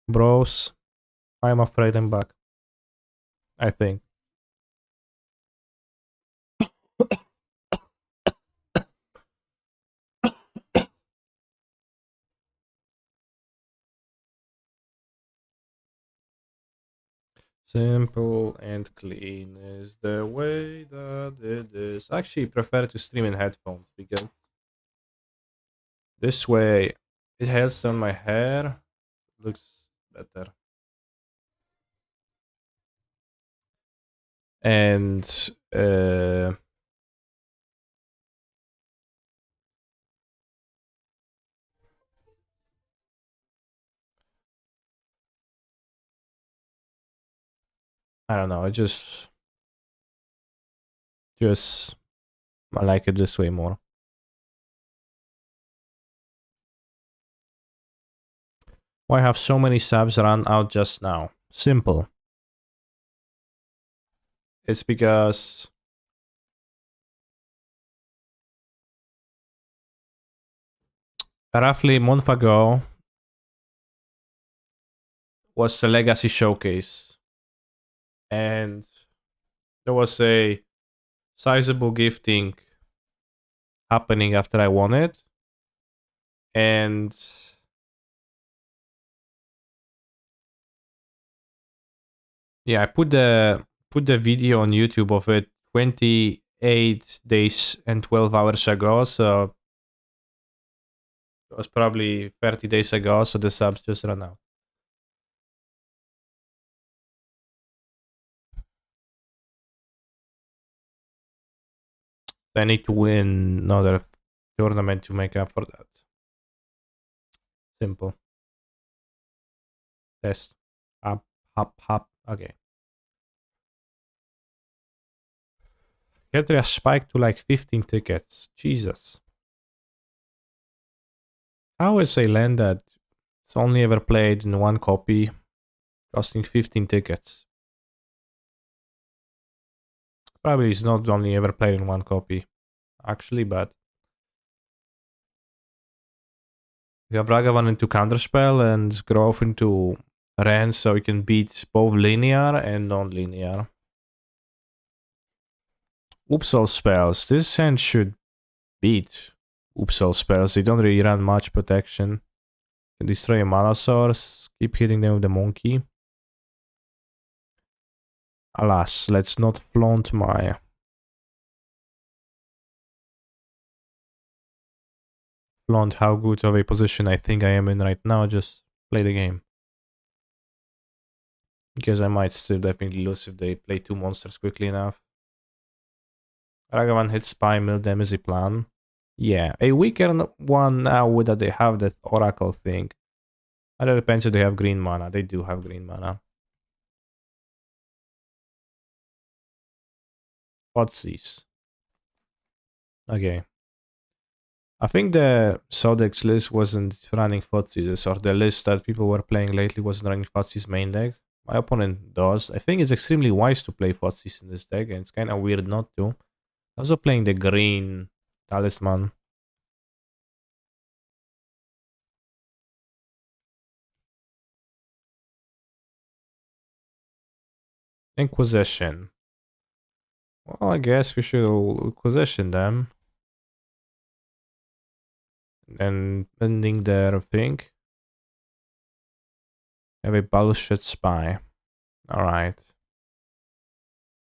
Bros, I'm afraid I'm back. I think. Simple and clean is the way that it is. I actually prefer to stream in headphones because this way it helps on my hair. Looks better. And I don't know, just I like it this way more. Why have so many subs run out just now? Simple. It's because roughly a month ago was the Legacy Showcase, and there was a sizable gifting happening after I won it, and yeah, I put the video on YouTube of it 28 days and 12 hours ago, so it was probably 30 days ago, so the subs just ran out. I need to win another tournament to make up for that. Simple. Test. Up, hop, hop. Okay. Ketria spiked to like 15 tickets. Jesus. How is a land that it's only ever played in one copy, costing 15 tickets? Probably it's not only ever played in one copy, actually, but we have Ragavan into Counterspell and Growth into Ren, so we can beat both linear and non-linear. Upsal spells. This hand should beat Upsal spells. They don't really run much protection. Can destroy a mana source. Keep hitting them with the monkey. Alas, let's not flaunt my flaunt how good of a position I think I am in right now. Just play the game. Because I might still definitely lose if they play two monsters quickly enough. Ragavan hits spy, mill them is a plan. Yeah, a weaker one now that they have that Oracle thing. It depends if they have green mana. They do have green mana. What's okay. I think the Sodex list wasn't running Fotsis, or the list that people were playing lately wasn't running Fotsis main deck. My opponent does. I think it's extremely wise to play Fotsis in this deck, and it's kind of weird not to. Also playing the green Talisman. Inquisition. Well, I guess we should Inquisition them. And ending their thing. Have a bullshit spy. Alright.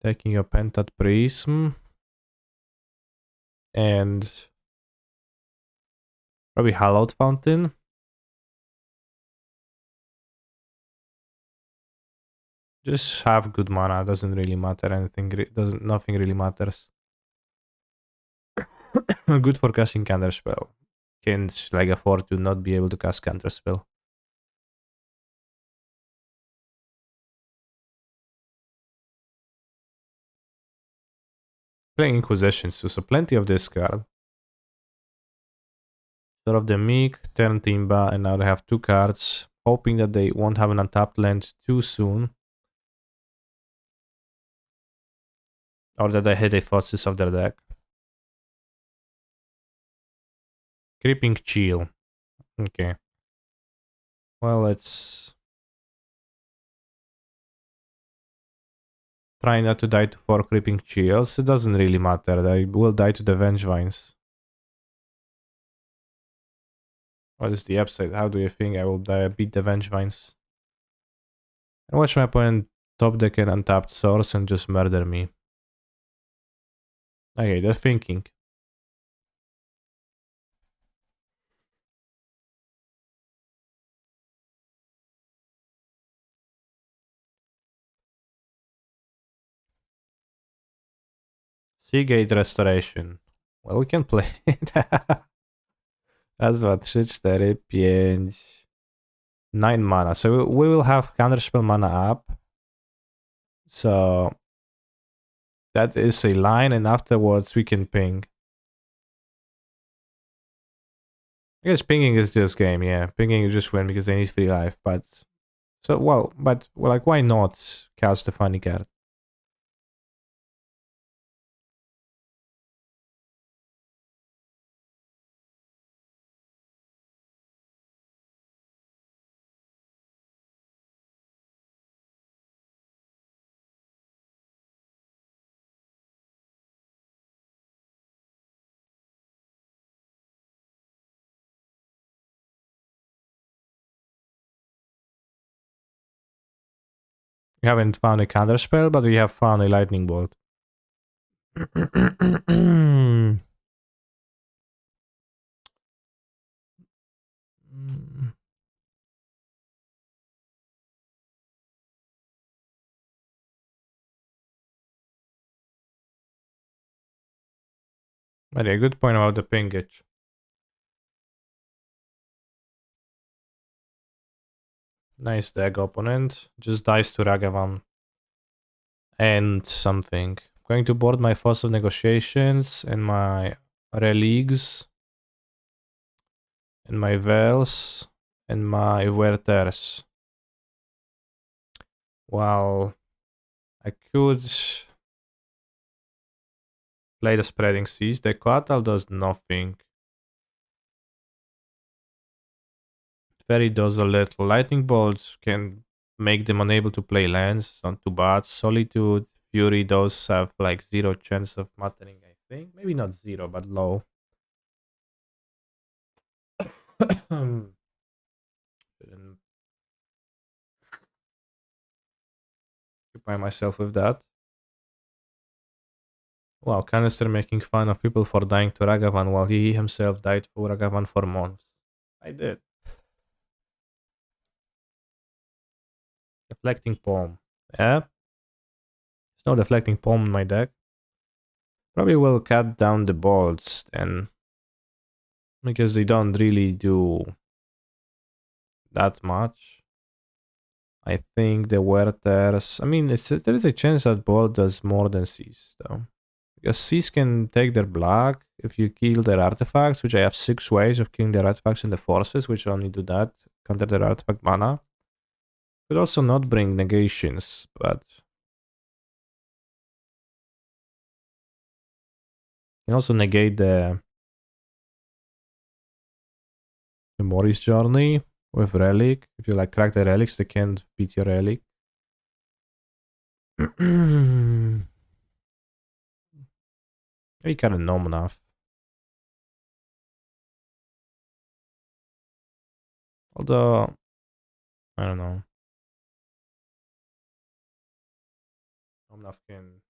Taking a Pentat Prism. And probably Hallowed Fountain. Just have good mana. Doesn't really matter anything. Nothing really matters. Good for casting Counterspell. Can't like afford to not be able to cast Counterspell. Playing Inquisitions too, so plenty of this card. Sort of the Meek, turn Timba, and now they have two cards. Hoping that they won't have an untapped land too soon. Or that they hit a forces of their deck. Creeping Chill. Okay. Well, let's trying not to die to 4 creeping chills, it doesn't really matter. They will die to the Vengevines. What is the upside? How do you think I will die, beat the Vengevines? And watch my opponent top deck an untapped source and just murder me. Okay, they're thinking. Seagate Restoration. Well, we can play it. Raz, dwa, trzy, cztery, pięć. 9 mana. So we will have counterspell mana up. So that is a line, and afterwards we can ping. I guess pinging is just game, yeah. Pinging is just win because they need 3 life, but so well, but like why not cast a funny card? We haven't found a counterspell, but we have found a lightning bolt. But yeah, good point about the pingage. Nice deck opponent. Just dies to Ragavan. And something. Going to board my Fossil Negotiations and my Relics. And my Veils. And my Werthers. Well, I could play the Spreading Seas. The Coatl does nothing. Fairy does a little. Lightning Bolts can make them unable to play lands. Not too bad. Solitude, Fury, those have like 0 chance of mattering, I think. Maybe not 0, but low. Occupy myself with that. Wow, Canister making fun of people for dying to Ragavan while he himself died for Ragavan for months. I did. Deflecting Palm. Yeah. There's no Deflecting Palm in my deck. Probably will cut down the bolts then. Because they don't really do that much. I think the Werthers... I mean, there is a chance that bolt does more than Seas, though. Because Seas can take their black if you kill their artifacts, which I have 6 ways of killing their artifacts in the forces, which only do that, counter their artifact mana. Could also not bring negations, but... can also negate the Morris Journey with Relic. If you like crack the relics, they can't beat your relic. You kind of know enough. Although, I don't know. Omnath can...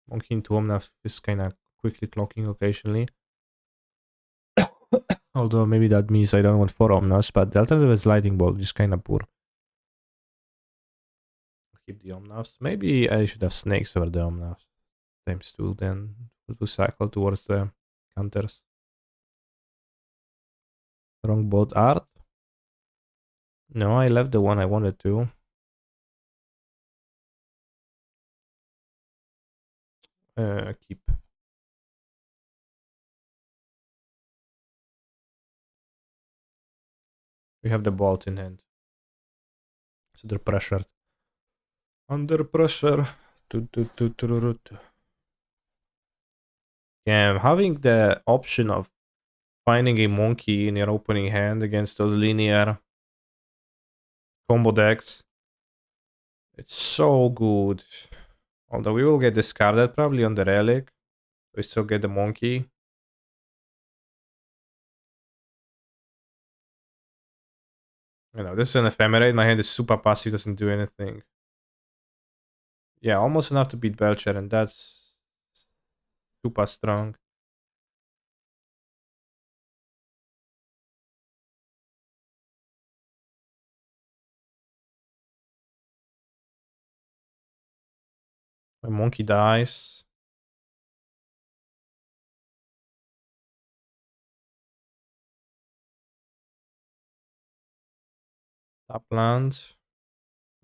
Monkey into Omnath is kind of quickly clocking occasionally. Although maybe that means I don't want 4 Omnaths, but the alternative is Lightning Bolt, which is kind of poor. Keep the Omnaths. Maybe I should have Snakes over the Omnaths. Times 2 then to cycle towards the counters. Wrong boat art. No, I left the one I wanted to. Keep. We have the bolt in hand. So they're pressured. Under pressure. Yeah, having the option of finding a monkey in your opening hand against those linear combo decks, it's so good. Although we will get discarded probably on the relic. We still get the monkey. This is an ephemerate. My hand is super passive, doesn't do anything. Yeah, almost enough to beat Belcher, and that's super strong. My monkey dies. Upland.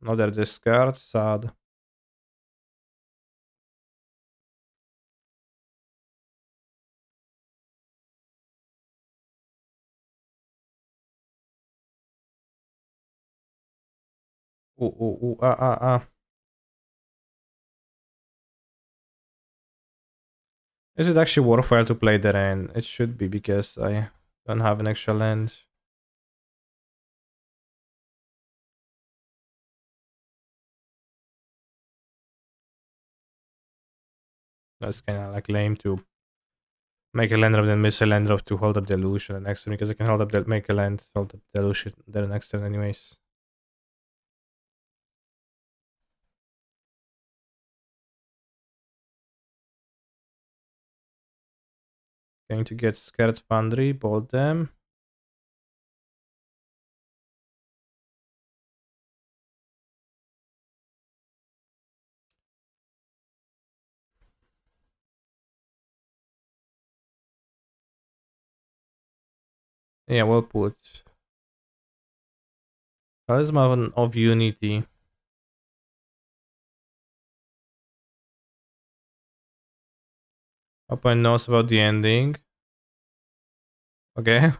Another discard. Sad. Ah. Is it actually worthwhile to play the rain? It should be because I don't have an extra land. That's kind of like lame to make a land drop then miss a land drop to hold up the illusion the next turn because I can hold up the make a land, hold up the illusion the next turn anyways. Going to get scared Foundry, bolt them. Yeah, well put. Talisman of Unity. Opponent knows about the ending. Okay.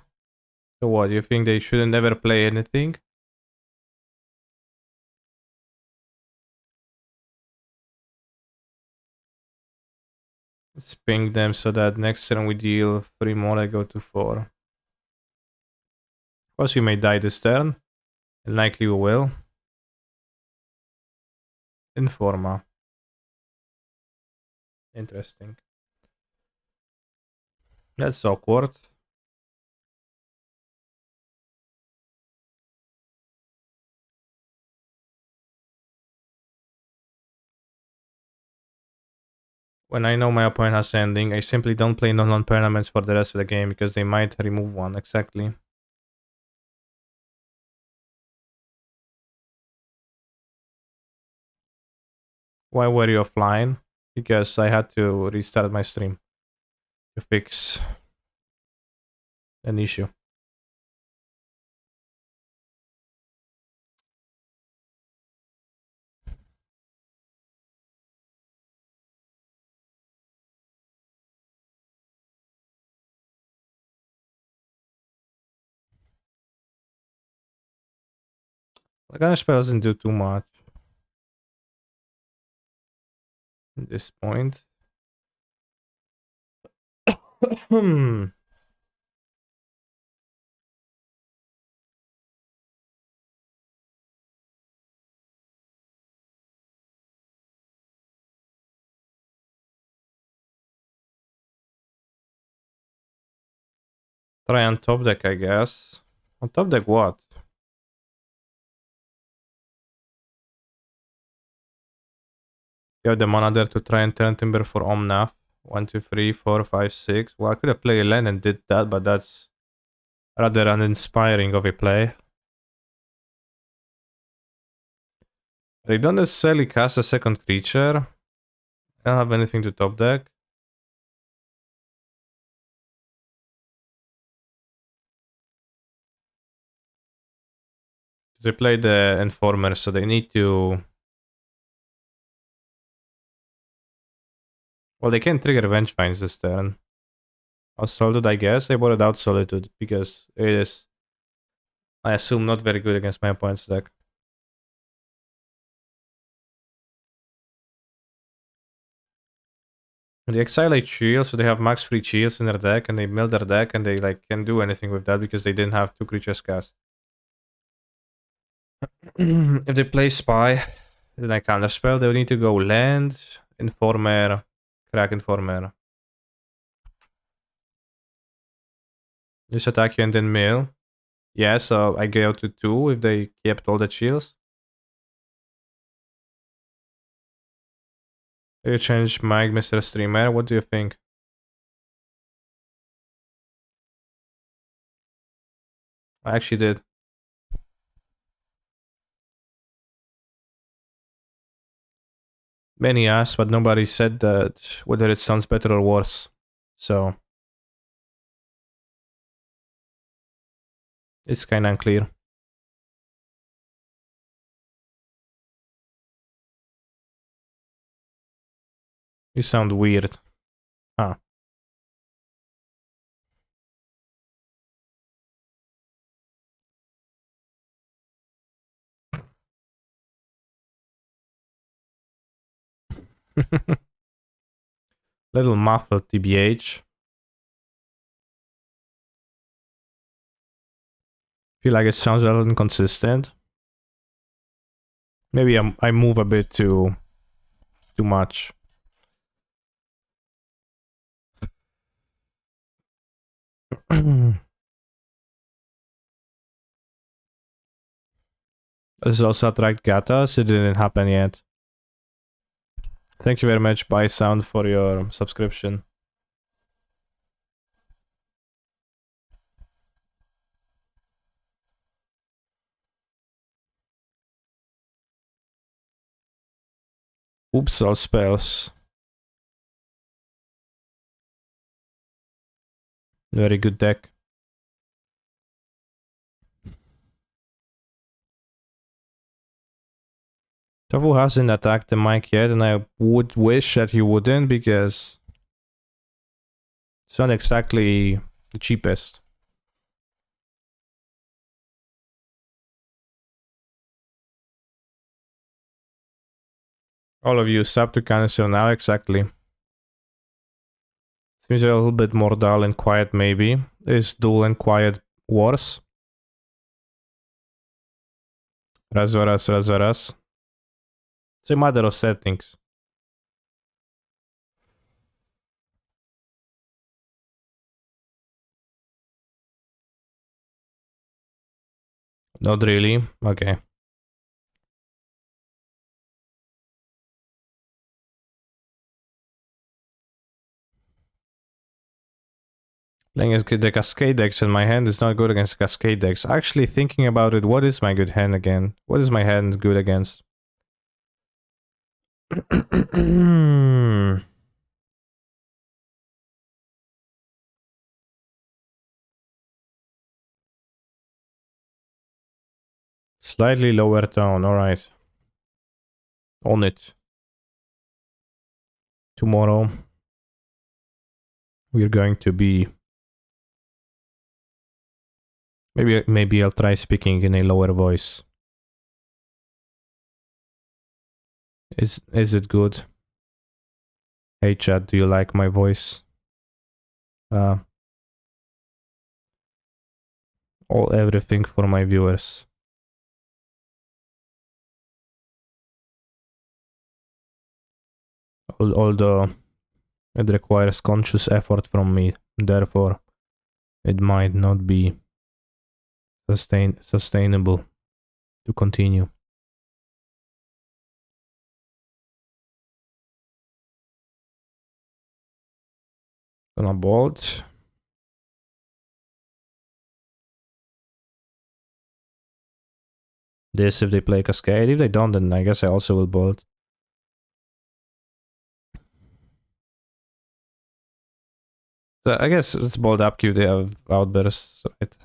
So what, you think they shouldn't ever play anything? Let's ping them so that next turn we deal 3 more, I go to 4. Of course we may die this turn. And likely we will. Informa. Interesting. That's awkward. When I know my opponent has ending, I simply don't play non-permanents for the rest of the game because they might remove one, exactly. Why were you offline? Because I had to restart my stream to fix an issue. The gun spell doesn't do too much at this point. Hmm. Try on top deck, I guess. On top deck, what? You have the mana there to try and turn Timber for Omnath. 1, 2, 3, 4, 5, 6. Well, I could have played a land and did that, but that's rather uninspiring of a play. They don't necessarily cast a second creature. I don't have anything to top deck. They play the Informer, so they need to... Well, they can trigger Vengevines this turn. Or Solitude, I guess. They bought it out Solitude because it is, I assume, not very good against my opponent's deck. They exile Shield, so they have max 3 shields in their deck, and they mill their deck, and they like can't do anything with that because they didn't have 2 creatures cast. If they play Spy, Then I counterspell. They would need to go land, Informer, Crack Informer. Just attack you and then mill. Yeah, so I go to 2 if they kept all the shields. You change Mike, Mr. Streamer. What do you think? I actually did. Many asked, but nobody said that whether it sounds better or worse. So it's kind of unclear. You sound weird. Huh. Little muffled, TBH. Feel like it sounds a little inconsistent. Maybe I move a bit too much. This also attract gatas. It didn't happen yet. Thank you very much, By Sound, for your subscription. Oops, all spells. Very good deck. Tofu hasn't attacked the mic yet, and I would wish that he wouldn't because it's not exactly the cheapest. All of you sub to cancel now, exactly. Seems a little bit more dull and quiet, maybe. Is dull and quiet worse? Razoras. It's a matter of settings. Not really? Okay. Playing as the Cascade decks and my hand is not good against Cascade decks. Actually thinking about it, what is my good hand again? What is my hand good against? Slightly lower tone, alright. On it. Tomorrow we're going to be... Maybe I'll try speaking in a lower voice. Is it good? Hey chat, do you like my voice? Everything for my viewers. Although it requires conscious effort from me, therefore it might not be sustainable to continue. Gonna bolt. This if they play Cascade. If they don't, then I guess I also will bolt. So I guess it's bolt upkeep. They have outbursts, right?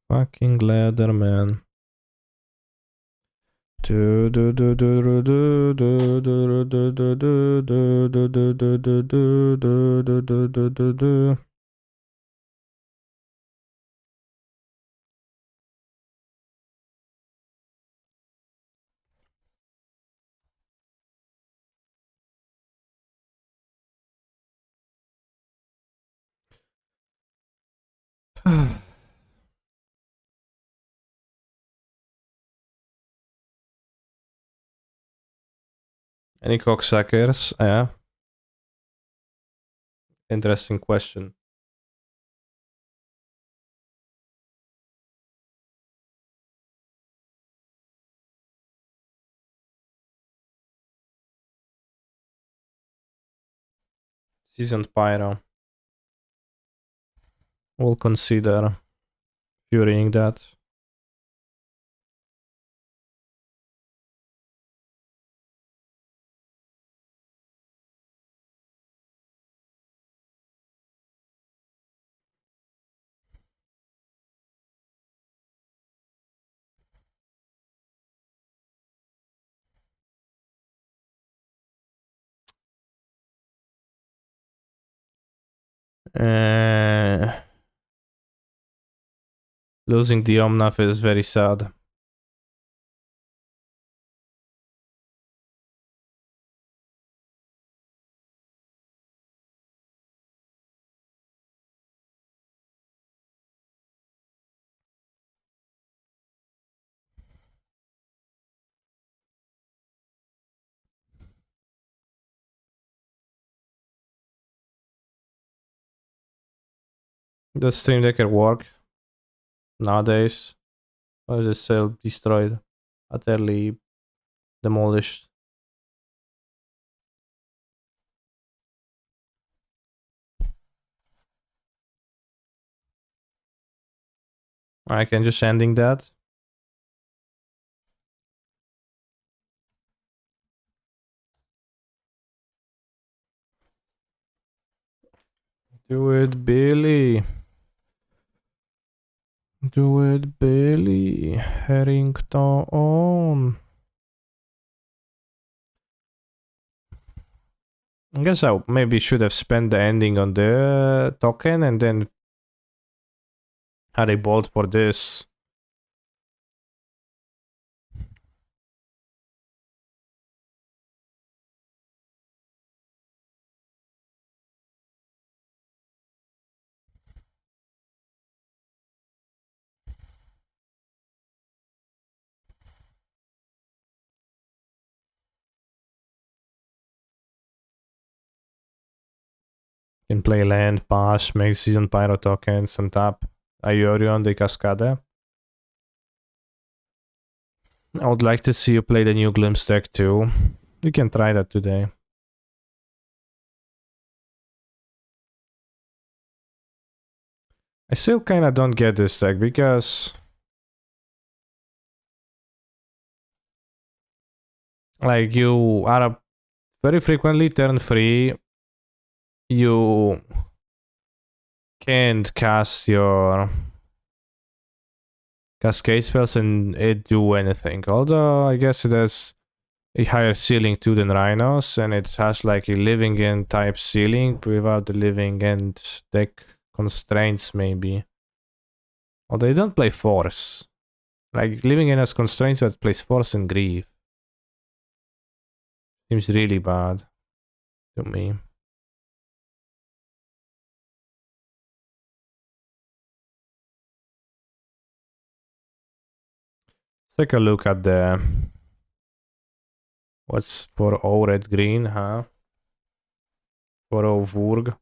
Fucking Leatherman. Any cocksuckers? Yeah. Interesting question. Seasoned Pyro. We'll consider furying that. Uh, Losing the Omnath is very sad. Does Stream Decker work nowadays? Or is it still destroyed? Utterly demolished? I can just ending that. Do it, Billy. Do it, Billy. Harrington. I guess I maybe should have spent the ending on the token and then had a bolt for this. Can play land, pass, make season pyro tokens, and tap Yorion the Cascade. I would like to see you play the new Glimpse deck too. You can try that today. I still kinda don't get this deck because like you are very frequently turn 3 you can't cast your cascade spells and it do anything. Although I guess it has a higher ceiling too than Rhinos, and it has like a living end type ceiling without the living end deck constraints maybe. Although they don't play force. Like living end has constraints but plays force and grief. Seems really bad to me. Let's take a look at the what's for O red green, huh? For O Vurg.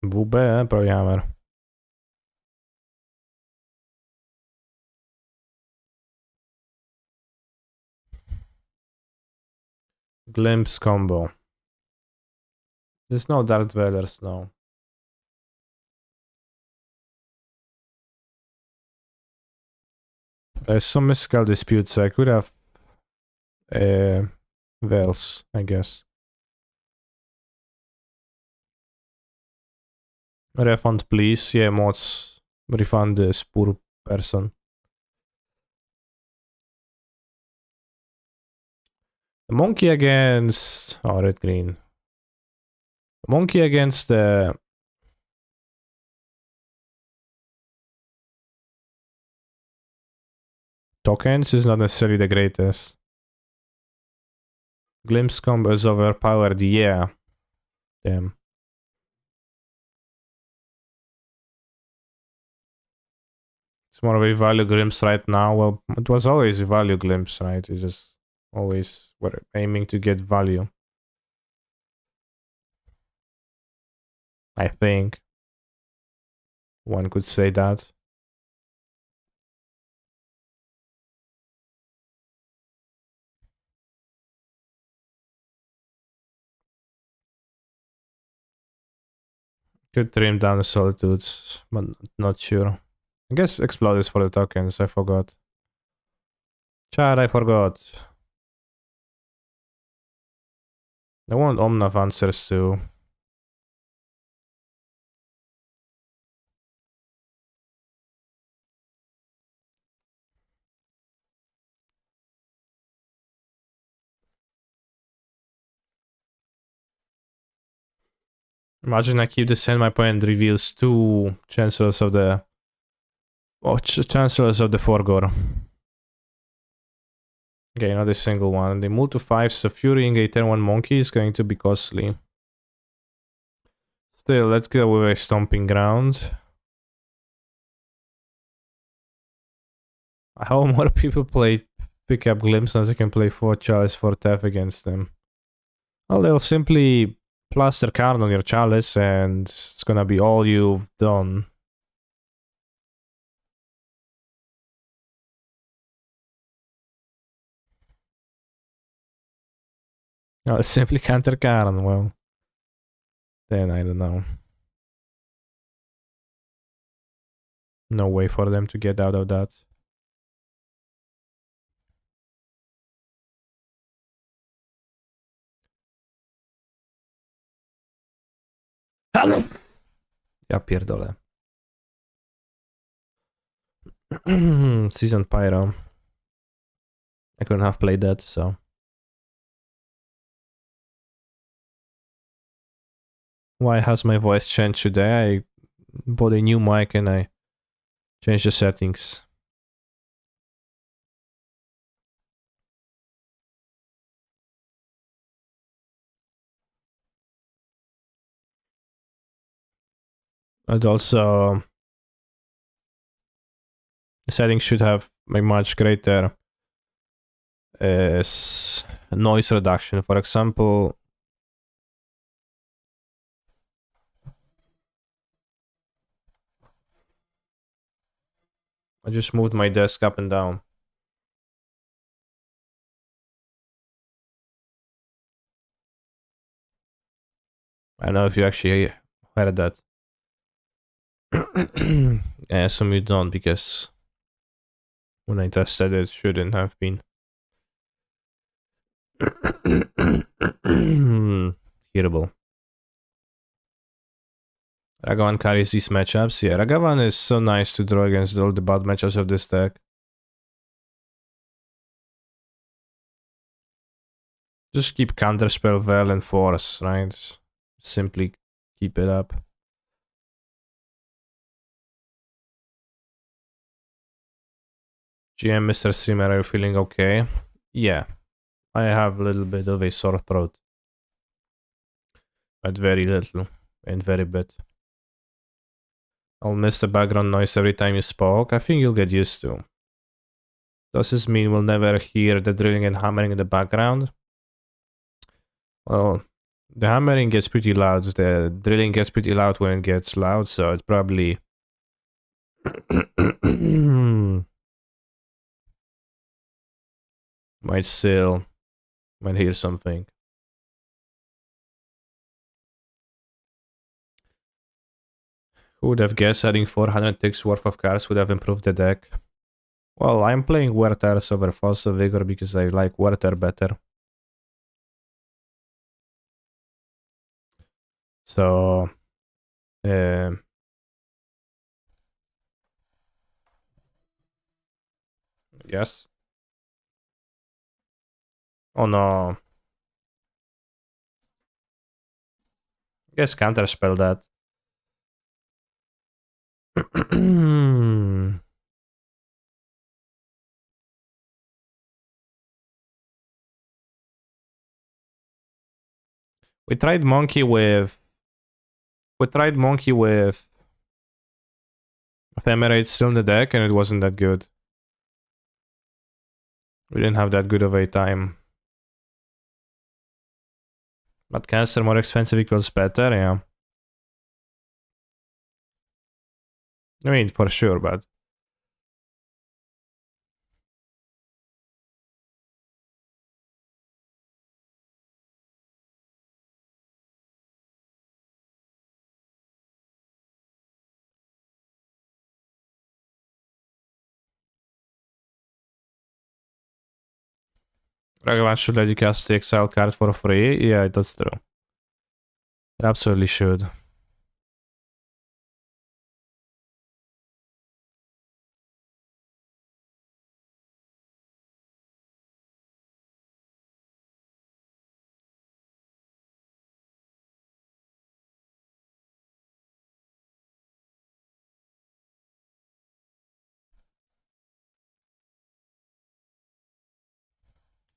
VB, proviamo. Glimpse combo. There's no Dark Dwellers, no. There's some mystical disputes, so I could have Vels, I guess. Refund, please. Yeah, mods. Refund this poor person. The monkey against... Oh, red green. The monkey against the... tokens is not necessarily the greatest. Glimpse combo is overpowered, yeah. Damn. It's more of a value glimpse right now. Well, it was always a value glimpse, right? It just Always we're aiming to get value. I think one could say that. Could trim down the solitudes, but not sure. I guess explode is for the tokens, I forgot. Chad, I forgot. I want Omnav answers too. Imagine I keep the same my point reveals two chancellors of the chancellors of the Forgor. Okay, not a single one. They move to 5, so furying a turn 1 monkey is going to be costly. Still, let's go with a stomping ground. How more people play pick up glimpse as they can play 4 chalice 4 Tef against them. Well, they'll simply plaster card on your chalice and it's gonna be all you've done. I'll simply counter card, well. Then I don't know. No way for them to get out of that. Hello! Ja pierdolę. Season Pyro. I couldn't have played that, so. Why has my voice changed today? I bought a new mic and I changed the settings. And also, the settings should have a much greater noise reduction. For example, I just moved my desk up and down. I don't know if you actually heard that. I assume you don't, because when I tested it, shouldn't have been. Hearable. Ragavan carries these matchups. Yeah, Ragavan is so nice to draw against all the bad matchups of this deck. Just keep Counterspell, Vel, and Force, right? Simply keep it up. GM, Mr. Streamer, are you feeling okay? Yeah, I have a little bit of a sore throat. But very little, and very bit. I'll miss the background noise every time you spoke. I think you'll get used to. Does this mean we'll never hear the drilling and hammering in the background? Well, the hammering gets pretty loud. The drilling gets pretty loud when it gets loud, so it's probably... might hear something. Who would have guessed adding 400 ticks worth of cards would have improved the deck? Well, I'm playing Werther's over Fossil Vigor because I like Werther better. So... yes. Oh no. Guess counterspell that. We tried monkey with Ephemerate still in the deck and it wasn't that good. We didn't have that good of a time. But cancer more expensive equals better, yeah. I mean, for sure, but Ragavan should let you cast the exile card for free. Yeah, that's true. It absolutely should.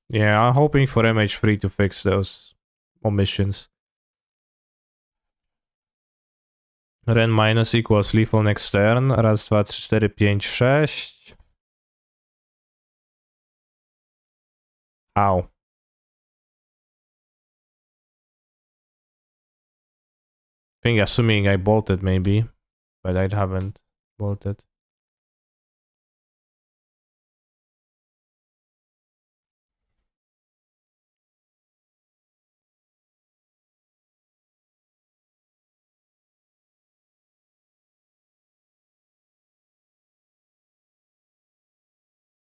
Yeah, I'm hoping for MH3 to fix those omissions. Ren minus equals lethal next turn. Raz, dwa, trzy, cztery, pięć, sześć. Ow. Think assuming I bolted maybe, but I haven't bolted.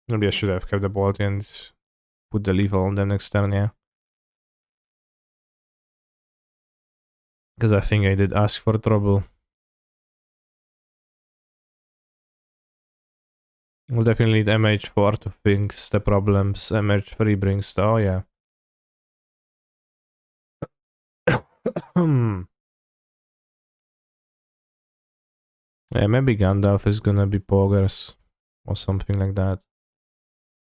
Maybe I should have kept the bolt and put the lethal on them next turn, yeah. Because I think I did ask for trouble. We'll definitely need MH4 to fix the problems MH3 brings though, yeah. Yeah, maybe Gandalf is gonna be poggers or something like that.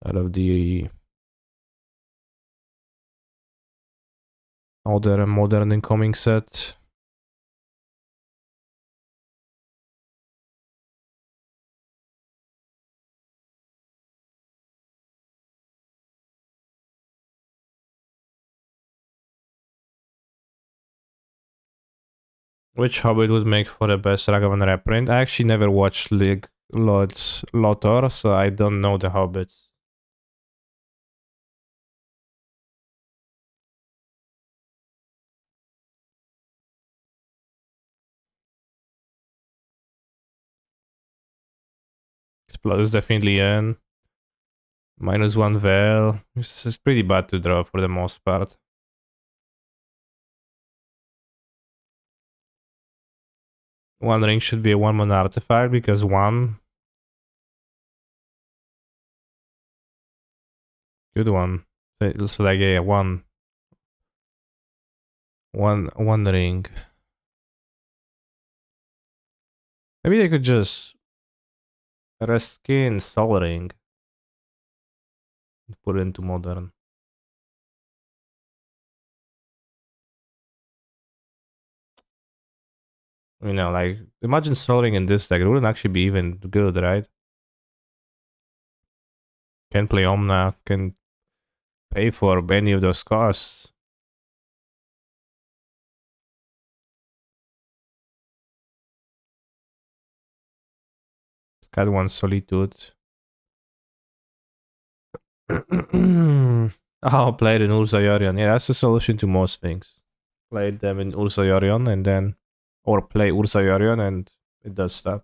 Out of the other modern incoming set. Which Hobbit would make for the best Ragavan reprint? I actually never watched League Lotor, so I don't know the Hobbits. Explode is definitely in. -1 Veil. It's pretty bad to draw for the most part. One ring should be a 1-mana artifact because one. Good one. It's like a one ring. Maybe they could just reskin Sol Ring and put it into modern. You know, like imagine Sol Ring in this deck. It wouldn't actually be even good, right? Can play Omnath, can pay for any of those costs. Got one Solitude. Oh, played in Urza Yorion. Yeah, that's the solution to most things. Play them in Urza Yorion and then, or play Urza Yorion and it does stuff.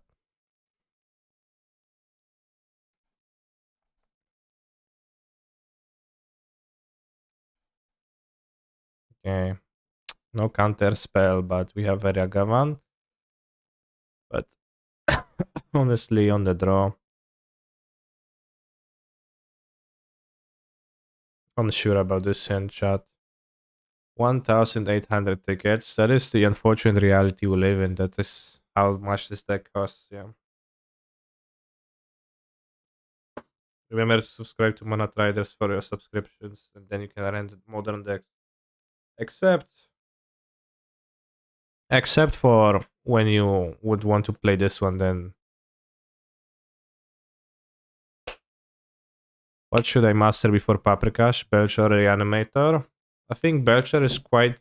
Okay. No counter spell, but we have Ragavan. But honestly, on the draw, unsure about this hand chat. 1,800 tickets. That is the unfortunate reality we live in. That is how much this deck costs. Yeah. Remember to subscribe to Mana Traders for your subscriptions, and then you can rent modern decks. Except for when you would want to play this one, then what should I master before Paprikash? Belcher or Reanimator? I think Belcher is quite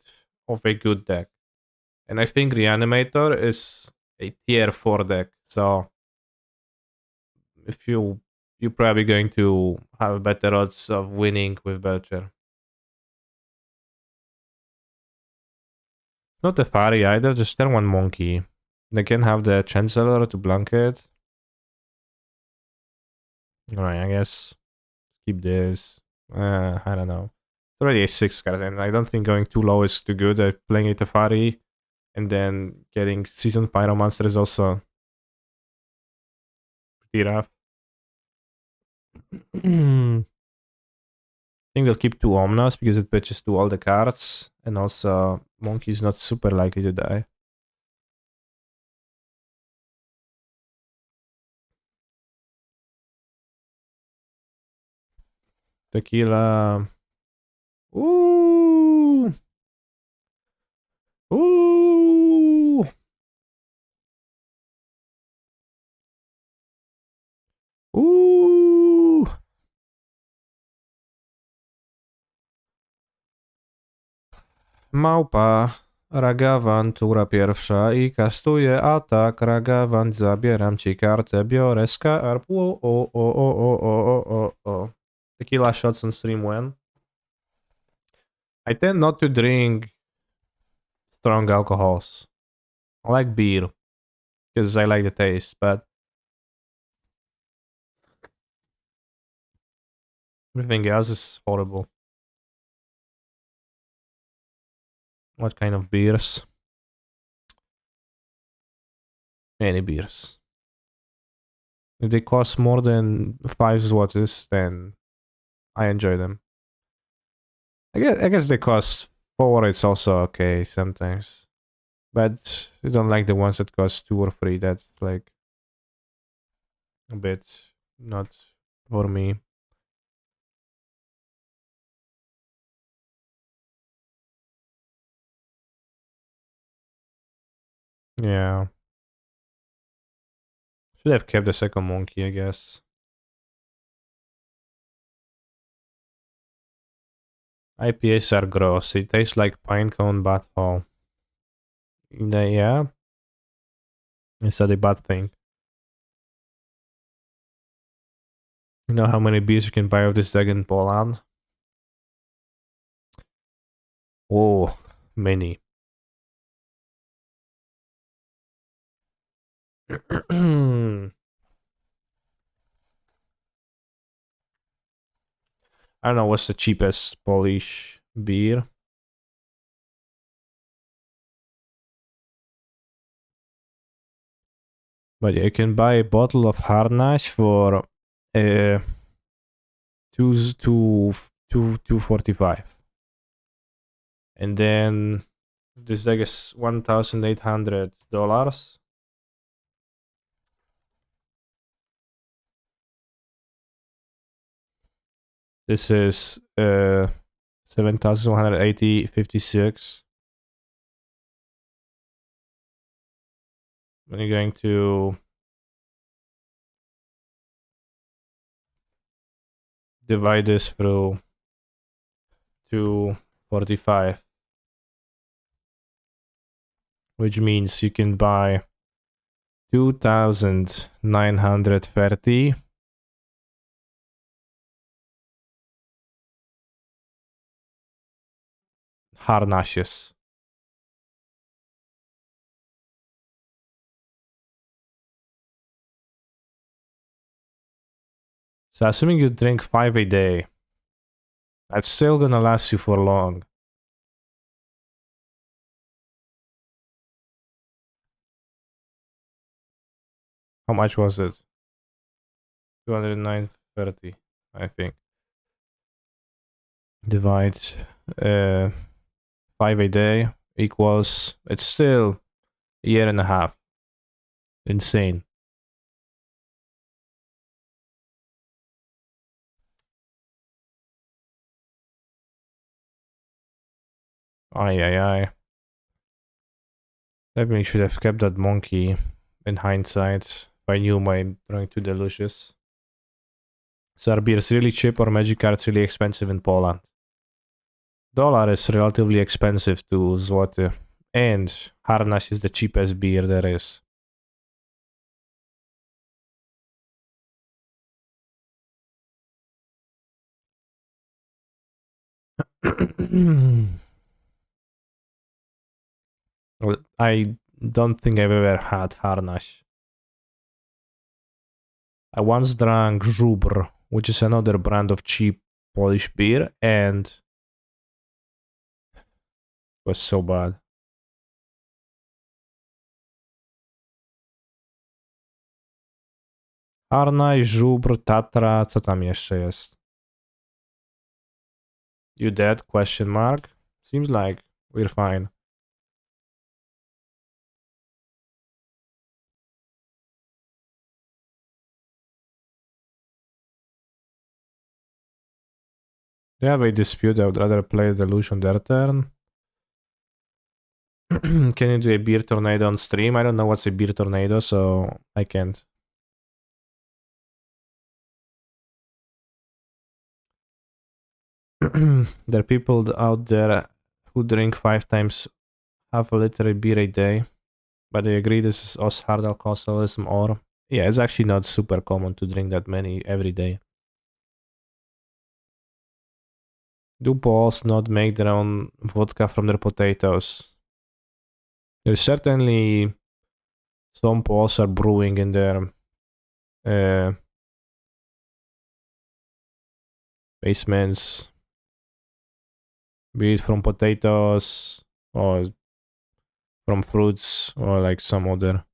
of a good deck. And I think Reanimator is a tier 4 deck. So if you're probably going to have better odds of winning with Belcher. Not a fairy either, just turn one monkey. They can have the Chancellor to blanket. Alright, I guess keep this. I don't know. It's already a 6 card, and I don't think going too low is too good. Playing it a fairy and then getting Seasoned Pyromancer is also pretty rough. I think we'll keep 2 Omnas because it pitches to all the cards, and also Monkey is not super likely to die. Tequila. Ooh. Ooh. Ooh. Małpa. Ragavan, tura pierwsza i kastuje atak. Ragavan, zabieram ci kartę, biorę skarb. O. Tequila shots on stream when? I tend not to drink strong alcohols. I like beer because I like the taste, but everything else is horrible. What kind of beers? Any beers. If they cost more than 5 zlotys, then I enjoy them. I guess they cost 4, it's also okay sometimes. But I don't like the ones that cost 2 or 3. That's like a bit not for me. Yeah. Should have kept the second monkey, I guess. IPAs are gross. It tastes like pinecone butthole. Yeah. Is that a bad thing? You know how many beers you can buy of this deck in Poland? Oh, many. I don't know what's the cheapest Polish beer. But yeah, you can buy a bottle of Harnaś for uh, 245. And then this deck is $1,800. This is 7,180.56. When you're going to divide this through 245, which means you can buy 2,930 harnashes. So assuming you drink 5 a day, that's still gonna last you for long. How much was it? 209.30, I think. Divide 5 a day equals, it's still a year and a half. Insane. Aye. Definitely should have kept that monkey in hindsight. If I knew my drawing too delicious. So are beers really cheap or magic cards really expensive in Poland? Dollar is relatively expensive to zloty. And Harnaś is the cheapest beer there is. Well, I don't think I've ever had Harnaś. I once drank Żubr, which is another brand of cheap Polish beer, and it was so bad. Harnaś, Żubr, Tatra, co tam jeszcze jest? You dead? Question mark. Seems like we're fine. They have a dispute. I would rather play the Lush on their turn. Can you do a beer tornado on stream? I don't know what's a beer tornado, so I can't. There are people out there who drink 5 times half a liter of beer a day, but they agree this is us hard alcoholism, or yeah, it's actually not super common to drink that many every day. Do Poles not make their own vodka from their potatoes? There's certainly some Poles are brewing in their basements, be it from potatoes or from fruits or like some other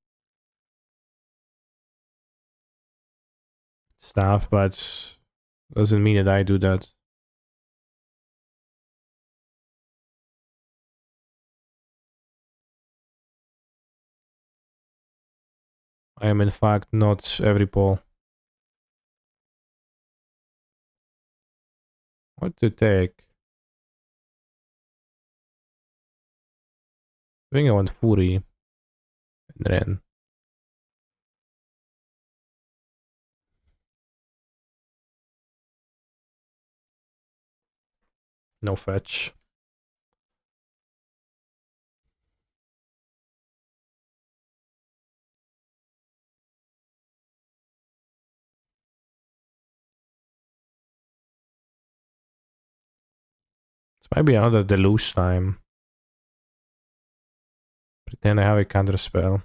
stuff, but doesn't mean that I do that. I am in fact not every Pole. What to take? I think I want Fury and Ren. No fetch. This might be another deluge time. Pretend I have a counter spell.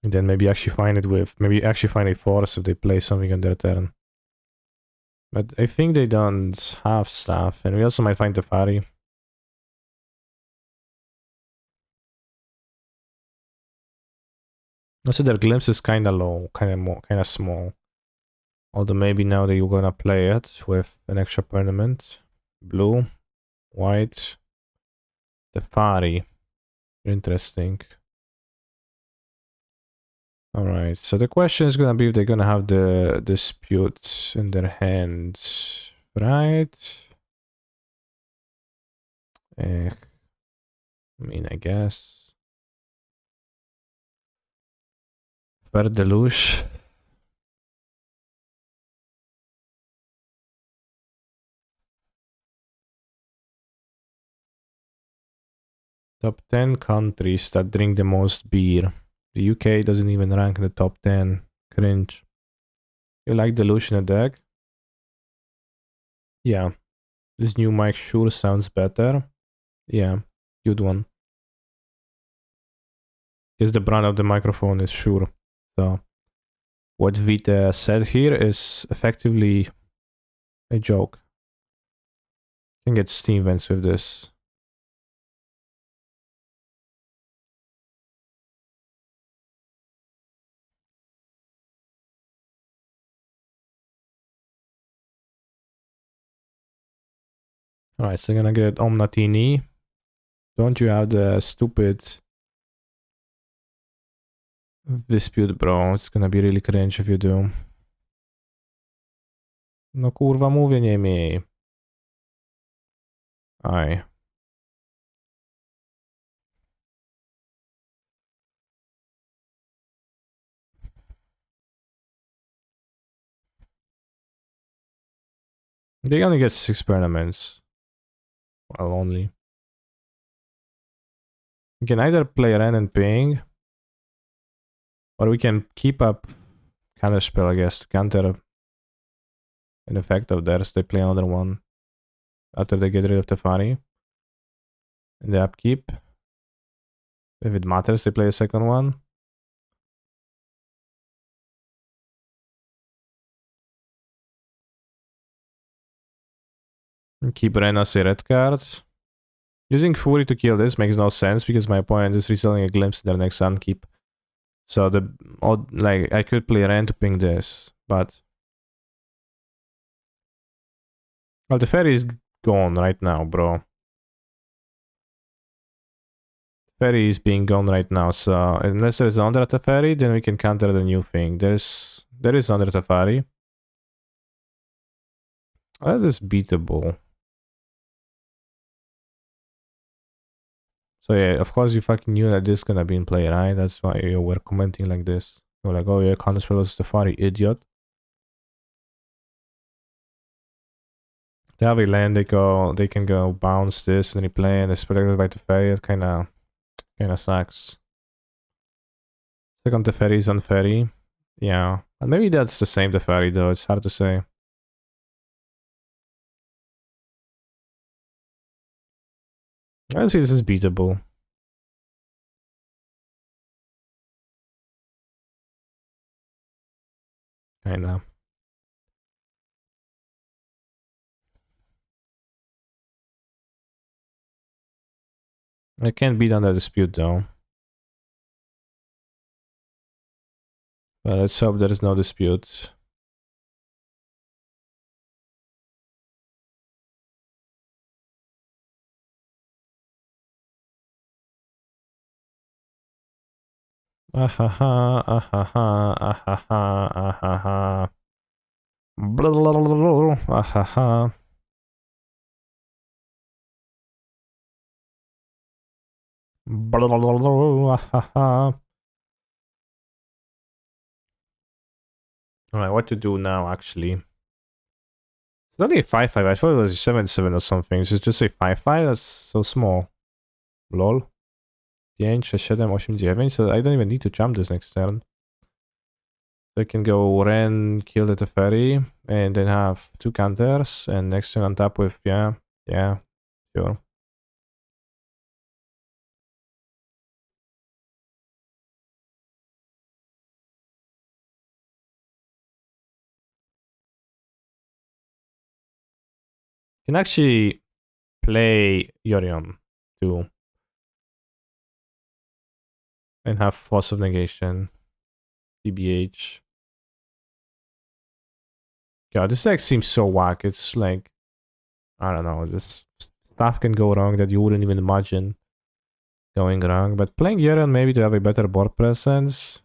And then maybe actually find it with, maybe actually find a force if they play something on their turn. But I think they don't have stuff, and we also might find the Fari. Also, their glimpse is kind of low, kind of small. Although maybe now that you're gonna play it with an extra permanent. Blue, white, the Fari. Interesting. Alright, so the question is gonna be if they're gonna have the disputes in their hands, right? I mean, I guess. Ver Deluge. Top 10 countries that drink the most beer. The UK doesn't even rank in the top 10. Cringe. You like Deluge in a deck? Yeah. This new mic sure sounds better. Yeah, good one. Guess the brand of the microphone is Shure. So what Vita said here is effectively a joke. You can get Steam vents with this. Alright, so I'm gonna get Omnatini. Don't you have the stupid dispute, bro? It's gonna be really cringe if you do. No kurwa, mówię, nie miej. Hi. They only get 6 permanents. Well, only. We can either play Ren and Ping, or we can keep up Counterspell, I guess, to counter an effect of theirs. They play another one after they get rid of Tefani. In the upkeep. If it matters, they play a second one. And keep Ren as a red card. Using Fury to kill this makes no sense because my opponent is reselling a glimpse in their next unkeep. So like I could play Ren to ping this, but well, the fairy is gone right now, bro. Fairy is being gone right now, so unless there's Under Teferi, then we can counter the new thing. There is Under Teferi. That is beatable. So yeah, of course you fucking knew that this is gonna be in play, right? That's why you were commenting like this. You're like, oh yeah, Counterspell is Teferi, idiot. They have a land, they can go bounce this and replay, and it's protected by Teferi. It kinda sucks. Second Teferi is on Ferry. Yeah. And maybe that's the same Teferi though, it's hard to say. I see this is beatable. Kinda. I can't beat under dispute though. But let's hope there is no dispute. Ahaha, ahaha, ahaha, ahaha. Blablabla, ahaha. Blablabla, ahaha. Alright, what to do now actually? It's only a 5-5, I thought it was 7-7 or something. It's just a 5-5, that's so small. Lol. 5, 6, 7, 8, 9, so I don't even need to jump this next turn. I can go Ren, kill the Teferi, and then have 2 counters, and next turn on top with, yeah, sure. Can actually play Yorion too. And have Force of Negation. TBH. God, this deck seems so whack. It's like, I don't know, this stuff can go wrong that you wouldn't even imagine going wrong. But playing Yorion maybe to have a better board presence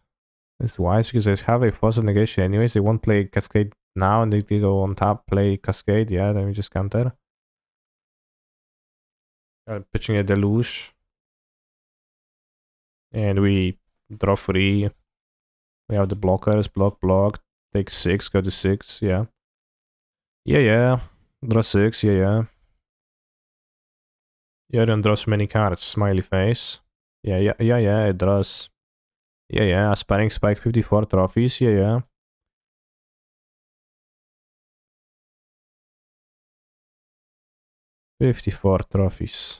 is wise because they have a Force of Negation anyways. They won't play Cascade now and they go on top, play Cascade. Yeah, then we just counter. Pitching a Deluge. And we draw 3. We have the blockers, block, take 6, go to 6, yeah. Yeah. Draw 6, yeah. Yeah, don't draw so many cards, smiley face. Yeah, it draws. Yeah, Aspiring Spike, 54 trophies, yeah. 54 trophies.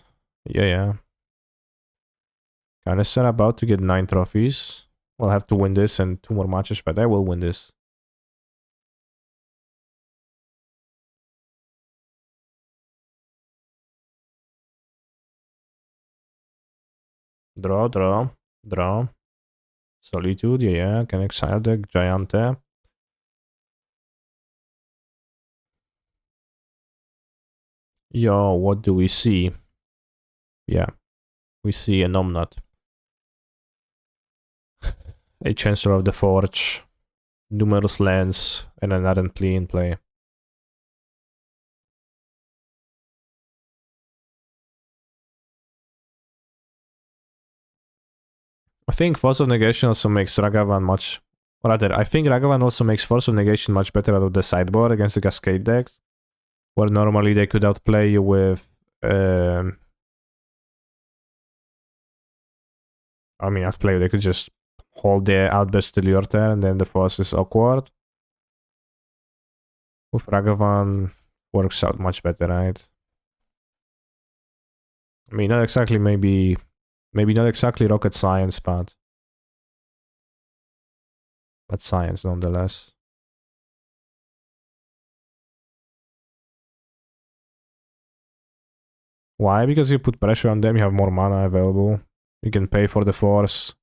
Yeah. Canister about to get 9 trophies. We'll have to win this and 2 more matches, but I will win this. Draw. Solitude, yeah. Can exile the Giante. Yo, what do we see? Yeah, we see a Nomnat. A Chancellor of the Forge, numerous lands, and an Ardent Plea in play. I think Force of Negation also makes Ragavan much... Rather, I think Ragavan also makes Force of Negation much better out of the sideboard against the Cascade decks, where normally they could outplay you with... I mean, outplay, they could just hold their outburst till your turn, and then the Force is awkward. With Ragavan, works out much better, right? I mean, not exactly maybe not exactly rocket science, but science nonetheless. Why? Because you put pressure on them, you have more mana available. You can pay for the force.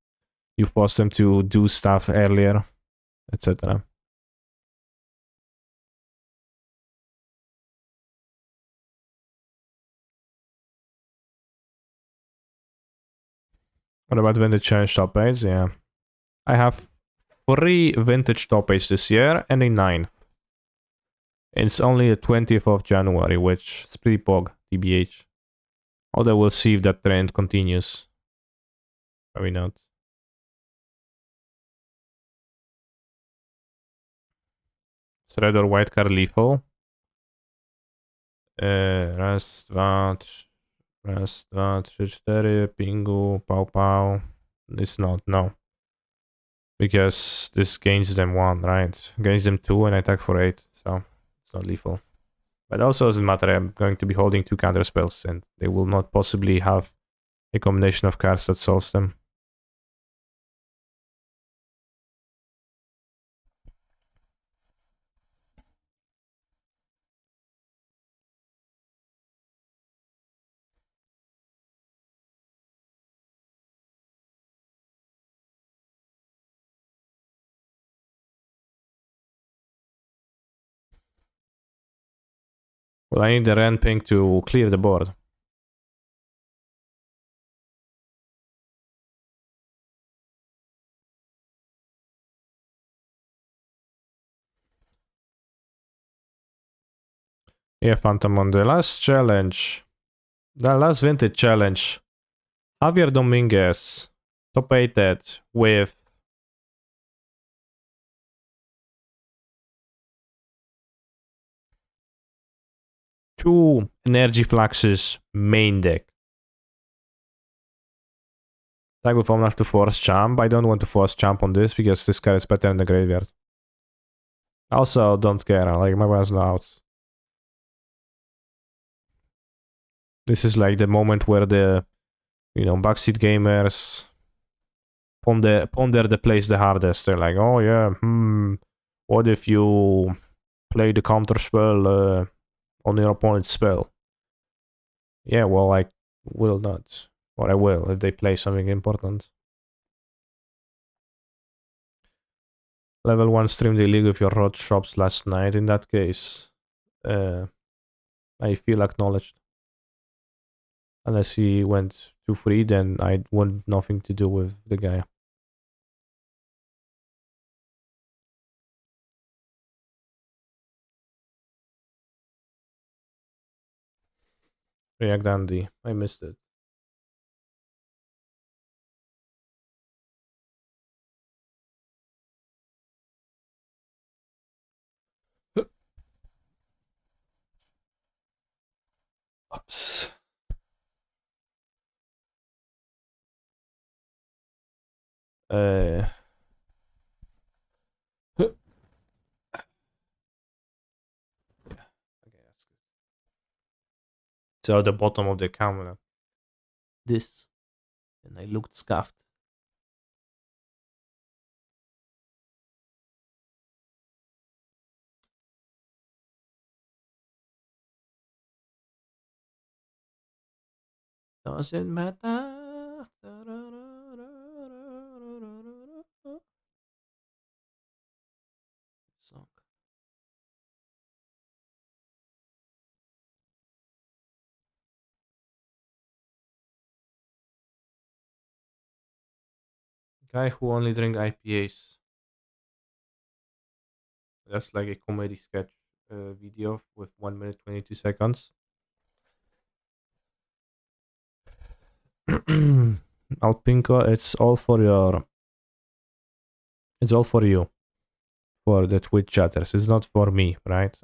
You force them to do stuff earlier, etc. What about vintage challenge top 8s? Yeah. I have 3 vintage top 8s this year and a 9. It's only the 20th of January, which is pretty pog, TBH. Although we'll see if that trend continues. Probably not. Is red or white card lethal? Raz, dwa, raz, dwa, trzy, cztery, pingu, pow, pow. It's not, no. Because this gains them 1, right? Gains them 2 and I attack for 8, so it's not lethal. But also doesn't matter, I'm going to be holding 2 counter spells and they will not possibly have a combination of cards that solves them. Well, I need the red pink to clear the board. Yeah, Phantom on the last challenge. The last vintage challenge. Javier Dominguez top 8 with two Energy Fluxes main deck. Tag with enough to force jump. I don't want to force jump on this because this card is better in the graveyard. Also, don't care. Like, my was no outs. This is like the moment where the, backseat gamers ponder the place the hardest. They're like, oh yeah, what if you play the counter spell on your opponent's spell? Yeah, well, I will not. Or I will if they play something important. Level 1 stream the league with your rod shops last night. In that case, I feel acknowledged. Unless he went too free, then I want nothing to do with the guy. React Andy. I missed it. Oops. Okay, that's good. So the bottom of the camera. This. And I looked scuffed. Doesn't matter. Song. Guy who only drink IPAs. That's like a comedy sketch video with 1 minute 22 seconds. Alpinko, it's all for you, for the Twitch chatters. It's not for me, right?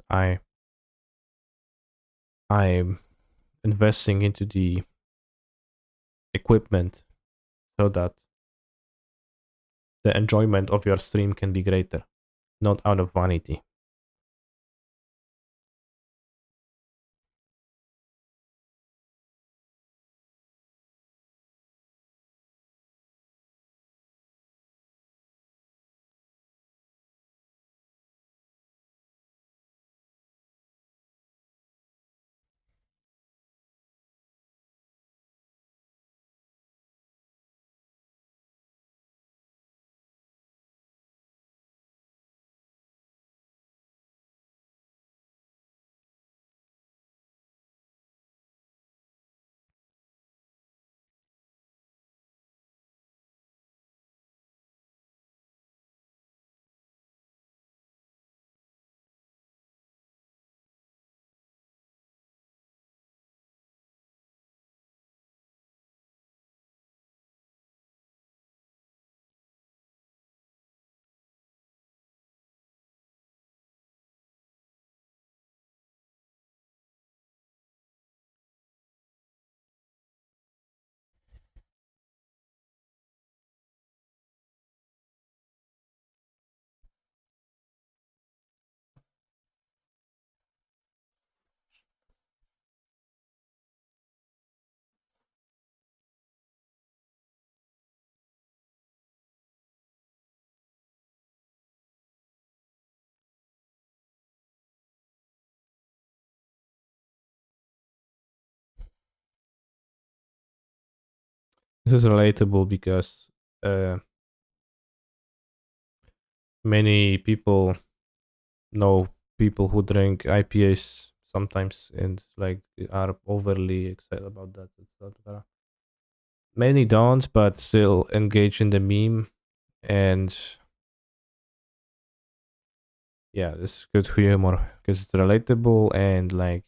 I'm investing into the equipment so that the enjoyment of your stream can be greater, not out of vanity. This is relatable because uh, many people know people who drink IPAs sometimes and like are overly excited about that, etc. Many don't, but still engage in the meme. And yeah, this is good humor because it's relatable and like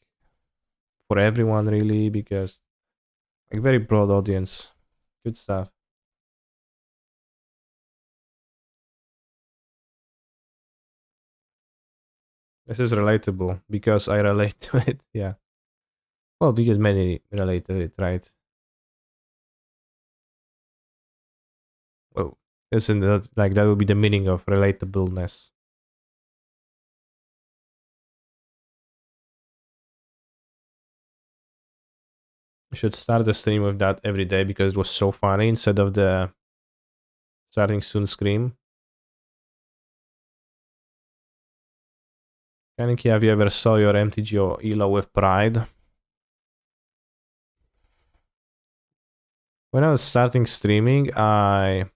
for everyone really, because like very broad audience. Good stuff. This is relatable because I relate to it. Yeah. Well, because many relate to it, right? Well, isn't that like that would be the meaning of relatableness? I should start the stream with that every day because it was so funny instead of the starting soon scream. Kaneki, have you ever saw your MTG or ELO with pride? When I was starting streaming, I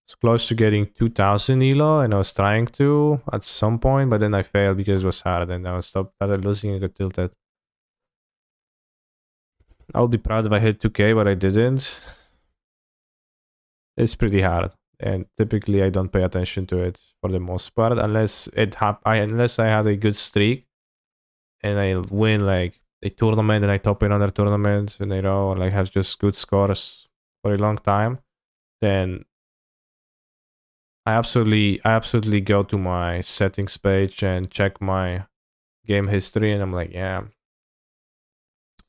was close to getting 2000 ELO and I was trying to at some point, but then I failed because it was hard and I started losing and got tilted. I would be proud if I hit 2k, but I didn't. It's pretty hard. And typically I don't pay attention to it for the most part unless unless I had a good streak and I win like a tournament and I top in other tournaments and or like has just good scores for a long time, then I absolutely go to my settings page and check my game history and I'm like, yeah,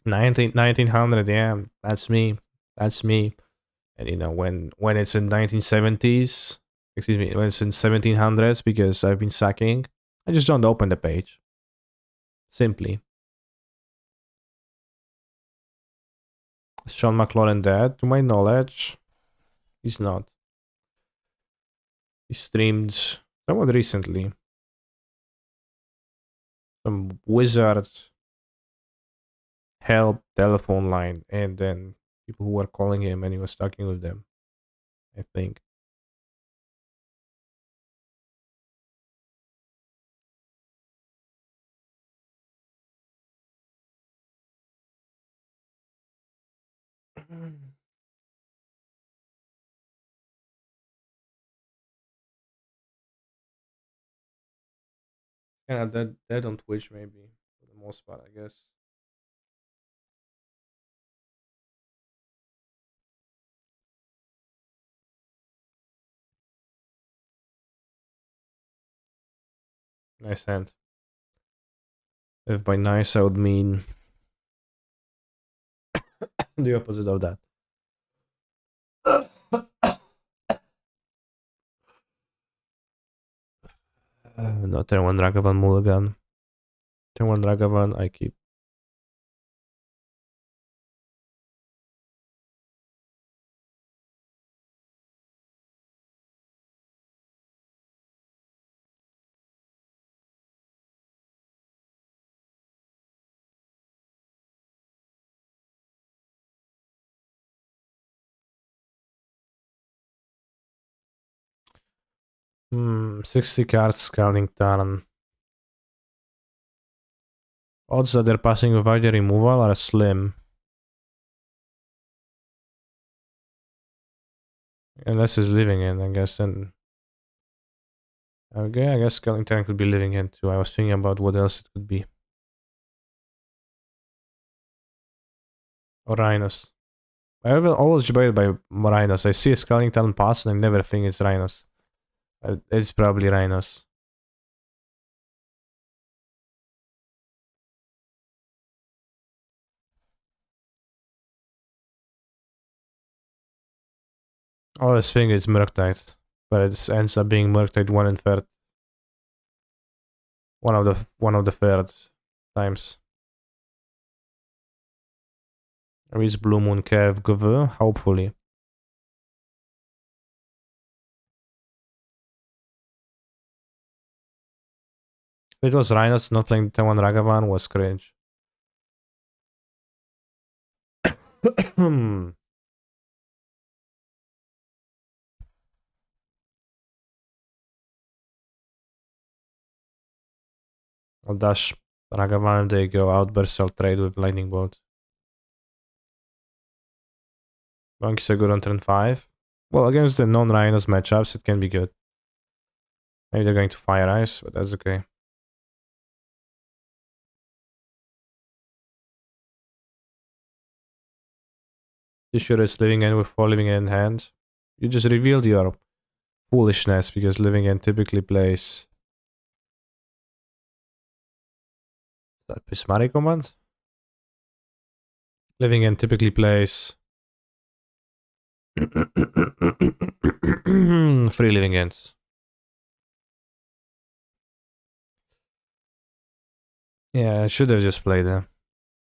1900, yeah, that's me. That's me. And when it's in 1970s, excuse me, when it's in 1700s because I've been sucking, I just don't open the page. Simply. Is Sean McLaurin dead? To my knowledge, he's not. He streamed somewhat recently. Some wizard help telephone line, and then people who were calling him, and he was talking with them. I think. Yeah, that on Twitch maybe for the most part, I guess. Nice hand. If by nice I would mean the opposite of that. No, turn 1 Ragavan mulligan. Turn 1 Ragavan, I keep. Hmm, 60 cards scaling turn. Odds that they're passing without the removal are slim. Unless he's living in, I guess, then... Okay, I guess scaling turn could be living in too. I was thinking about what else it could be. Or Rhinos. I will always debated by Rhinos. I see a scaling turn pass and I never think it's Rhinos. It's probably Rhinos. I always think it's Murktide, but it ends up being Murktide 1 and third. One of the third times. Reach Blue Moon Cave GV, hopefully. If it was Rhinos not playing Taiwan Ragavan was cringe. I'll dash Ragavan, they go Outburst, I'll trade with Lightning Bolt. Monkeys are good on turn 5. Well, against the non-Rhinos matchups, it can be good. Maybe they're going to Fire Ice, but that's okay. You sure it's living in with 4 living in hand? You just revealed your foolishness because living in typically plays... Is that Prismatic Command? Living in typically plays... 3 living ends. Yeah, I should have just played them.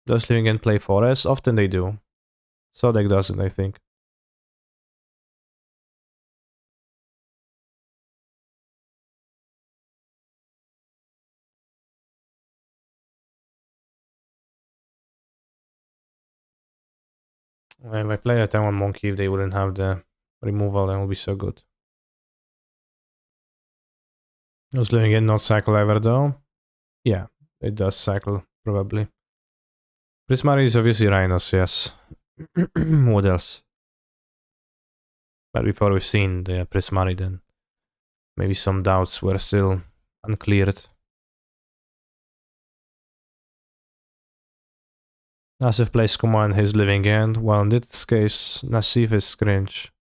Does living end play Forest? Often they do. So deck doesn't, I think. If I play a Taiwan Monkey, if they wouldn't have the removal, then it would be so good. Does living end not cycle ever though? Yeah, it does cycle, probably. Prismari is obviously Rhinos, yes. What else? But before we've seen the Prismari, then maybe some doubts were still uncleared. Nasif plays command his living end. Well, in this case, Nasif is cringe.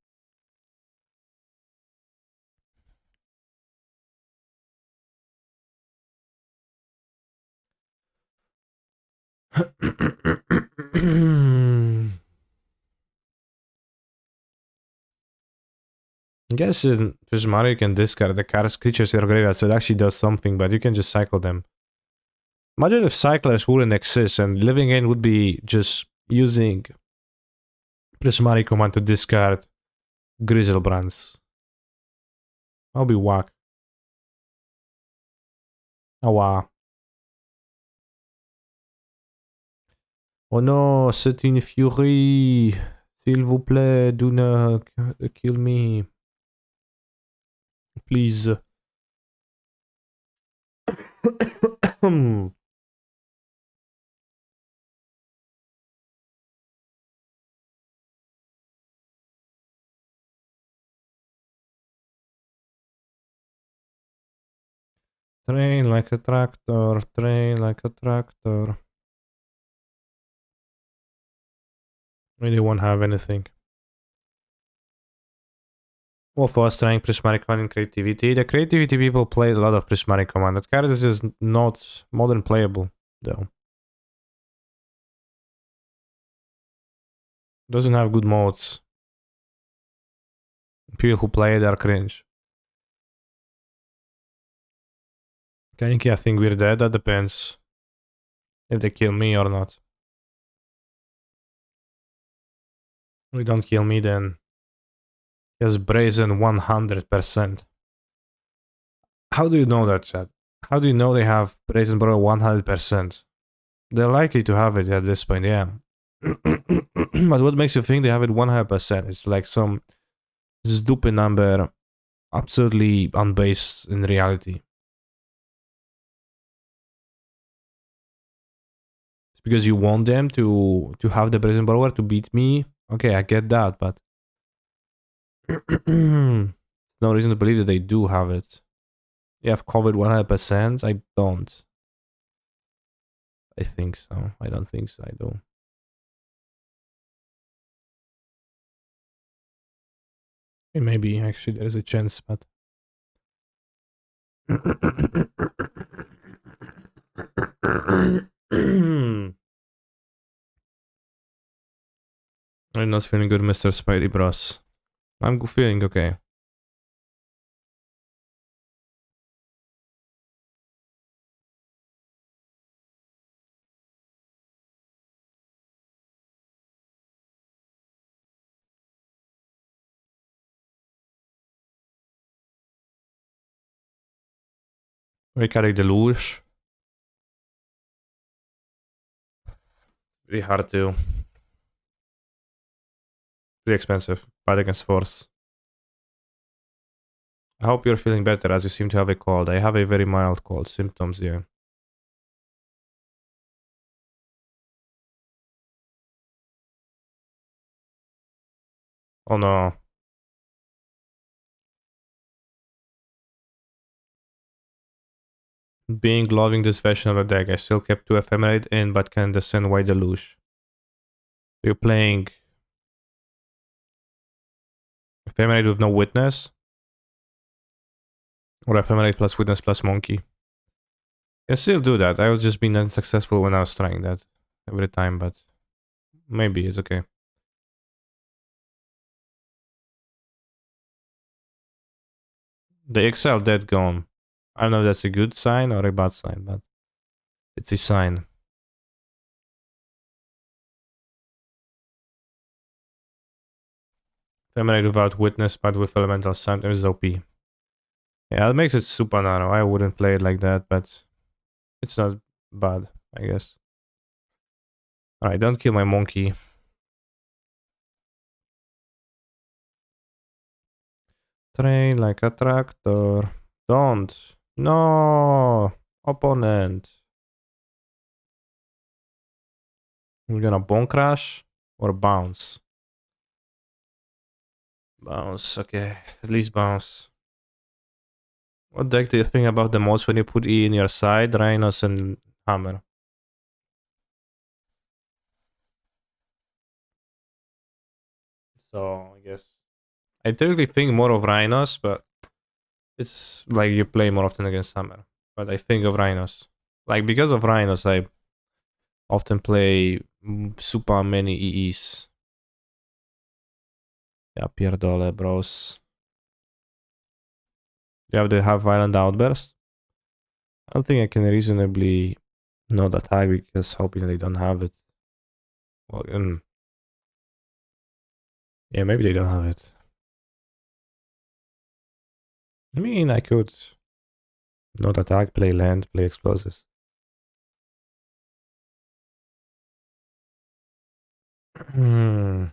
I guess in Prismari you can discard the cards, creatures in your graveyard, so it actually does something, but you can just cycle them. Imagine if cyclers wouldn't exist and living in would be just using Prismari command to discard Grizzlebrands. That'll be whack. Oh wow. Oh no, Setting Fury. S'il vous plaît, do not kill me. Please. Train like a tractor, train like a tractor. Really won't have anything. Well, for us trying prismatic command in creativity, the creativity people played a lot of prismatic command. That card is just not modern playable, though. Doesn't have good modes. People who play it are cringe. Kaniki, I think we're dead. That depends if they kill me or not. If they don't kill me, then yes, brazen 100%. How do you know that, chat? How do you know they have brazen bro 100%? They're likely to have it at this point, yeah. But what makes you think they have it 100%? It's like some stupid number, absolutely unbased in reality. It's because you want them to have the brazen borrower to beat me. Okay, I get that, but no reason to believe that they do have it. You have covered 100%. I don't. I think so. I don't think so. I do. Maybe actually there's a chance, but I'm not feeling good, Mr. Spidey Bros. I'm feeling okay. We carry the luge. Very hard to. Pretty expensive. Fight against force. I hope you're feeling better as you seem to have a cold. I have a very mild cold symptoms here. Oh no. Being loving this version of the deck, I still kept 2 ephemerate in, but can understand why the luge. You're playing ephemerate with no witness? Or ephemerate plus witness plus monkey? Can still do that. I was just being unsuccessful when I was trying that every time, but maybe it's okay. The XL dead gone. I don't know if that's a good sign or a bad sign, but it's a sign. Ephemerate without witness, but with elemental sound is OP. Yeah, it makes it super narrow. I wouldn't play it like that, but it's not bad, I guess. Alright, don't kill my monkey. Train like a tractor. Don't. No. Opponent. We're gonna bone crash or bounce. Bounce. Okay, at least bounce. What deck do you think about the most when you put E in your side, Rhinos and Hammer? So I guess I typically think more of Rhinos, but it's like you play more often against Hammer. But I think of Rhinos. Like because of Rhinos, I often play super many EEs. Yeah, pierdolę, bros. Do you have the half violent outburst? I don't think I can reasonably not attack because hoping they don't have it. Well, yeah, maybe they don't have it. I mean, I could not attack, play land, play explosives. Hmm.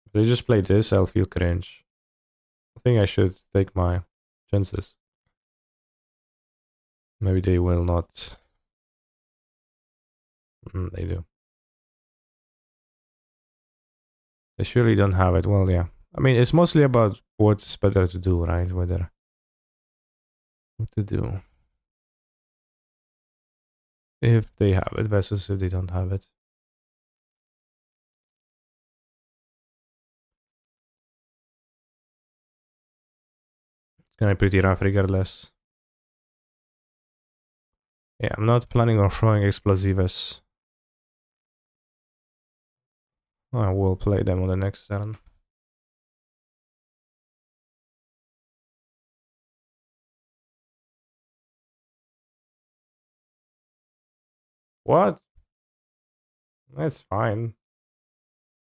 If they just play this, I'll feel cringe. I think I should take my chances. Maybe they will not. They do. They surely don't have it. Well, yeah. I mean, it's mostly about what's better to do, right? Whether what to do. If they have it versus if they don't have it. Gonna be pretty rough regardless. Yeah, I'm not planning on showing explosives. I will play them on the next turn. What? That's fine.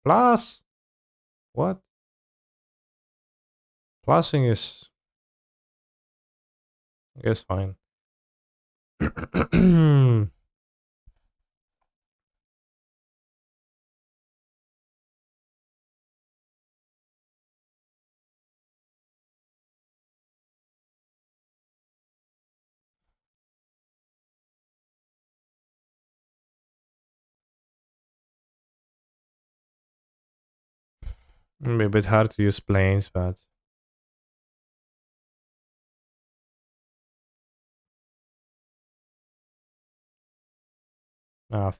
Plus? What? Plussing is, I guess, fine. Maybe a bit hard to use planes, but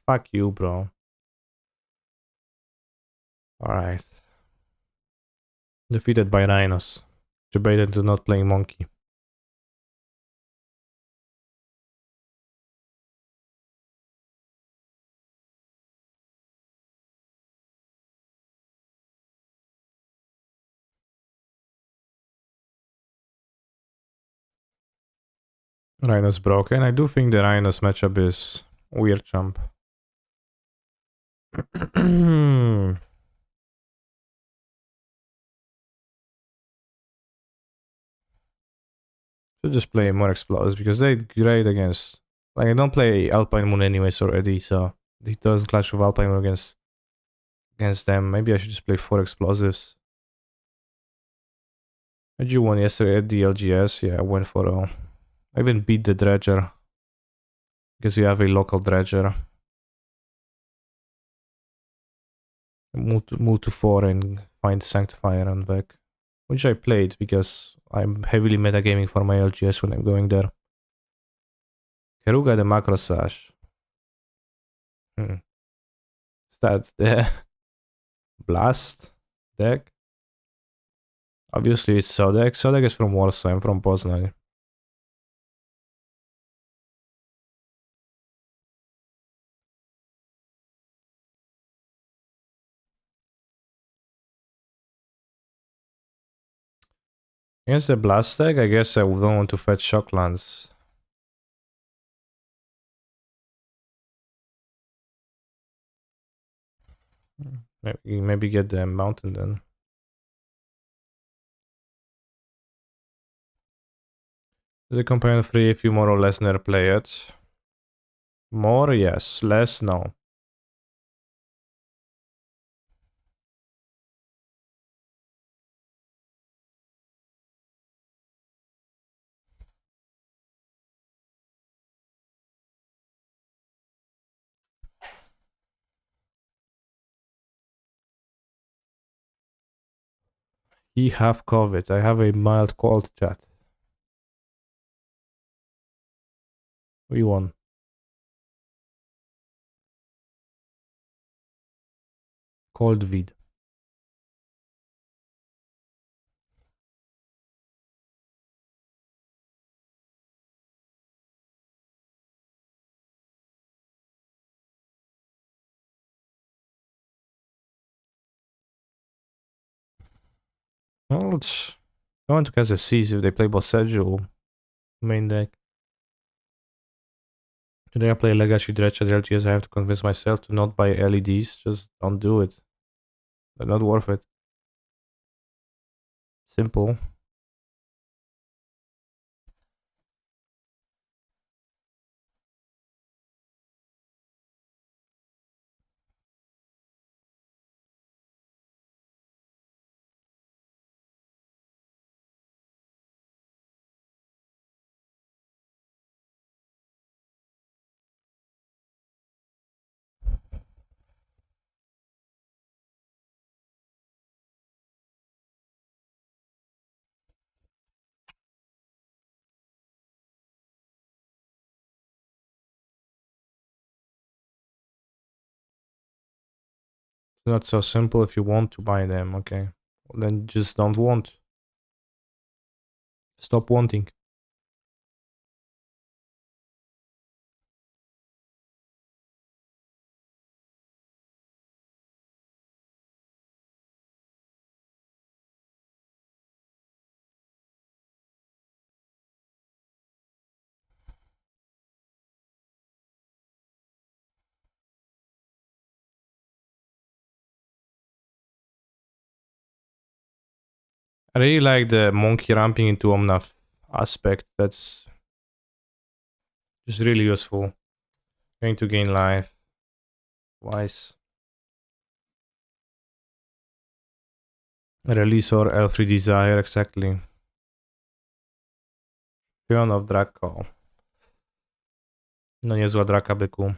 fuck you, bro. Alright. Defeated by rhinos. Debated to not playing monkey. Rhinos broken. I do think the rhinos matchup is weird jump. Should just play more explosives because they're great against. Like I don't play Alpine Moon anyways already, so he doesn't clash with Alpine Moon against them. Maybe I should just play 4 explosives. I drew one yesterday at the LGS. Yeah, I went for a. I even beat the Dredger because we have a local Dredger. Move to 4 and find Sanctifier and back, which I played because I'm heavily metagaming for my LGS when I'm going there. Keruga the Macro Sash. Stats the Blast deck. Obviously it's Sodek. Sodek is from Warsaw, I'm from Poznań. Against the Blast deck, I guess I don't want to fetch Shocklands. Maybe get the Mountain then. The companion free if you more or less never play it. More, yes. Less, no. He have COVID. I have a mild cold, chat. We won. Cold vid. Well, it's going to Kansas City if they play Boseju main deck. Today I play Legacy Dredge at LGS. I have to convince myself to not buy LEDs. Just don't do it. They're not worth it. Simple. It's not so simple. If you want to buy them, okay, well, then just don't want. Stop wanting. I really like the monkey ramping into Omnath aspect. That's just really useful. Going to gain life. Wise. Release or Elfrey Desire, exactly. Pion of Draco. No niezła draka, byku.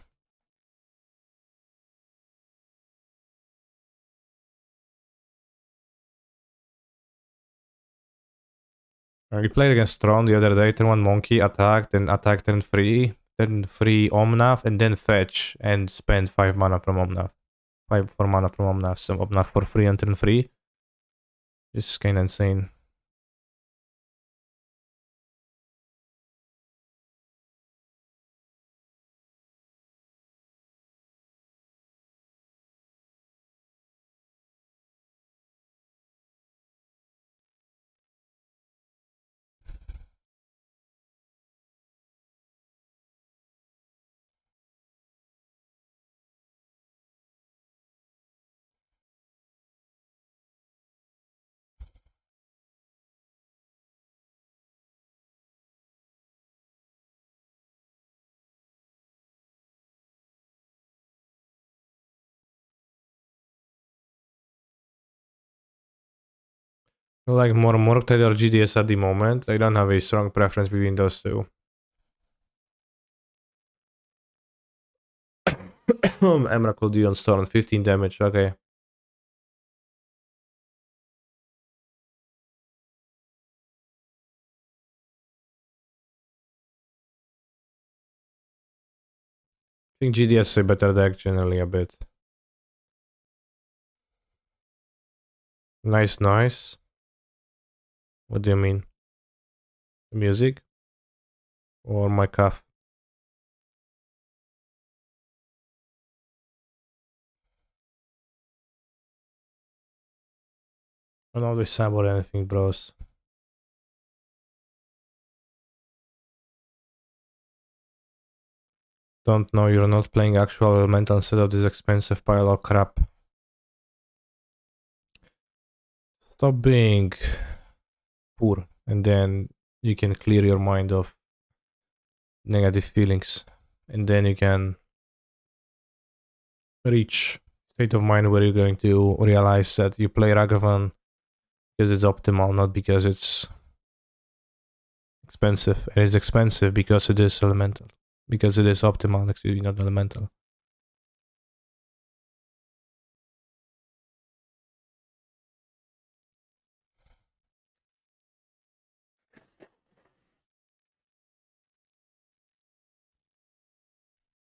We played against Tron the other day. Turn 1 monkey, attack, then attack, turn 3. Turn 3 Omnath, and then fetch, and spend 5 mana from Omnath. 5 mana from Omnath. So Omnath for free on turn 3. It's kinda insane. I like more Murktide or GDS at the moment. I don't have a strong preference between those two. Emrakul Dion Storm, 15 damage, okay. I think GDS is a better deck generally a bit. Nice noise. What do you mean? Music? Or my cough? I don't always sample anything, bros. Don't know, you're not playing actual elemental instead of this expensive pile of crap. Stop being poor, and then you can clear your mind of negative feelings, and then you can reach state of mind where you're going to realize that you play Ragavan because it's optimal, not because it's expensive. It is expensive because it is elemental. Because it is optimal, excuse me, not elemental.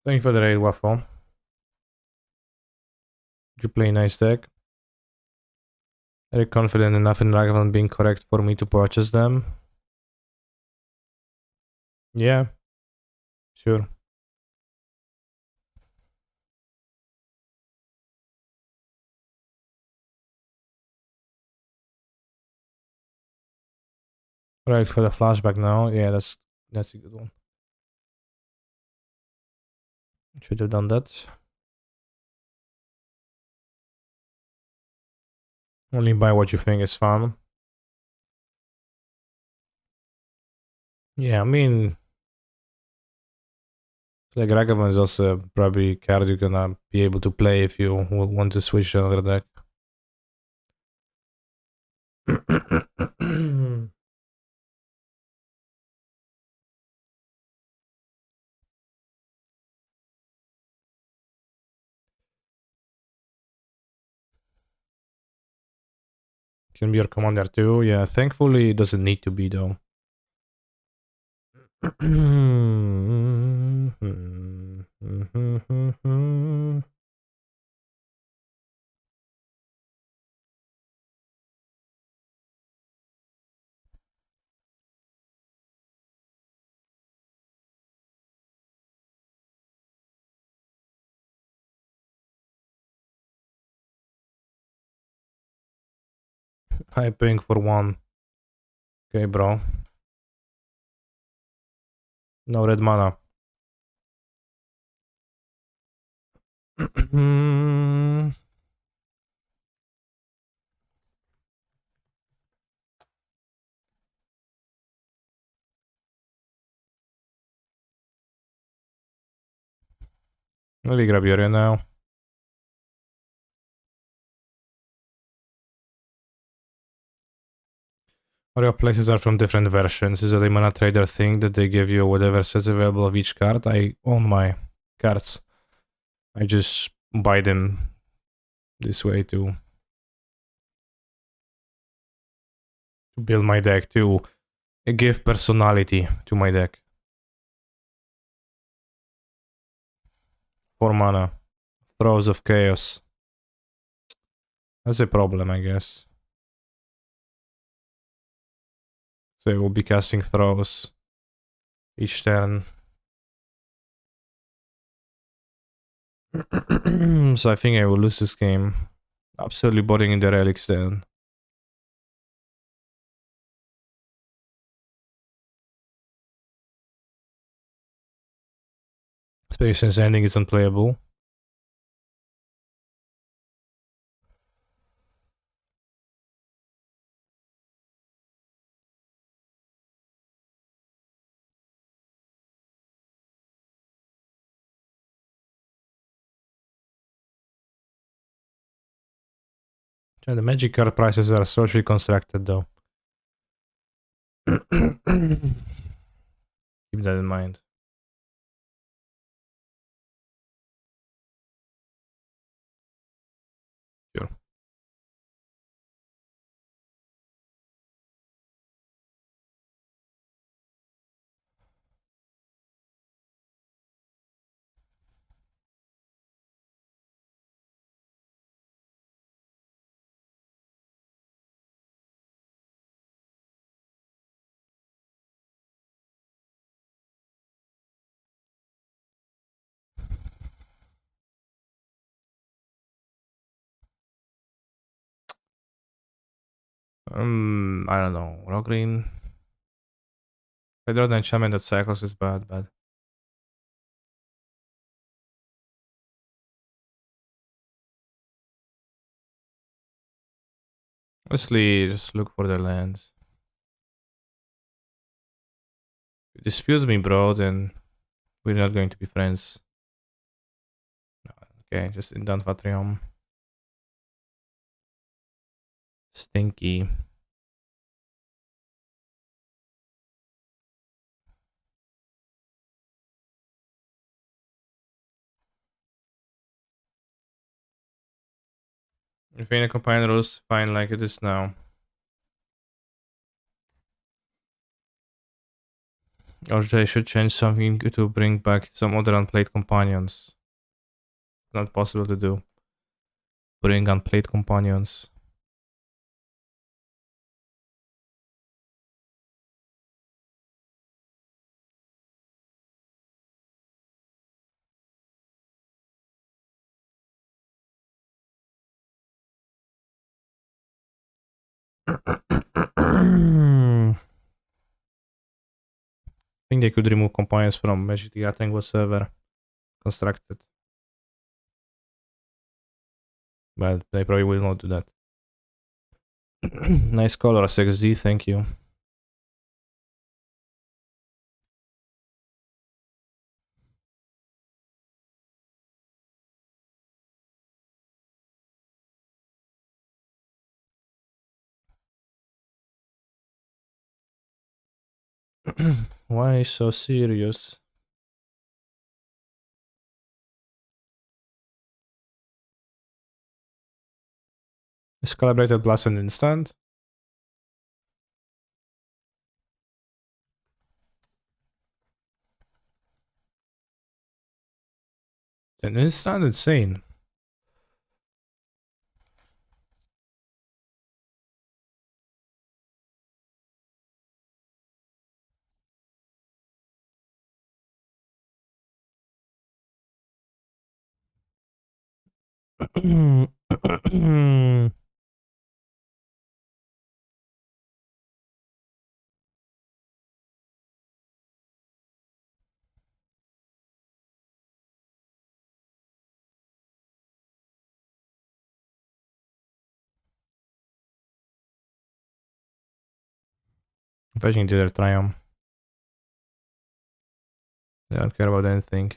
Thank you for the raid, Waffle. Did you play a nice deck? Are you confident enough in Ragavan being correct for me to purchase them? Yeah, sure. Right, for the flashback now. Yeah, that's a good one. Should have done that. Only buy what you think is fun. Yeah, I mean, like Ragavan is also probably a card you're gonna be able to play if you want to switch to another deck. Can be your commander too. Yeah, thankfully it doesn't need to be though. I'm paying for one. Okay, bro. No red mana. Let me grab Yorion now. All your places are from different versions. Is it a mana trader thing that they give you whatever sets available of each card? I own my cards. I just buy them this way to build my deck, to give personality to my deck. 4 mana. Throws of Chaos. That's a problem, I guess. So I will be casting throws each turn. So I think I will lose this game. Absolutely boarding in the relics then. Especially since ending is unplayable. The magic card prices are socially constructed though. Keep that in mind. Sure. I don't know. Raw green. I draw the enchantment that cycles is bad. Honestly, just look for the lands. If you dispute me, bro, then we're not going to be friends. Okay, just indant Vatrium. Stinky. If any companion rules, fine like it is now. Or they should change something to bring back some other unplayed companions. It's not possible to do. Bring unplayed companions. I think they could remove companions from Magic the Gathering whatsoever constructed. But they probably will not do that. Nice color, 6D, thank you. Why so serious? Is Calibrated Blast an instant? An instant? Insane. Fetching the other Triumph. They don't care about anything.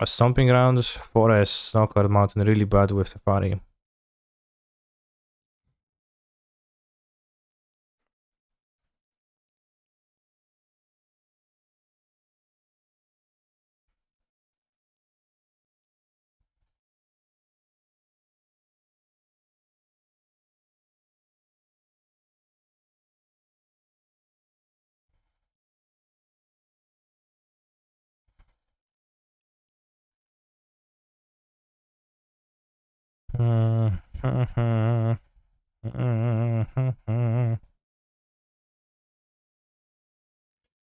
A stomping grounds, forest, snowcovered mountain, really bad with safari.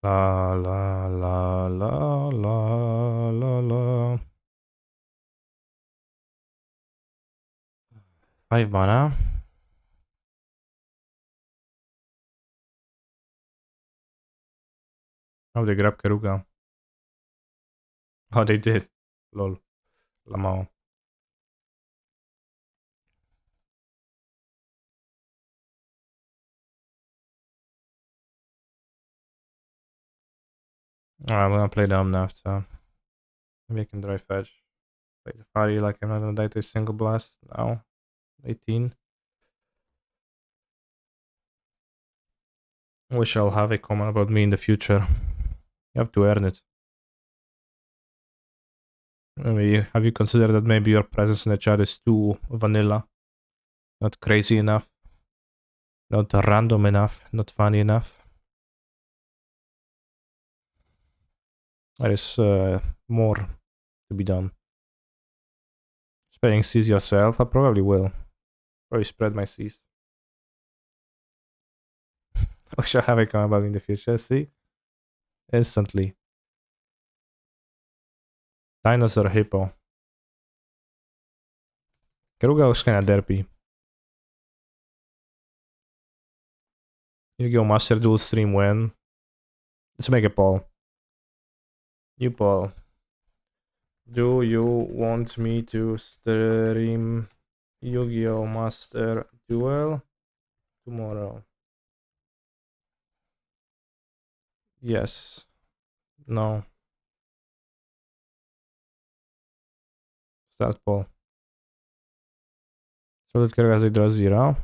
La la la la la la la. 5 mana. Oh, they grab Keruga. Oh, they did. Lol. Lamau. Alright, I'm gonna play the Omnath, so maybe I can dry fetch. Play the Fari like I'm not gonna die to a single blast now. 18. Wish I'll have a comment about me in the future. You have to earn it. Maybe have you considered that maybe your presence in the chat is too vanilla? Not crazy enough? Not random enough? Not funny enough? There is more to be done. Spreading seas yourself? I probably will. Probably spread my seas. Wish I have a comment about me in the future. See? Instantly. Dinosaur hippo. Keruga looks kinda derpy. Yu-Gi-Oh! Master Duel stream when? Let's make a poll. You poll. Do you want me to stream Yu-Gi-Oh! Master Duel tomorrow? Yes. No. Start poll. So that Keruga draw 0.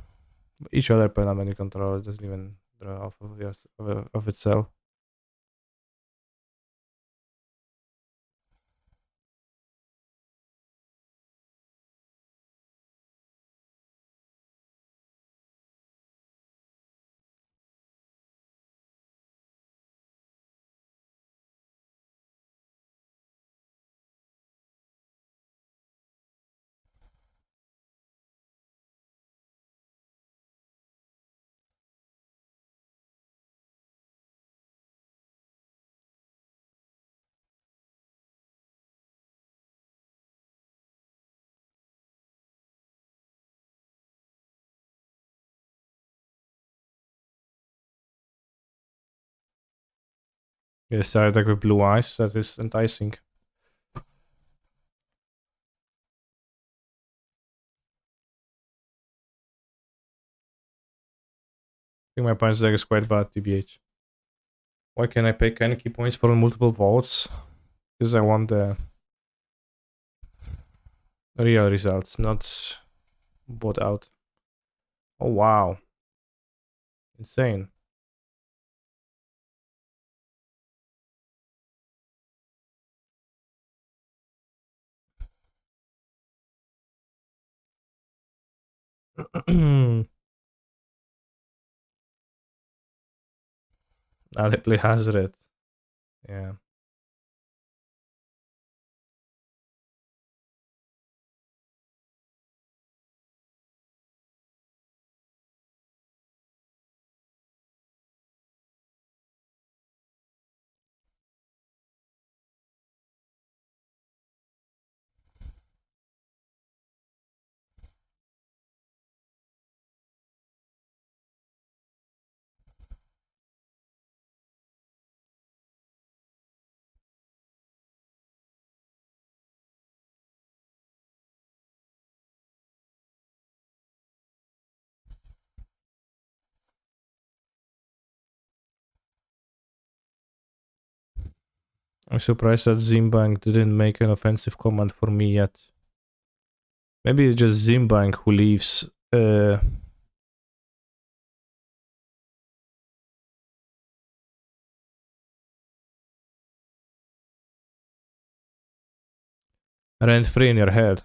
Each other permanent controller doesn't even draw off of itself. Yes, start attack with blue eyes. That is enticing. I think my opponent's deck is quite bad, TBH. Why can I pay kind of key points for multiple votes? Because I want the real results, not bought out. Oh wow. Insane. Now they play Hazret. Yeah. I'm surprised that Zimbank didn't make an offensive command for me yet. Maybe it's just Zimbank who leaves. Rent free in your head.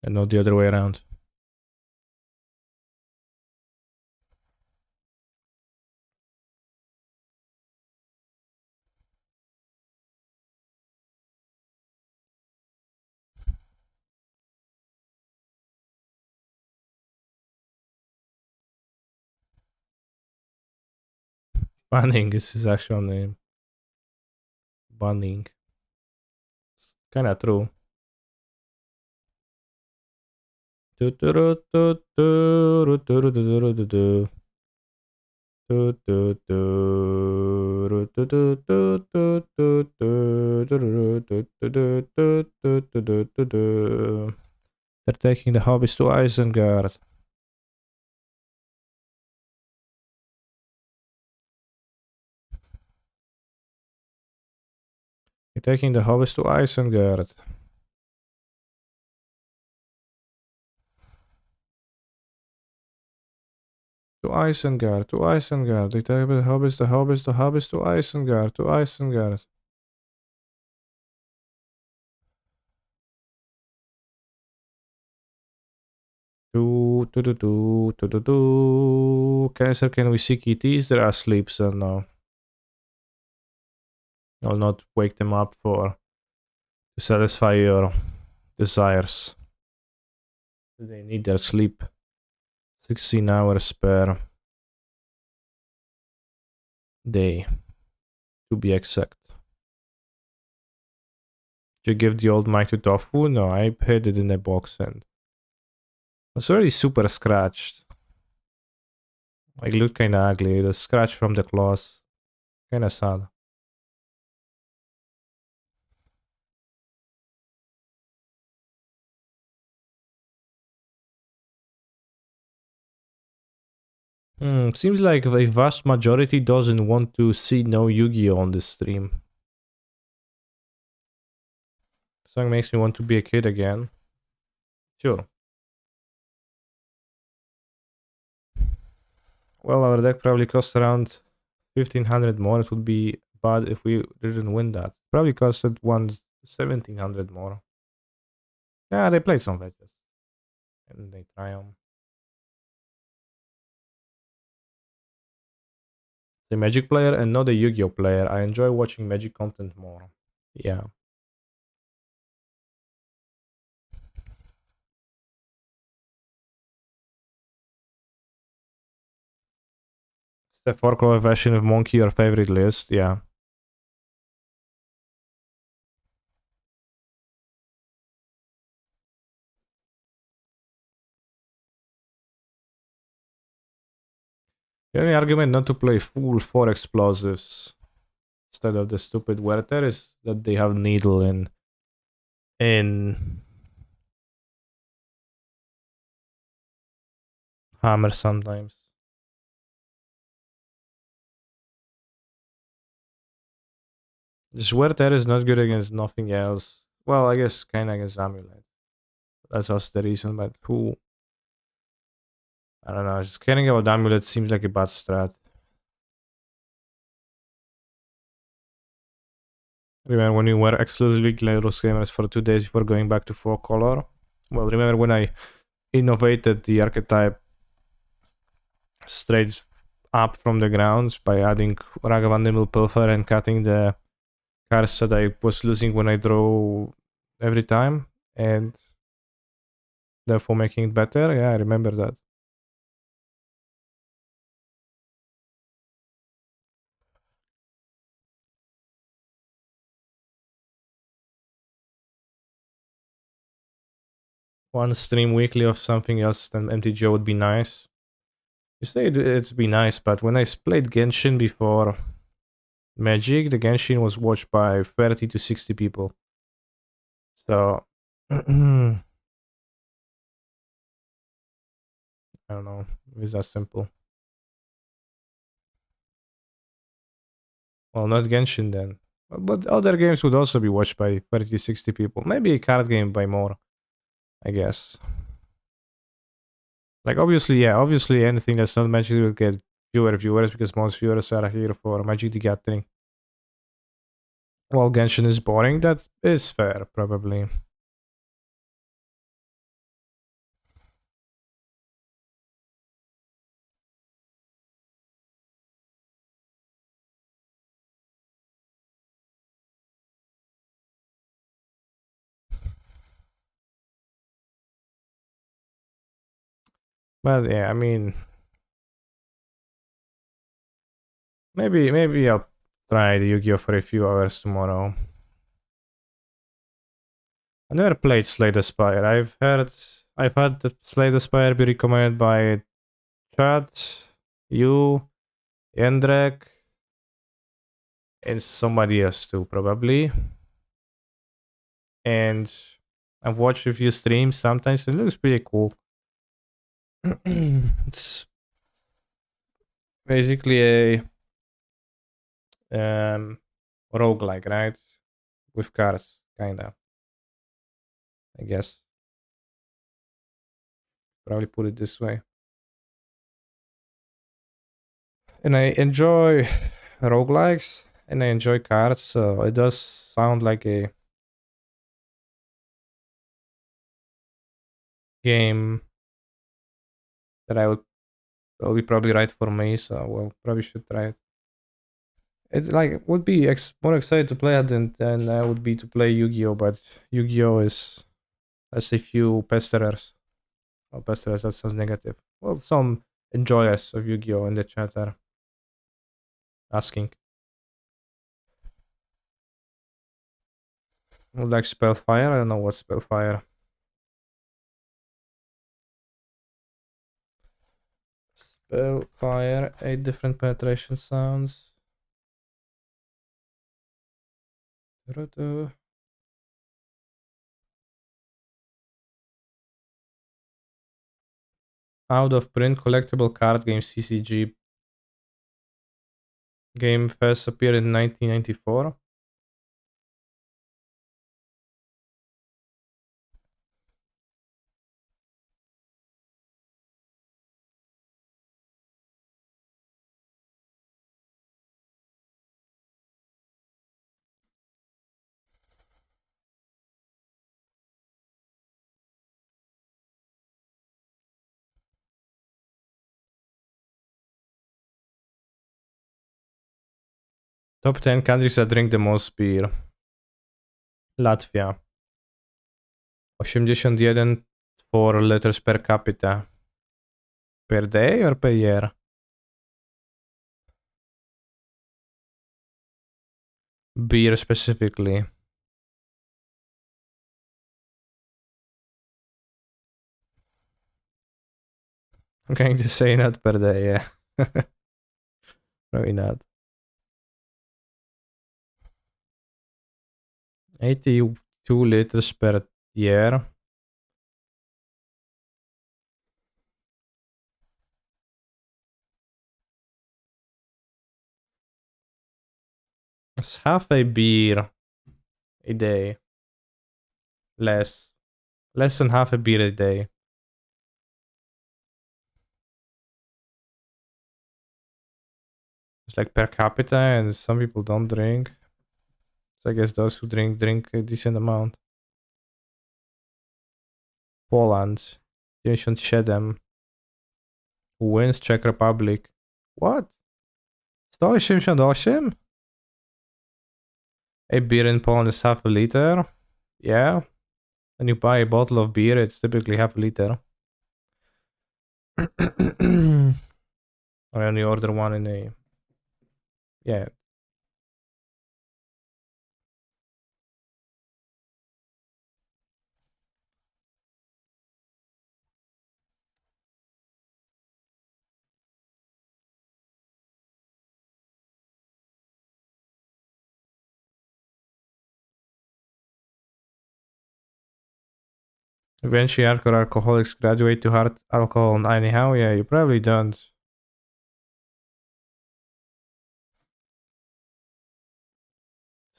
And not the other way around. Banning is his actual name. Banning. Kinda true. They're taking the hobbies to Isengard. They're taking the hobbies to Isengard. To Isengard, to Isengard. They take the hobbies, the hobbies, the hobbies to Isengard, to Isengard. Can we see kitties? They are asleep, so no. I'll not wake them up to satisfy your desires. They need their sleep. 16 hours per day, to be exact. Did you give the old mic to Tofu? No, I hid it in a box and it's already super scratched. Like, looked kinda ugly. The scratch from the claws. Kinda sad. Seems like a vast majority doesn't want to see no Yu-Gi-Oh on this stream. Song makes me want to be a kid again. Sure. Well, our deck probably cost around 1500 more. It would be bad if we didn't win that. Probably costed 1700 more. Yeah, they played some fetches. And they try them. The Magic player and not a Yu-Gi-Oh player. I enjoy watching Magic content more. Yeah. Is the 4-color version of Monkey your favorite list? Yeah. The only argument not to play full 4 explosives instead of the stupid Werther is that they have needle in hammer sometimes. This Werther is not good against nothing else. Well, I guess kinda against Amulet. That's also the reason, but who, I don't know, just caring about Amulet seems like a bad strat. Remember when you were exclusively GLaDOS gamers for 2 days before going back to 4-color? Well, remember when I innovated the archetype straight up from the ground by adding Ragavan Pilfer and cutting the cards that I was losing when I draw every time, and therefore making it better? Yeah, I remember that. One stream weekly of something else than MTGO would be nice. You say it'd be nice, but when I played Genshin before Magic, the Genshin was watched by 30 to 60 people. So, I don't know. It's that simple. Well, not Genshin then. But other games would also be watched by 30, 60 people. Maybe a card game by more, I guess. Like, obviously, yeah, obviously anything that's not Magic will get fewer viewers because most viewers are here for Magic the Gathering. Well, Genshin is boring. That is fair, probably. But yeah, I mean, maybe I'll try the Yu-Gi-Oh for a few hours tomorrow. I never played Slay the Spire. I've had the Slay the Spire be recommended by Chad, you, Jendrek, and somebody else too, probably. And I've watched a few streams sometimes. It looks pretty cool. It's basically a roguelike, right? With cards, kinda. I guess. Probably put it this way. And I enjoy roguelikes and I enjoy cards, so it does sound like a game that will be probably right for me, so well probably should try it. It's like would be more excited to play it than I would be to play Yu-Gi-Oh, but Yu-Gi-Oh has a few pesterers. Oh, pesterers, that sounds negative. Well, some enjoyers of Yu-Gi-Oh in the chat are asking. Would like Spellfire? I don't know what Spellfire. Spellfire, 8 different penetration sounds. Out of print collectible card game CCG game first appeared in 1994. Top 10 countries that drink the most beer. Latvia. 81 4 liters per capita. Per day or per year? Beer specifically. I'm going to say not per day, yeah. Probably not. 82 liters per year. It's half a beer a day. Less. Less than half a beer a day. It's like per capita, and some people don't drink. So I guess those who drink a decent amount. Poland. 97. Who wins? Czech Republic. What? 188? A beer in Poland is half a liter. Yeah. When you buy a bottle of beer, it's typically half a liter. I only order one in a. Yeah. Eventually, hardcore alcoholics graduate to hard alcohol anyhow. Yeah, you probably don't.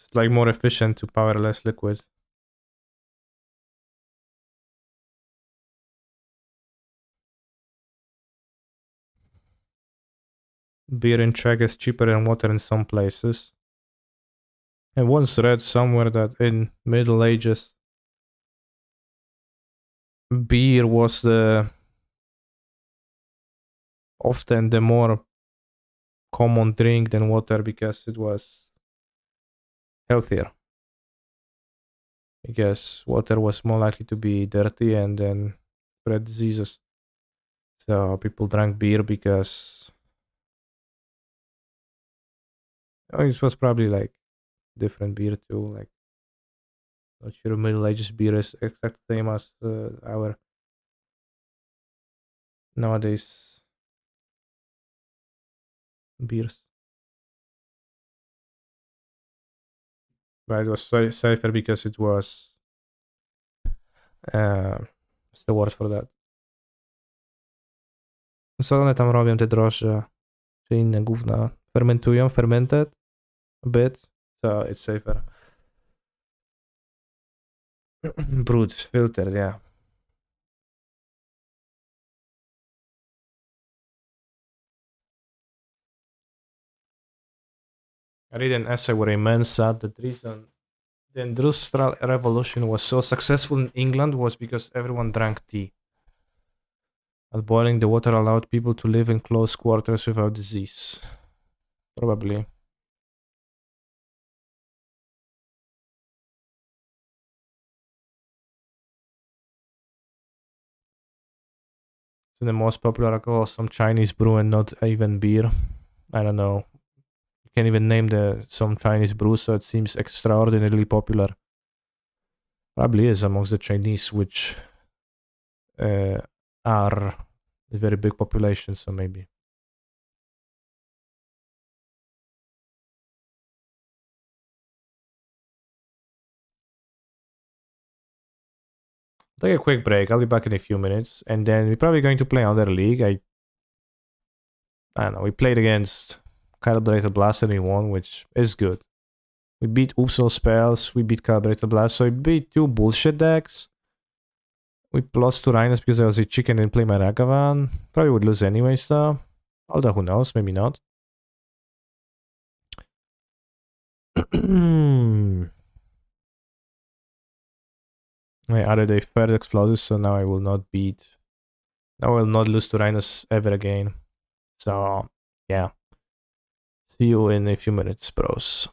It's like more efficient to power less liquid. Beer in Czech is cheaper than water in some places. I once read somewhere that in Middle Ages, beer was the often the more common drink than water because it was healthier. Because water was more likely to be dirty and then spread diseases. So people drank beer because it was probably like different beer too. Like not sure Middle Ages beer is exact same as our nowadays beers. But it was safer because it was what's the word for that? Co one tam robią te drożdże czy inne gówna? Fermentują, fermented a bit, so it's safer. Brewed, filtered, yeah. I read an essay where a man said that the reason the Industrial Revolution was so successful in England was because everyone drank tea. And boiling the water allowed people to live in close quarters without disease. Probably. So the most popular alcohol, some Chinese brew and not even beer. I don't know. You can't even name the some Chinese brew, so it seems extraordinarily popular. Probably is amongst the Chinese, which uh, are a very big population, so maybe. Take a quick break. I'll be back in a few minutes, and then we're probably going to play another league. I don't know. We played against Calibrated Blast and we won, which is good. We beat Upsal Spells, we beat Calibrated Blast, so we beat two bullshit decks. We lost to Rhinos because I was a chicken and play my Ragavan. Probably would lose anyways though. Although who knows, maybe not. I added a third explosive, so now I will not beat. Now I will not lose to Rhinos ever again. So yeah. See you in a few minutes, bros.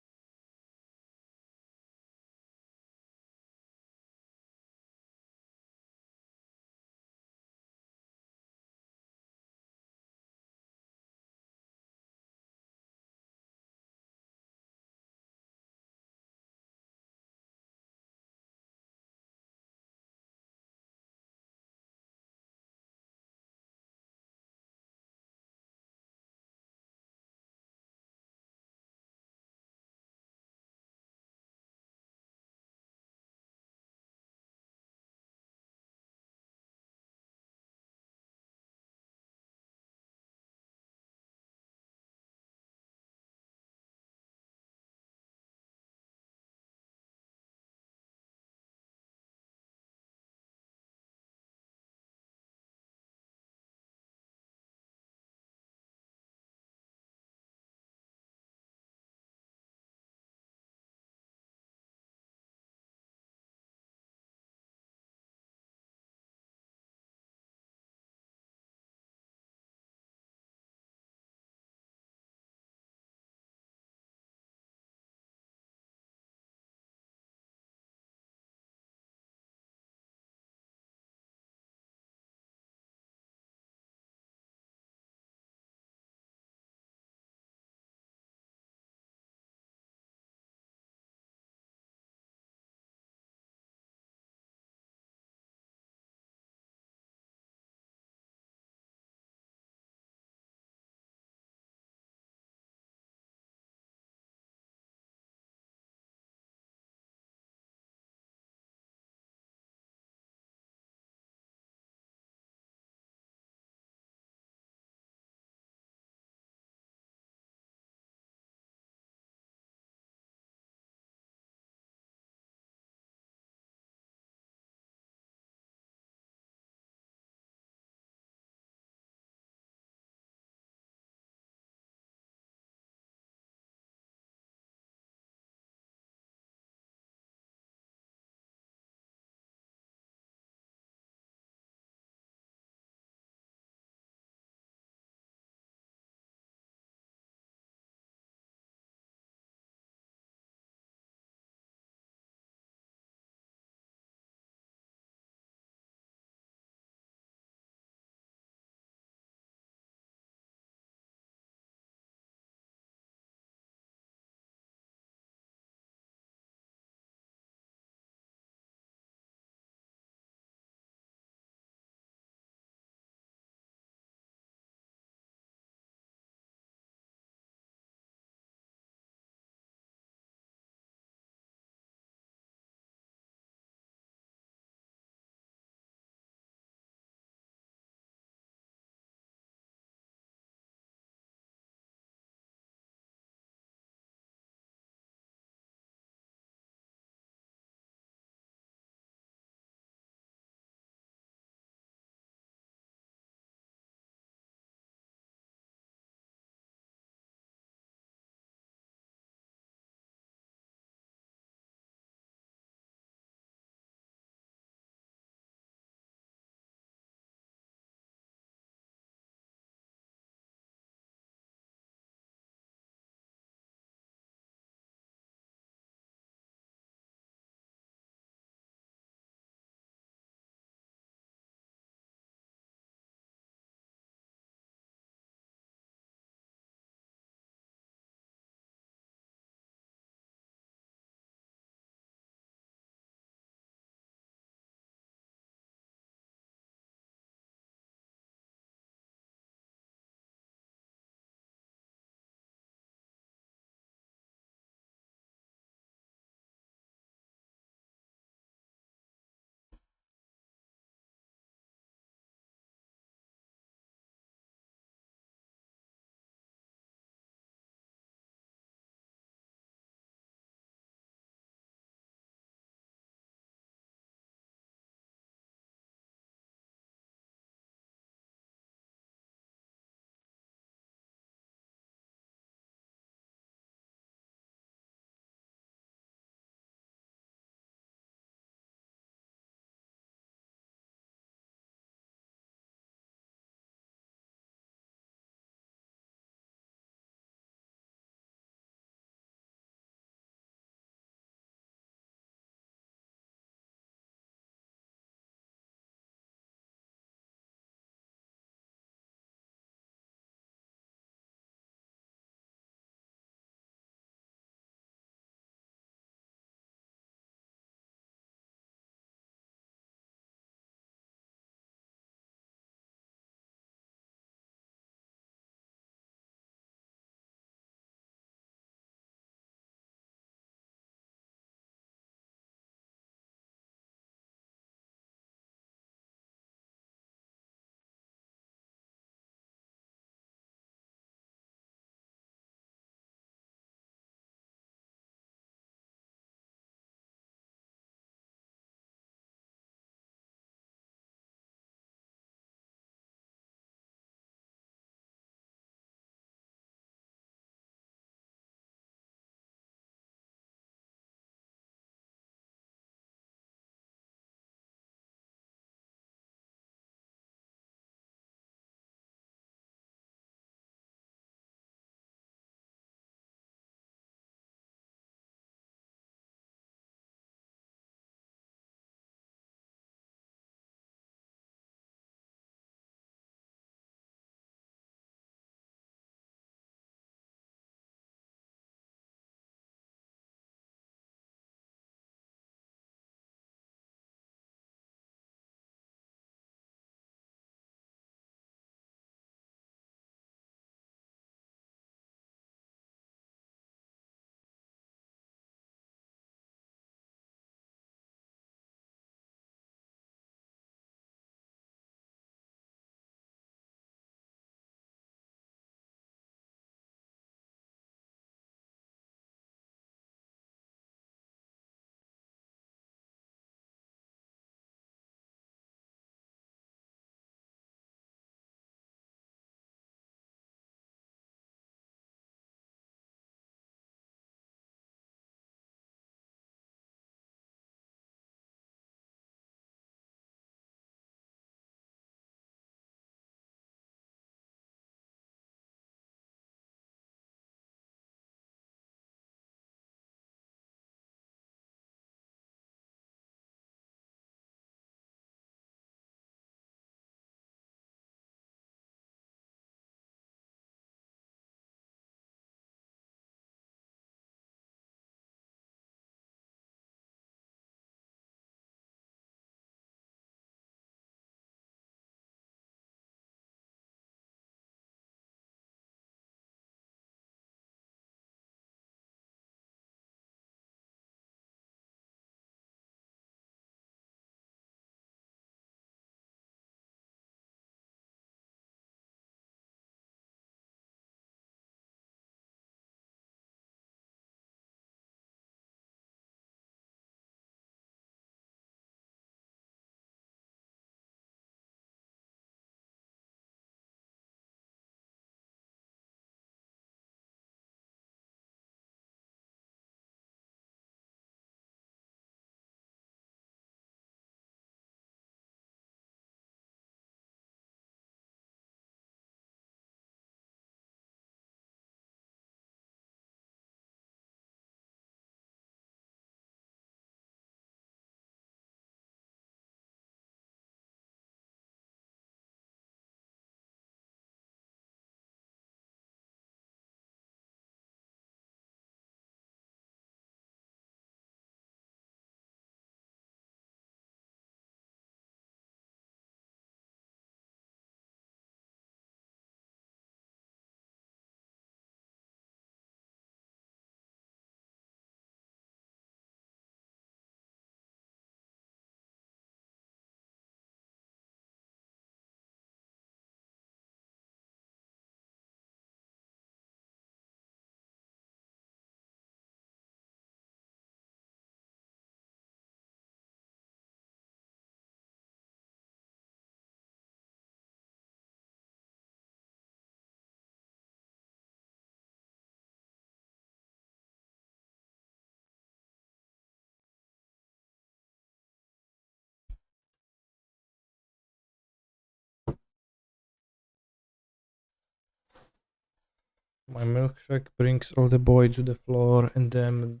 My milkshake brings all the boy to the floor, and then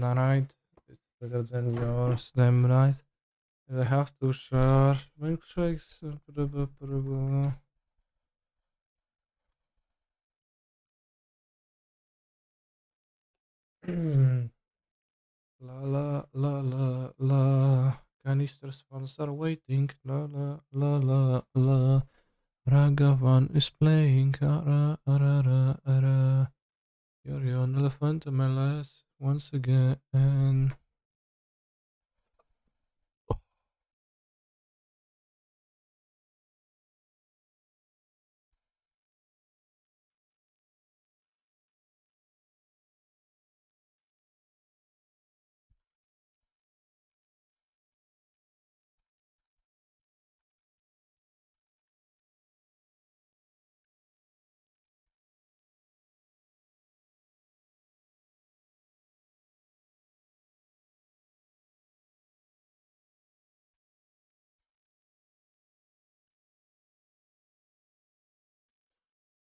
right, it's better than yours, damn right. And I have to share milkshakes. La la la la la. Canisters fans are waiting. La la la la la. Ragavan is playing. Ara ara ara ara. Yorion elephant MLS once again.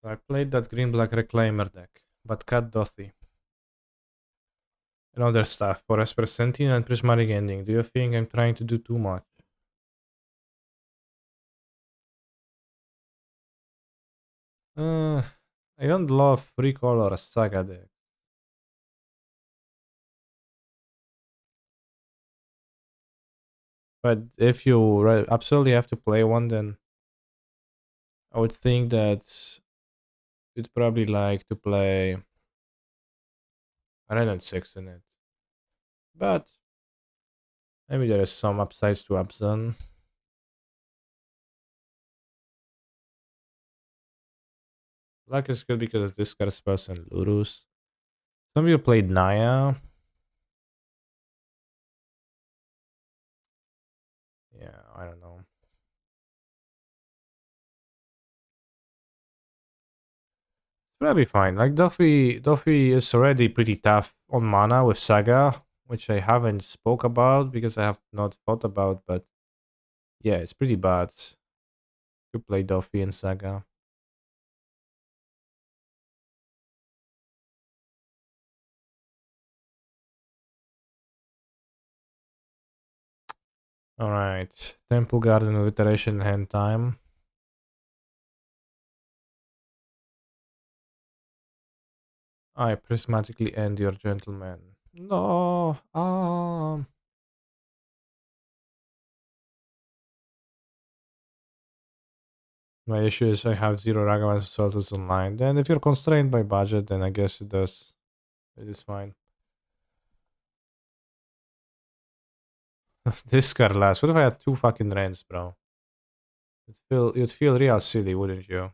I played that green black reclaimer deck, but cut Dothy and other stuff for Esper Sentinel and Prismatic Ending. Do you think I'm trying to do too much? Uh, I don't love free color saga deck. But if you absolutely have to play one, then I would think that you'd probably like to play Red and 6 in it. But maybe there is some upsides to Abzan. Black is good because of discard spells and Lurus. Some of you played Naya. Yeah, I don't know. Probably fine. Like Duffy is already pretty tough on mana with Saga, which I haven't spoke about because I have not thought about, but yeah, it's pretty bad to play Duffy and Saga. Alright. Temple Garden with iteration hand time. I prismatically end your gentleman. No. My issue is I have zero Ragavan Assaultus online. Then if you're constrained by budget, then I guess it does. It is fine. This Carlas. What if I had two fucking rents, bro? You'd feel real silly, wouldn't you?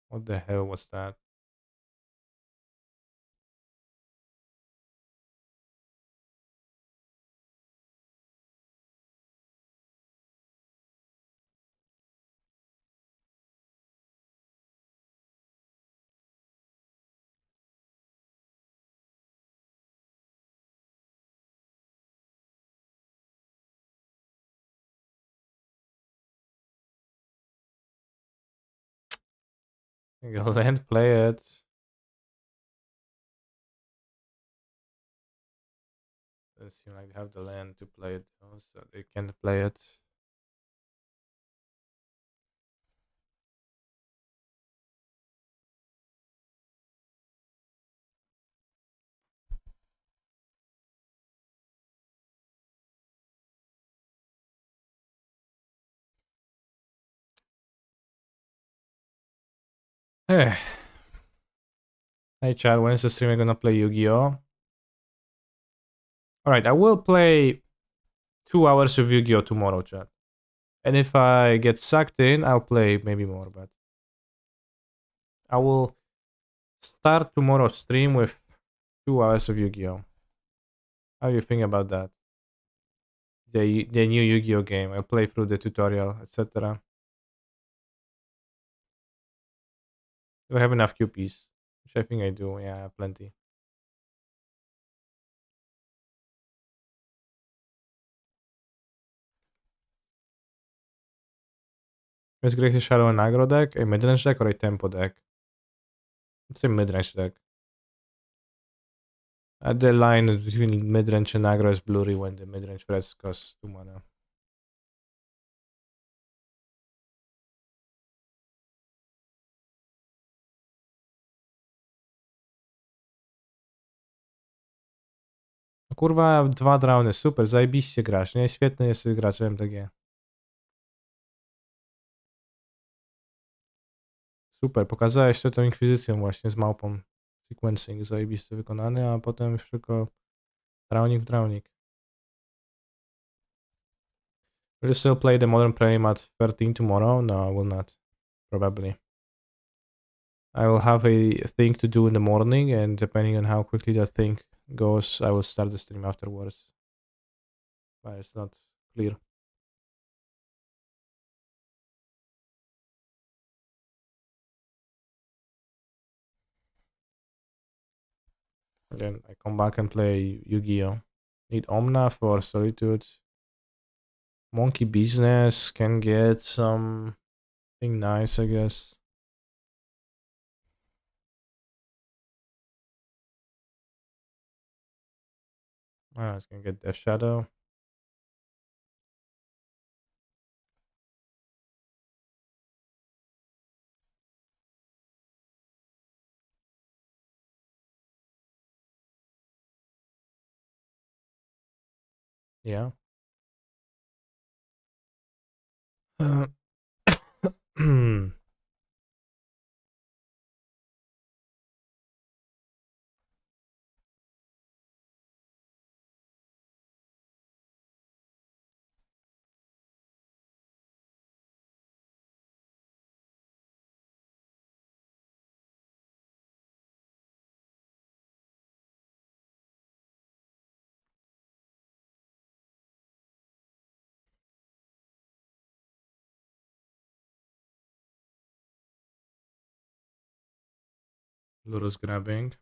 What the hell was that? Go land play it. Doesn't seem like they have the land to play it, though, so they can't play it. Hey, hey, Chad. When is the stream gonna play Yu-Gi-Oh? All right, I will play 2 hours of Yu-Gi-Oh tomorrow, Chad. And if I get sucked in, I'll play maybe more. But I will start tomorrow's stream with 2 hours of Yu-Gi-Oh. How do you think about that? The new Yu-Gi-Oh game. I'll play through the tutorial, etc. Do I have enough QPs? Which I think I do. Yeah, I have plenty. Is Grixis Shadow an aggro deck, a mid-range deck, or a tempo deck? It's a mid-range deck. The line between mid-range and aggro is blurry when the mid-range threats cost 2 mana. No kurwa, 2 drowny, super, zajebiście grasz, nie? Świetny jesteś graczem MTG. Super, pokazałeś to tą inkwizycją właśnie z małpą. Sequencing zajebisty wykonany, a potem już tylko drowning w drowning. Will you still play the Modern Prime at 13 tomorrow? No, I will not. Probably. I will have a thing to do in the morning, and depending on how quickly that thing goes, I will start the stream afterwards. But it's not clear. Then I come back and play Yu-Gi-Oh! Need Omna for Solitude. Monkey Business can get something nice, I guess. It's gonna get Death Shadow. Yeah. Ludo's grabbing.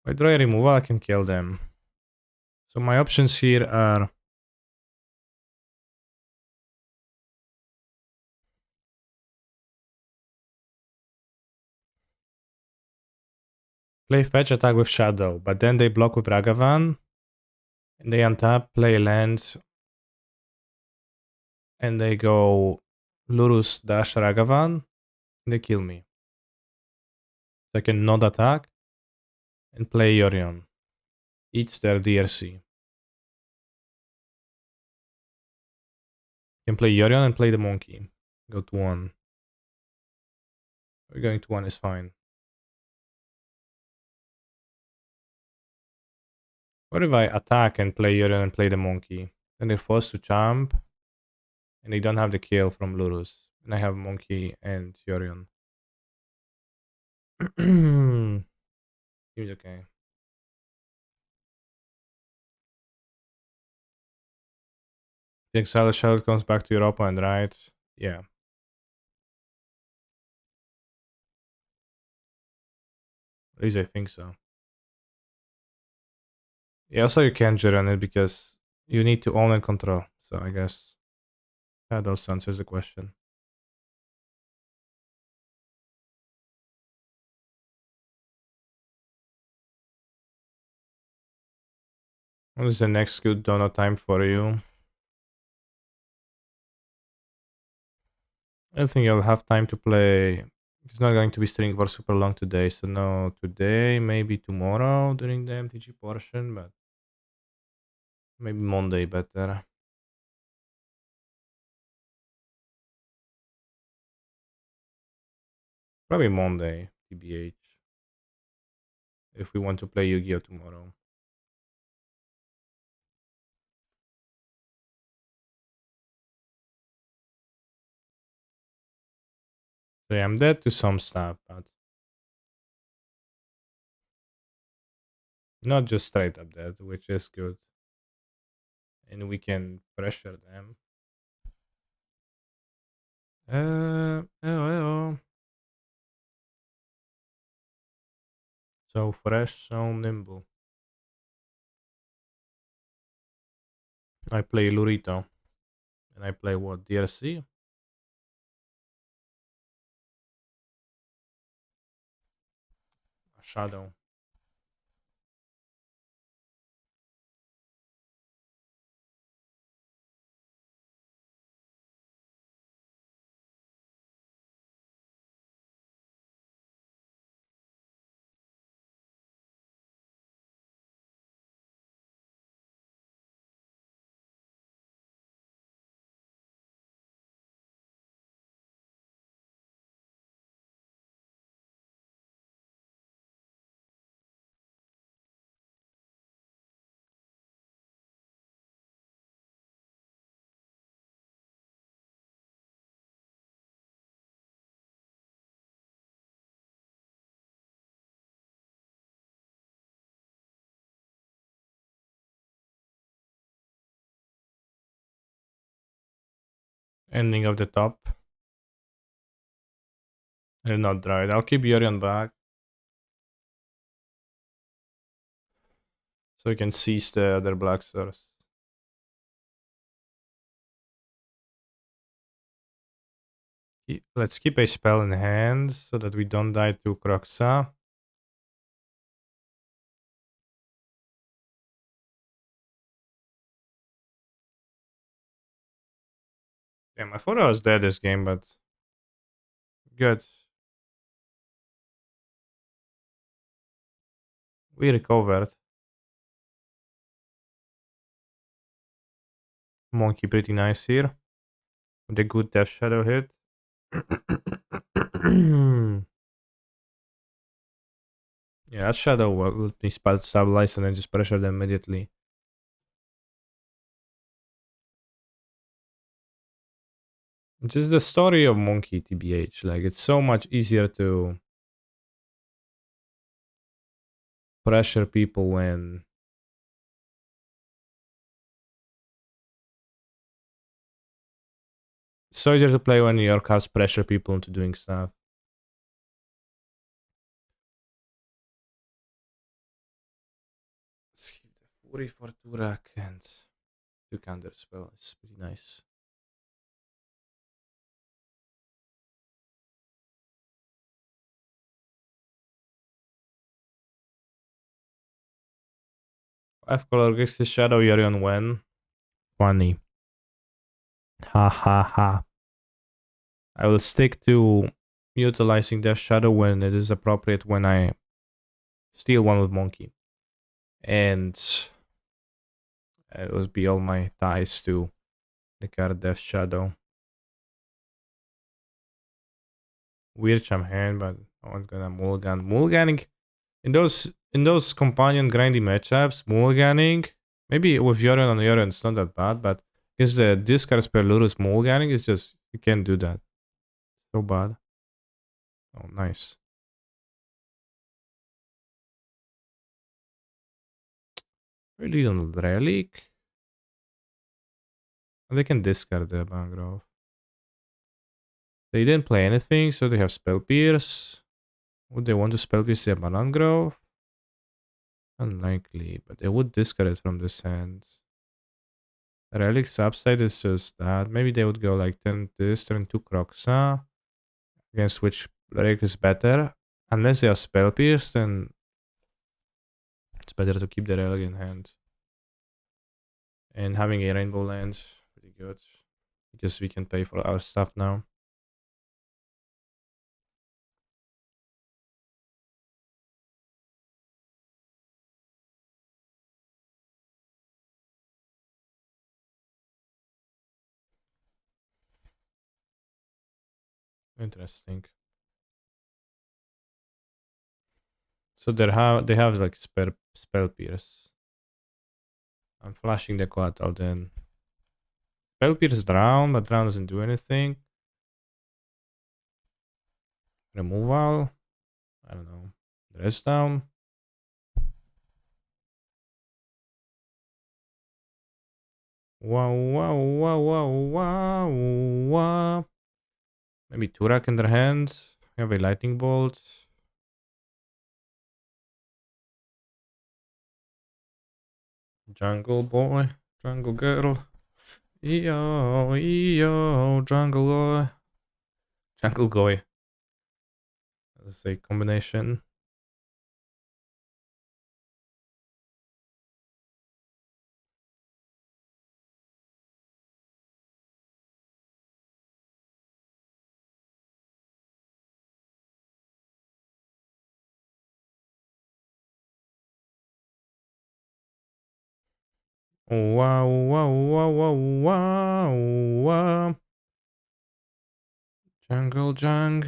If I draw a removal, I can kill them. So my options here are play fetch, attack with Shadow, but then they block with Ragavan, and they untap, play land, and they go Lurus dash Ragavan, and they kill me. So I can not attack and play Yorion. Eats their DRC. Can play Yorion and play the monkey. Go to 1. We're going to 1 is fine. What if I attack and play Yorion and play the monkey? Then they're forced to champ, and they don't have the kill from Lurus. And I have monkey and Yorion. Seems okay. The Exile Shell comes back to Europa and right? Yeah. At least I think so. Yeah, also you can't jet on it because you need to own and control. So I guess that also answers the question. What is the next good donut time for you? I don't think I'll have time to play. It's not going to be streaming for super long today. So no, today, maybe tomorrow during the MTG portion, but maybe Monday better. Probably Monday, TBH. If we want to play Yu-Gi-Oh tomorrow. So yeah, I'm dead to some stuff, but not just straight up dead, which is good. And we can pressure them. Oh. So fresh, so nimble. I play Lurito. And I play what? DRC? Shadow. Ending of the top. They're not dried. I'll keep Yorion back. So you can seize the other black stars. Let's keep a spell in hand so that we don't die to Croxa. Damn, I thought I was dead this game, but good. We recovered. Monkey pretty nice here. With a good Death Shadow hit. Yeah, that Shadow will let me spell stabilize and then just pressure them immediately. Just the story of Monkey TBH. Like, it's so much easier to pressure people when it's so easier to play when your cards pressure people into doing stuff. Let's keep the Fury for Turak and two counter spell. It's pretty nice. Five color Gixis Shadow Yorion when? Funny. Ha ha ha. I will stick to utilizing Death Shadow when it is appropriate when I steal one with Monkey. And it will be all my ties to the card Death Shadow. Weird Cham hand, but I'm gonna mulligan. Mulliganing in those companion grindy matchups, mulliganing, maybe with Yorion on Yorion it's not that bad, but is the discard spell Lurus mulliganing is just you can't do that. So bad. Oh nice. Really on Relic. They can discard the Bangrove. They didn't play anything, so they have Spell Pierce. Would they want to Spell Pierce the Bangrove? Unlikely, but they would discard it from this hand. Relic's upside is just that. Maybe they would go like turn this, turn 2 Croxa, against which Relic is better. Unless they are Spell Pierced, then it's better to keep the Relic in hand. And having a Rainbow Land, pretty good. Because we can pay for our stuff now. Interesting. So they have like spell pierce. I'm flashing the collateral then. Spell pierce drown, but drown doesn't do anything. Removal. I don't know. Rest down. Wow wow wow wow wow wow. Maybe Turak in their hands. We have a lightning bolt. Jungle boy, jungle girl. Yo, yo, jungle boy. Jungle goy. That's a combination. Wow, wow, wow, wow, wow, wow. Jungle jung.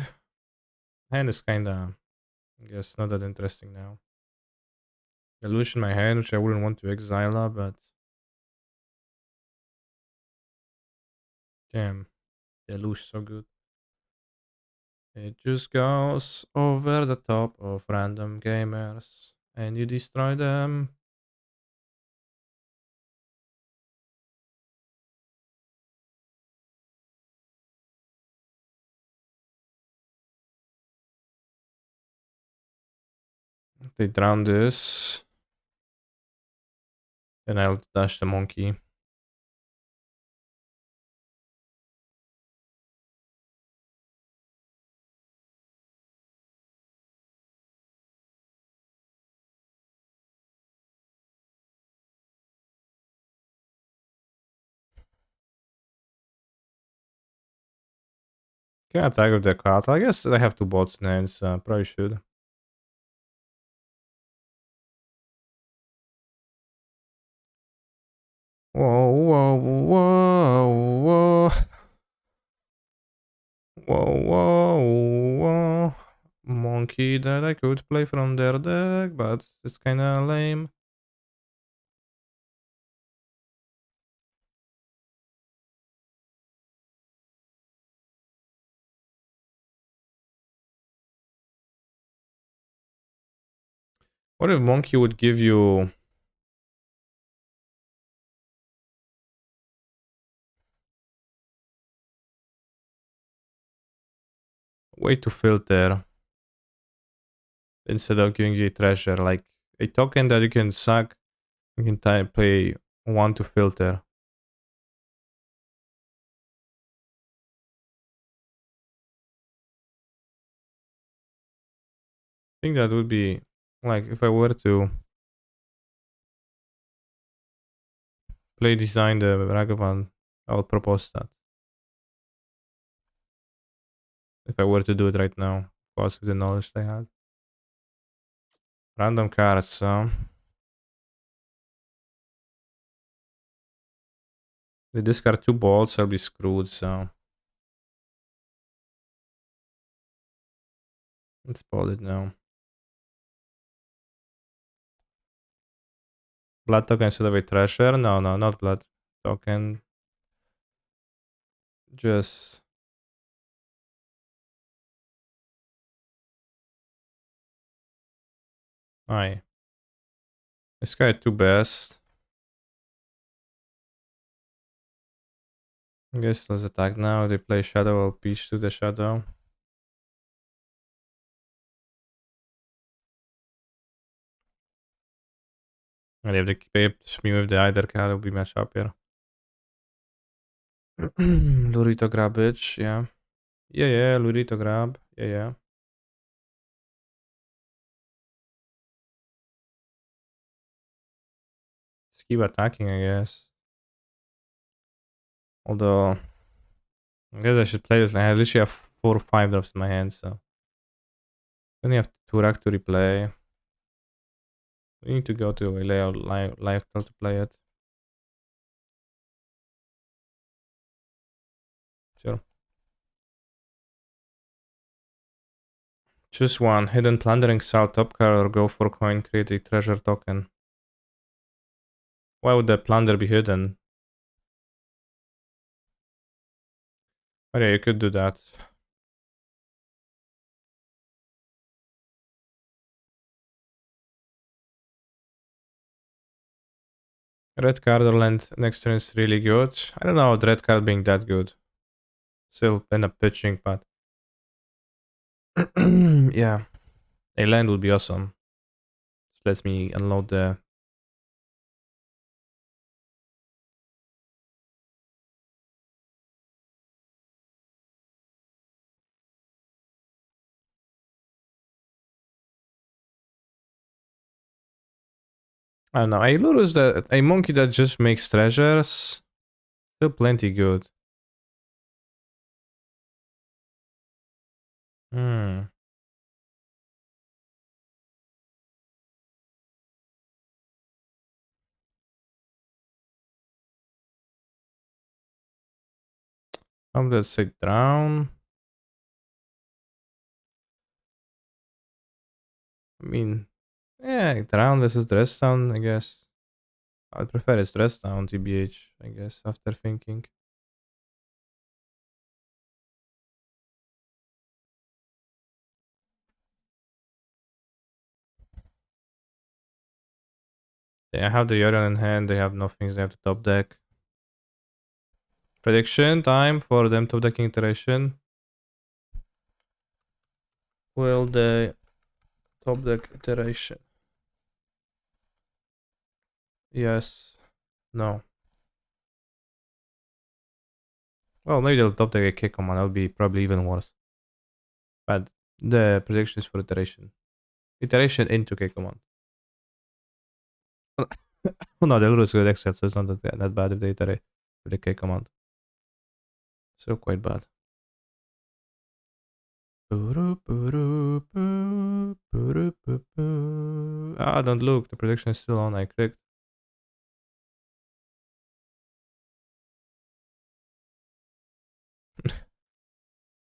Hand is kinda, I guess, not that interesting now. Illusion my hand, which I wouldn't want to exile her, but damn, the Lelouch so good. It just goes over the top of random gamers, and you destroy them. They drown this, and I'll dash the monkey. Can I attack with the card? I guess I have two bots in hand, so probably should. Whoa, whoa, whoa, whoa. Whoa, whoa, whoa. Monkey that I could play from their deck, but it's kinda lame. What if monkey would give you a way to filter instead of giving you a treasure, like a token that you can suck, you can play one to filter. I think that would be like if I were to play design the Ragavan, I would propose that. If I were to do it right now, of course, with the knowledge I had. Random cards, they discard two bolts, I'll be screwed, so let's pull it now. Blood token instead of a treasure? No, no, not blood token. Just aye. This guy two best. I guess let's attack now. They play shadow, I'll peach to the shadow. And if they keep me with the either card, it'll be match up here. Lurito grabbage, yeah. Yeah, Lurito grab. Yeah. Just keep attacking, I guess. Although, I guess I should play this. I literally have 4 or 5 drops in my hand, so. Then you have 2 rack to replay. We need to go to a layout live to play it. Sure. Choose one. Hidden plundering south top card or go for coin, create a treasure token. Why would the plunder be hidden? Oh yeah, you could do that. Red card or land next turn is really good. I don't know about red card being that good. Still end up pitching, but yeah. A land would be awesome. Just lets me unload the I don't know. A lure is that a monkey that just makes treasures. Still plenty good. Hmm. I'm gonna say drown. I mean, yeah, drown versus dress down, I guess. I'd prefer a dress down, TBH, I guess, after thinking. They have the Yorion in hand, they have nothing, they have to top deck. Prediction time for them top decking iteration. Will the top deck iteration? Yes. No. Well, maybe they'll top deck a kick command, that would be probably even worse. But the prediction is for iteration. Iteration into kick command. Oh no, the Lure is good except so it's not that bad if they iterate with the kick command. So quite bad. Ah, don't look. The prediction is still on. I clicked.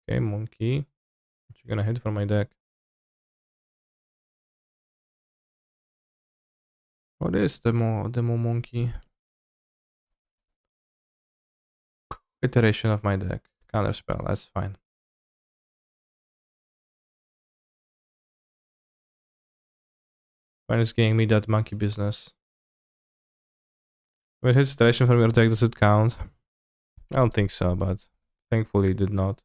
Okay, monkey. What you gonna hit for my deck? What is demo monkey? Iteration of my deck. Counter spell. That's fine. When it's giving me that monkey business. With his iteration from your deck, does it count? I don't think so, but thankfully it did not.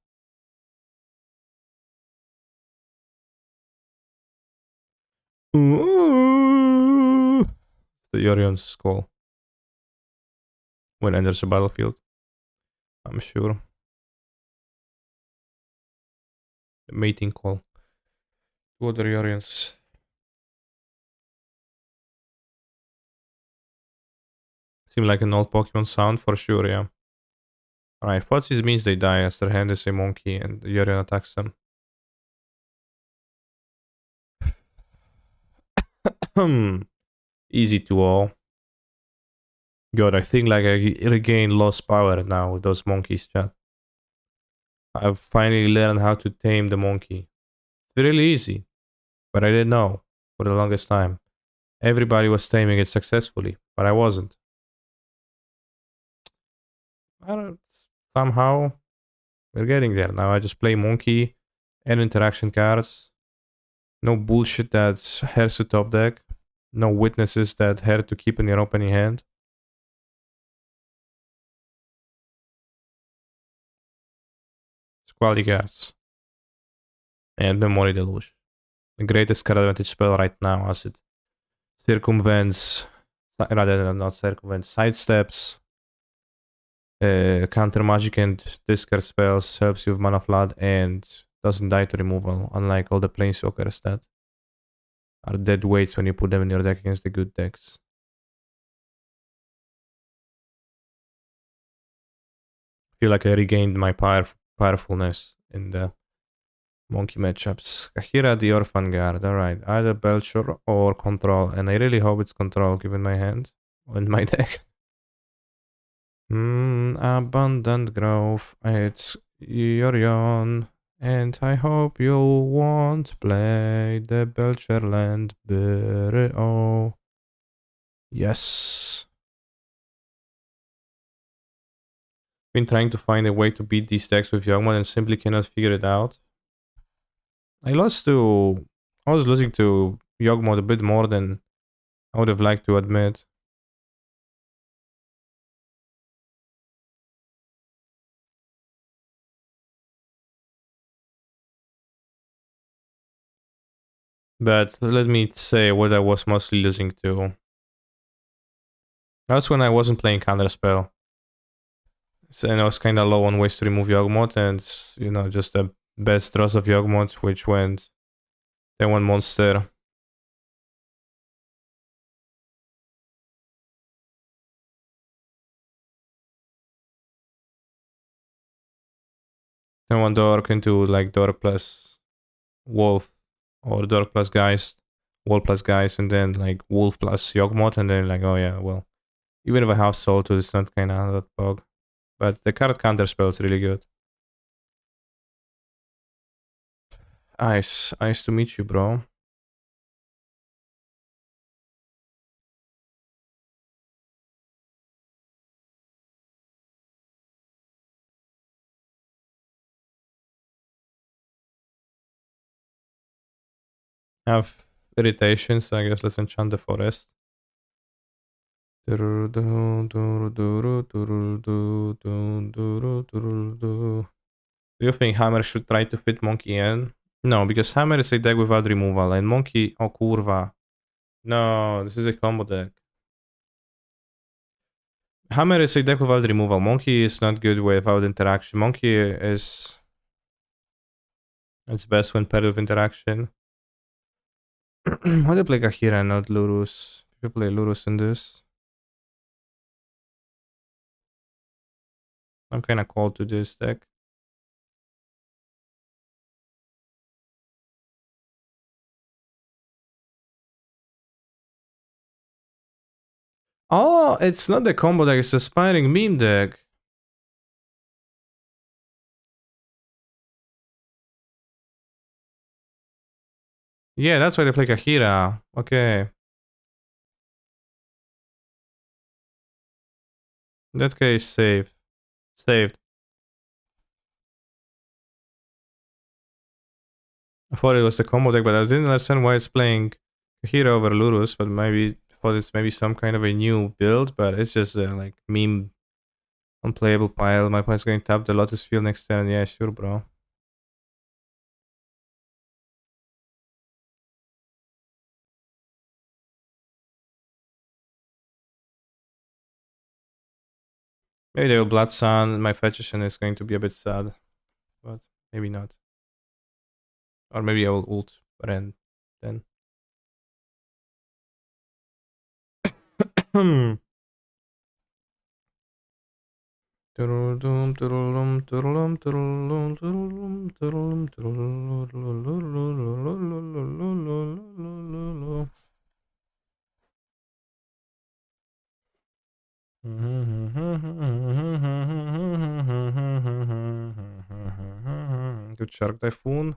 Ooh. The Yorion's skull. When enters the battlefield. I'm sure. The mating call. Two other Yorions. Seem like an old Pokemon sound for sure, yeah. Alright, Footsies means they die as their hand is a monkey and Yorion attacks them. Easy to all. God, I think like I regained lost power now with those monkeys, chat. I've finally learned how to tame the monkey. It's really easy, but I didn't know for the longest time. Everybody was taming it successfully, but I wasn't. I don't, somehow we're getting there now. I just play monkey and interaction cards. No bullshit that's hairs to top deck. No witnesses that hair to keep in your opening hand. It's quality cards. And Memory Deluge. The greatest card advantage spell right now as it circumvents, rather than not circumvents, sidesteps, counter magic and discard spells, helps you with mana flood, and doesn't die to removal, unlike all the planeswalkers that are dead weights when you put them in your deck against the good decks. I feel like I regained my powerfulness in the monkey matchups. Kahira the Orphan Guard, alright. Either Belcher or Control, and I really hope it's Control given my hand and my deck. Abundant Growth, it's Yorion, and I hope you won't play the Belcherland Burial. Yes. Been trying to find a way to beat these decks with Yogmon and simply cannot figure it out. I was losing to Yogmod a bit more than I would have liked to admit. But let me say what I was mostly losing to. That's when I wasn't playing Counterspell. So, and I was kind of low on ways to remove Yogmod, and just the best draws of Yogmod, which went then one monster. Then one dork into like dork plus wolf or dork plus guys, wolf plus guys, and then like wolf plus yogmot, and then like, oh yeah, well, even if I have soul to, it's not kind of that bug. But the card counter spell is really good. Nice to meet you, bro. I have irritation, so I guess let's enchant the forest. Do you think Hammer should try to fit Monkey in? No, because Hammer is a deck without removal, and Monkey... Oh, kurwa. No, this is a combo deck. Hammer is a deck without removal. Monkey is not good without interaction. Monkey is... It's best when paired with interaction. Why do you play Kahira and not Lurus? You play Lurus in this. I'm kinda cold to this deck. Oh, it's not the combo deck, it's a Aspiring Meme deck. Yeah, that's why they play Kahira. Okay. In that case, save. Saved. I thought it was the combo deck, but I didn't understand why it's playing Kahira over Lurus, but maybe thought it's maybe some kind of a new build, but it's just like meme unplayable pile. My opponent's going to tap the Lotus Field next turn. Yeah, sure, bro. Maybe they will Blood Sun. My Fetchation is going to be a bit sad, but maybe not. Or maybe I will ult Ren then. Hmm. Good Shark Typhoon.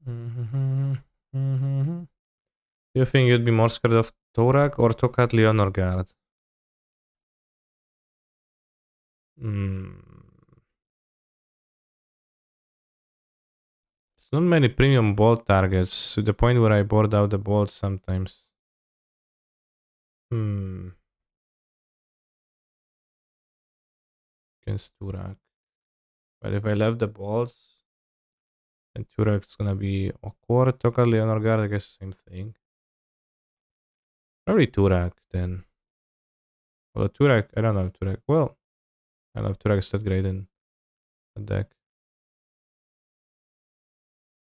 Do you think you'd be more scared of Torak or Tokat Leonor Guard? Hmm. There's not many premium bolt targets to the point where I board out the bolt sometimes. Hmm. Against Turak. But if I left the bolts, then Turak's gonna be awkward. Tokat Leonor Guard, I guess same thing. Probably Turak then. Well, Turak, I don't know Turak. Well, I don't know if Turak is that great in a deck.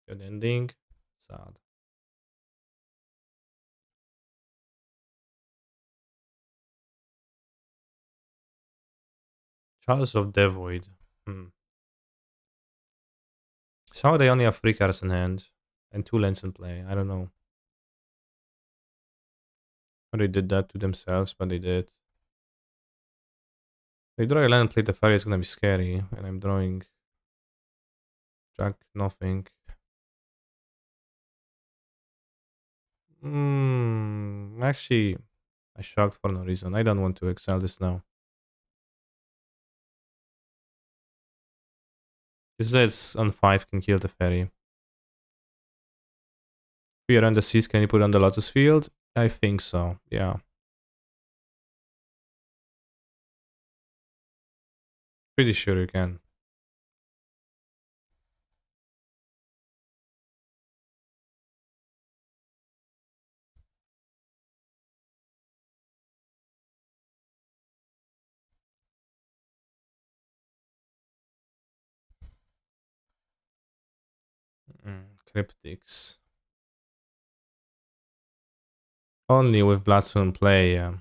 Good ending. Sad. Chalice of Devoid. Hmm. Somehow they only have 3 cards in hand and 2 lands in play. I don't know. Or they did that to themselves, but they did. They draw a land and play the fairy, it's gonna be scary. And I'm drawing Jack nothing. Actually, I shocked for no reason. I don't want to exile this now. This that's on 5 can kill the fairy. We are on the seas, can you put on the Lotus Field? I think so, yeah. Pretty sure you can. Cryptics. Only with Bloodstone play, yeah.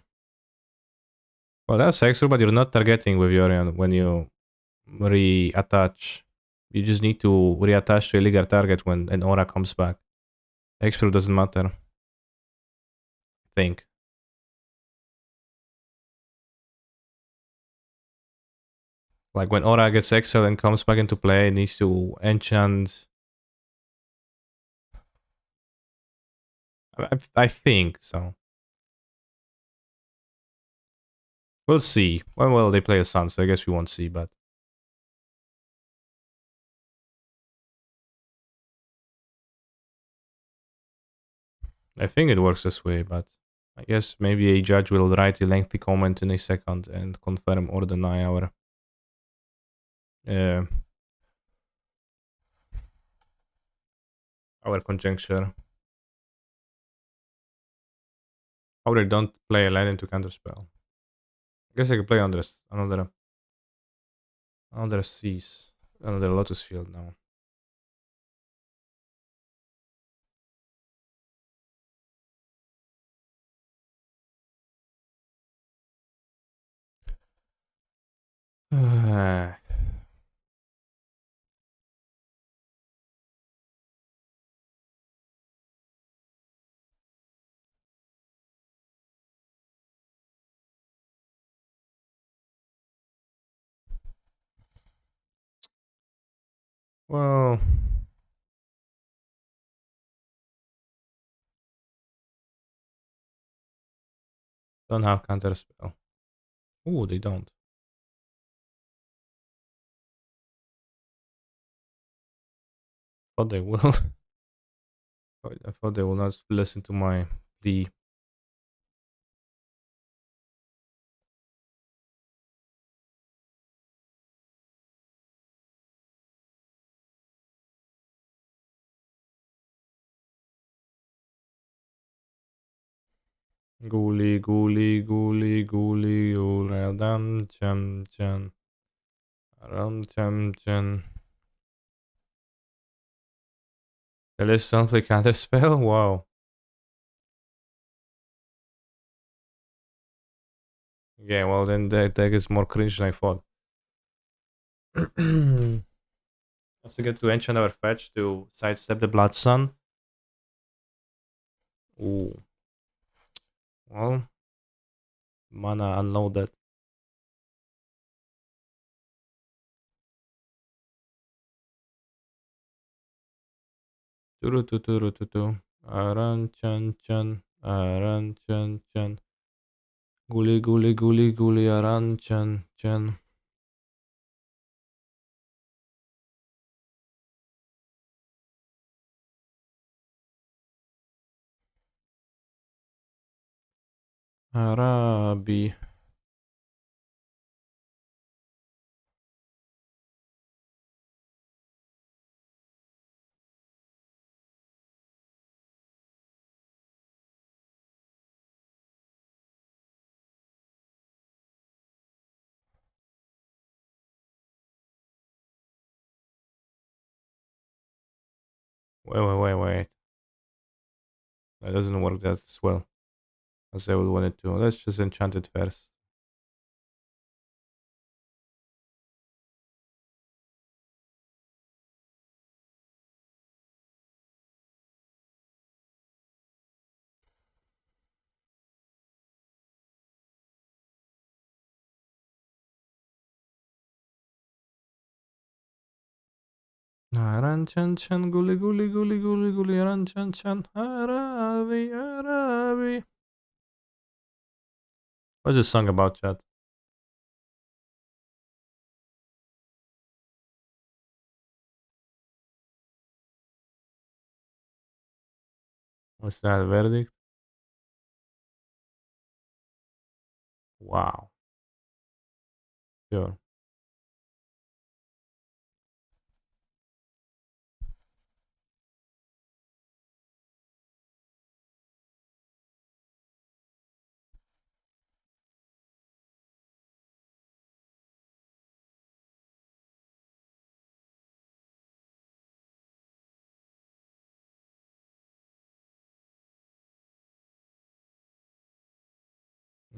Well, that's extra, but you're not targeting with Yorion when you reattach. You just need to reattach to a legal target when an aura comes back. Expert doesn't matter. I think. Like when aura gets exiled and comes back into play, it needs to enchant. I think so. We'll see. When will they play a Sun? So I guess we won't see, but I think it works this way, but I guess maybe a judge will write a lengthy comment in a second and confirm or deny uh, our conjecture. How they don't play a land into counterspell. I guess I could play under another seas, another Lotus Field now. Well, don't have counterspell. Oh, they don't. Thought they will. I thought they will not listen to my plea. Guli, guli, guli, guli, uradam, cham, chan. Ram, cham, chan. The list don't play counterspell? Wow. Yeah, well, then the deck is more cringe than I thought. Also get to enchant our fetch to sidestep the Blood Sun. Ooh. Well, mana unloaded. Turu tu turu tu tu. Aran chan chan. Aran chan chan. Guli guli guli guli aran chan chan. Arabi. Wait. That doesn't work that well as I would want it to. Let's just enchant it first. Aran chan chan guli guli guli guli guli aran chan chan. Arabi Arabi. What's this song about, chat? What's that verdict? Wow. Sure.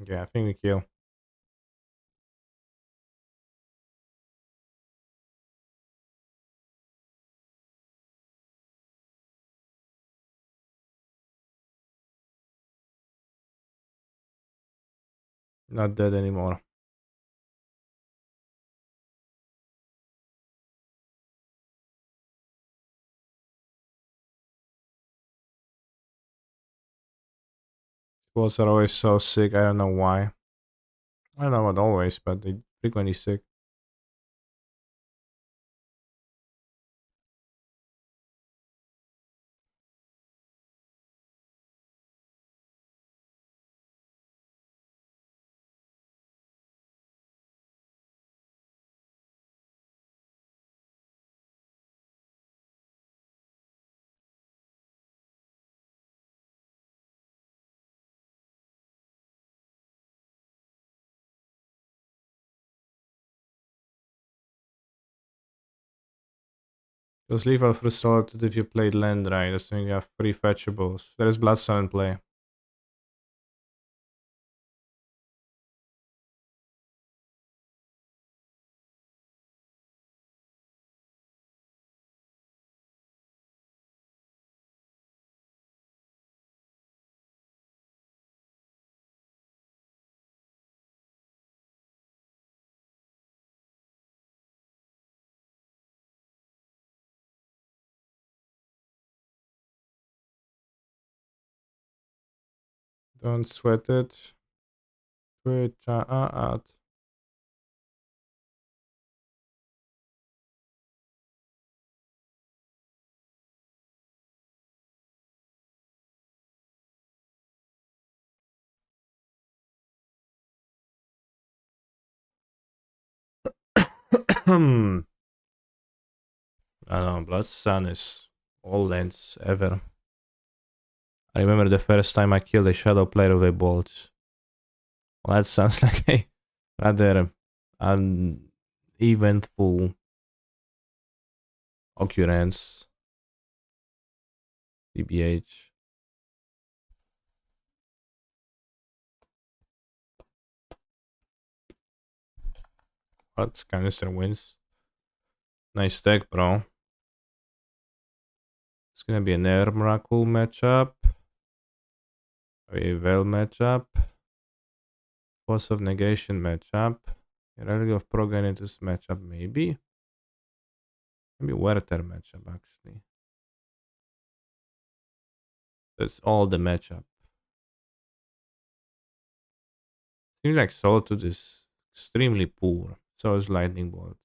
Yeah, I think we kill. Not dead anymore. Wolves are always so sick. I don't know why. I don't know about always, but they frequently sick. Because lethal first started if you played land right. Assuming you have three fetchables. There is Bloodstone in play. Don't sweat it. Twitch out. I don't know. Blood Sun is all lands ever. I remember the first time I killed a shadow player with a bolt. Well, that sounds like a rather uneventful occurrence. BBH. What? Canister wins. Nice deck, bro. It's gonna be an Air Miracle matchup. A Veil matchup. Force of Negation matchup. Relic of Progenitus matchup, maybe. Maybe Werther matchup, actually. That's all the matchup. Seems like Solitude is extremely poor. So is Lightning Bolt.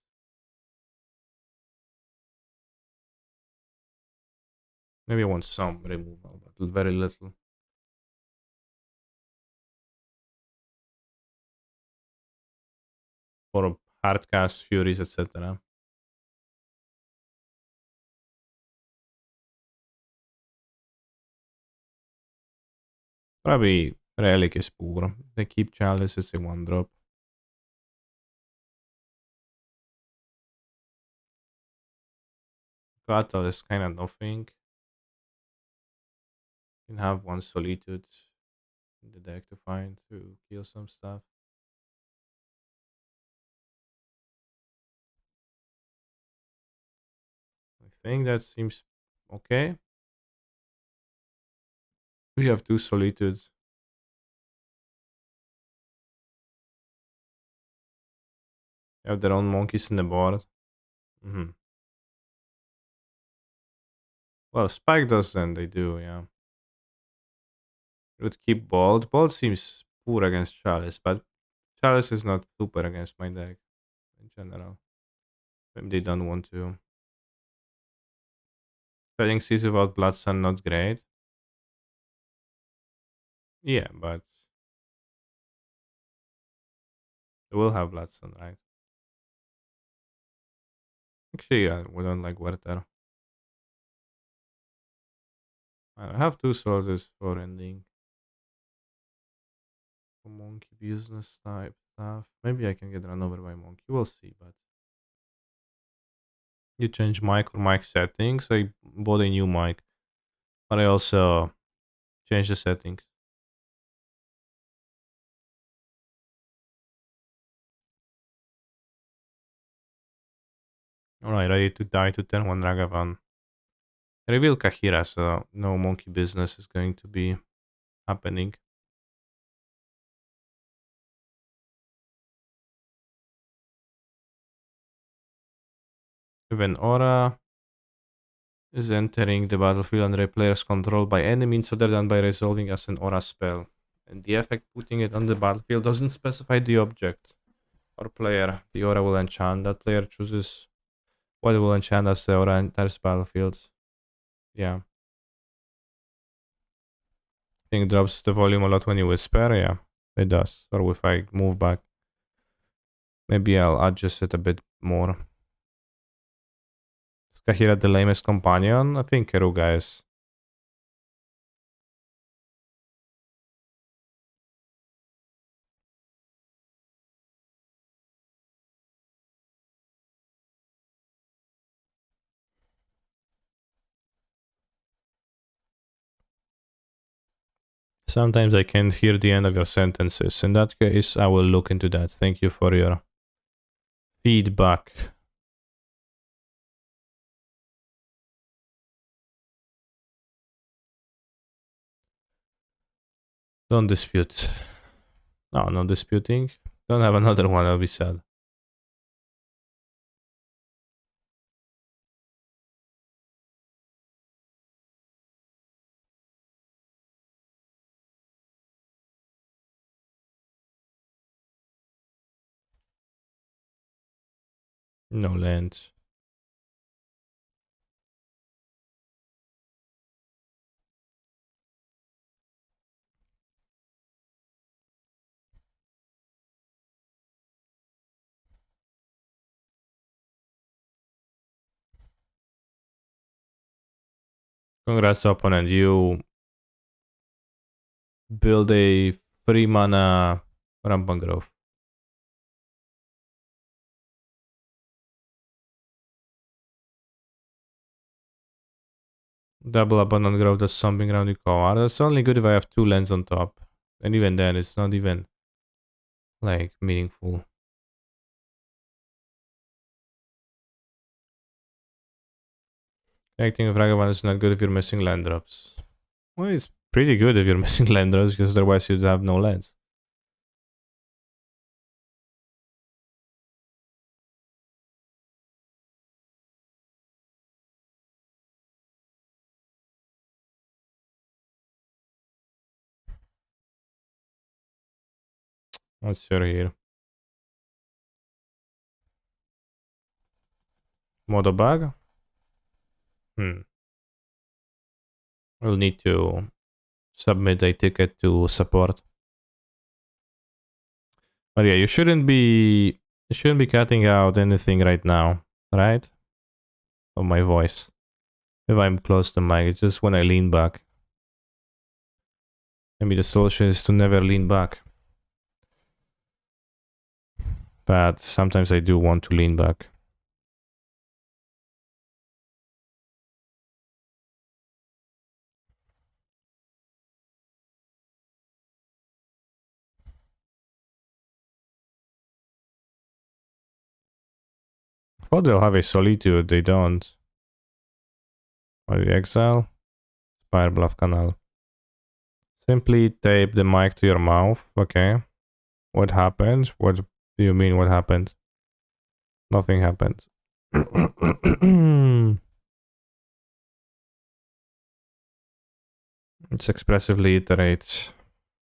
Maybe I want some removal, but very little. For hardcast Furies, etc. Probably Relic is poor. They keep Chalice, it's a one drop. Gato is kind of nothing. You can have one Solitude in the deck to find to kill some stuff. I think that seems okay. We have two Solitudes. They have their own monkeys in the board. Hmm. Well, Spike does then, they do, yeah. It would keep Bolt. Bolt seems poor against Chalice, but Chalice is not super against my deck in general. Maybe they don't want to. Trading Seas without Blood Sun not great. Yeah, but they will have Blood Sun, right? Actually, yeah, we don't like Werther. I have two soldiers for ending. For monkey business type stuff. Maybe I can get run over by monkey. We'll see, but you change mic or mic settings. I bought a new mic, but I also changed the settings. Alright, ready to die to turn 1 Ragavan. Reveal Kahira, so no monkey business is going to be happening. If an aura is entering the battlefield under a player's control by any means other than by resolving as an aura spell, and the effect putting it on the battlefield doesn't specify the object or player, the aura will enchant. That player chooses what it will enchant as the aura enters battlefield. Yeah. I think it drops the volume a lot when you whisper, yeah. It does. Or if I move back. Maybe I'll adjust it a bit more. Is Kahira the lamest companion? I think Keruga is. Sometimes I can't hear the end of your sentences. In that case, I will look into that. Thank you for your feedback. Don't dispute. No, no disputing. Don't have another one, I'll be sad. No land. Congrats, opponent. You build a 3 mana Rampant Growth. Double Abundant Growth does something around the core. That's only good if I have 2 lands on top. And even then, it's not even like meaningful. Connecting with Ragavan is not good if you're missing land drops. Well, it's pretty good if you're missing land drops because otherwise you'd have no lands. What's your here? Modo bug? We'll need to submit a ticket to support. But yeah, you shouldn't be cutting out anything right now, right? Of my voice. If I'm close to the mic, it's just when I lean back. Maybe the solution is to never lean back. But sometimes I do want to lean back. I thought they'll have a solitude, they don't. Or the exile? Fire Bluff Canal. Simply tape the mic to your mouth, okay. What happened? What do you mean what happened? Nothing happened. It's expressively iterates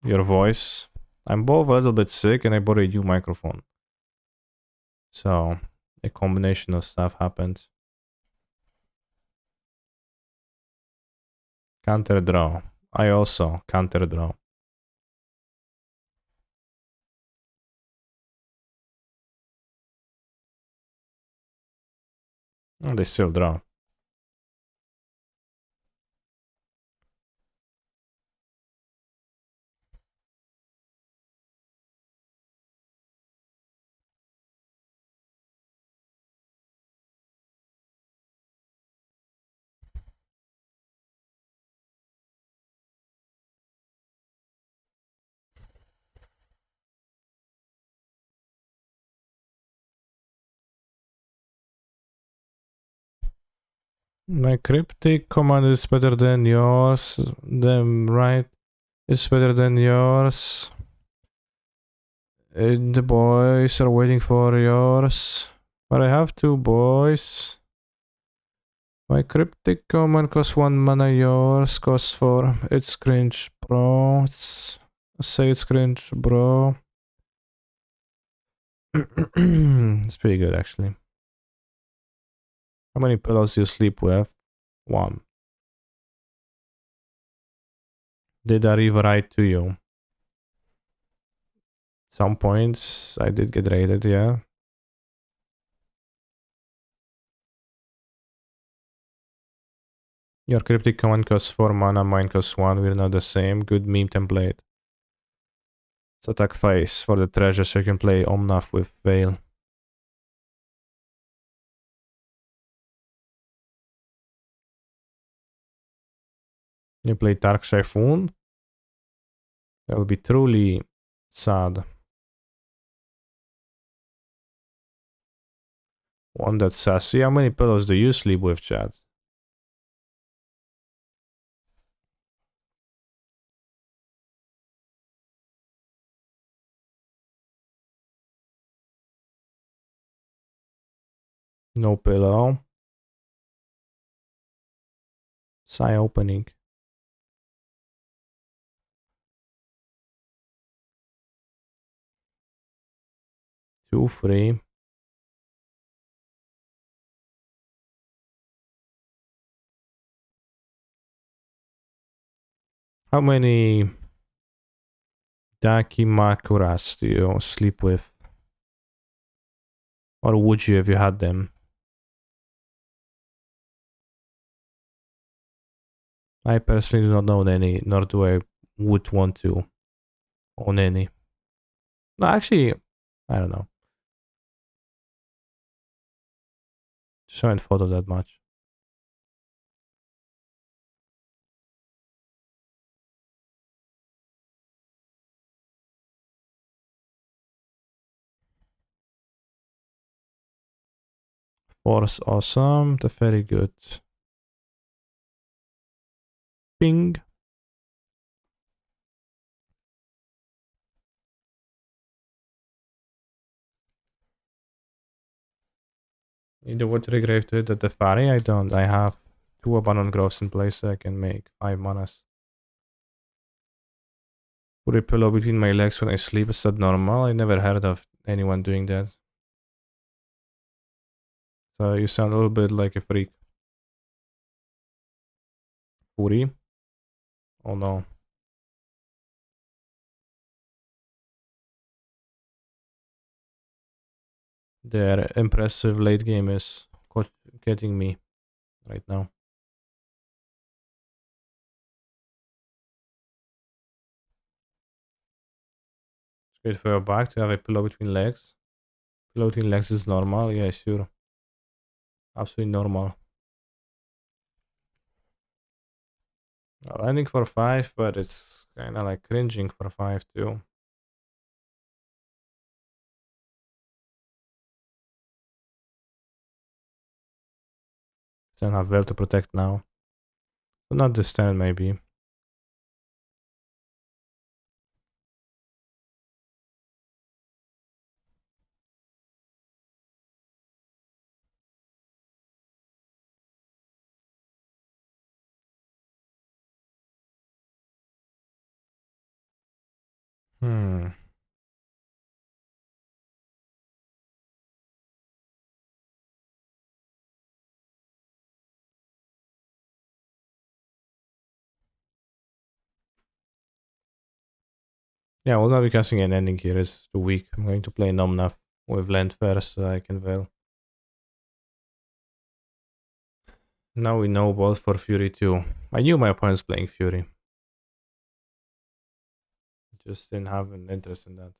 your voice. I'm both a little bit sick and I bought a new microphone. So a combination of stuff happened. Counter draw. I also counter draw. And they still draw. My cryptic command is better than yours. Damn right. It's better than yours. The boys are waiting for yours. But I have two boys. My cryptic command costs 1 mana, yours costs 4. It's cringe, bro. Say it's cringe, bro. It's pretty good, actually. How many pillows do you sleep with? One. Did I write to you? Some points I did get rated, yeah. Your cryptic command costs 4 mana, mine costs 1. We're not the same. Good meme template. It's attack phase for the treasure so you can play Omnath with Veil. You play Dark Typhoon? That would be truly sad. One that's sassy. How many pillows do you sleep with, chat? No pillow. Sigh opening. Two free. How many Dakimakuras do you sleep with? Or would you if you had them? I personally do not own any, nor do I would want to own any. No, actually, I don't know. Just haven't thought of that much. Force awesome. The very good. Ping. Either water grave to hit the Tefari. I don't. I have 2 abandoned groves in place so I can make 5 manas. Put a pillow between my legs when I sleep. Is that normal? I never heard of anyone doing that. So you sound a little bit like a freak. Puri? Oh no. Their impressive late game is getting me right now. It's great for your back to have a pillow between legs. Pillow between legs is normal. Yeah, sure. Absolutely normal. Landing for 5, but it's kind of like cringing for 5 too. Don't have well to protect now. But not this turn, maybe. Hmm. Yeah, we'll not be casting an ending here. It's too weak. I'm going to play Nomnath with land first so I can veil. Now we know both for Fury too. I knew my opponent's playing Fury. Just didn't have an interest in that.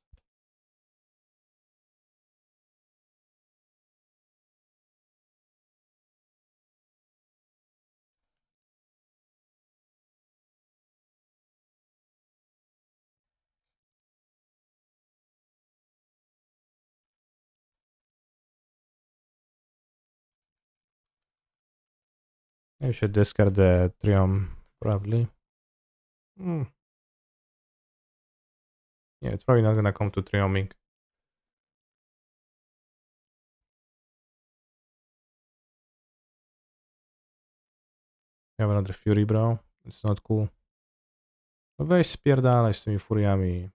I should discard the Triumph, probably. Hmm. Yeah, it's probably not gonna come to Triumphing. You have another Fury, bro. It's not cool. No weź spierdalaj z tymi furiami.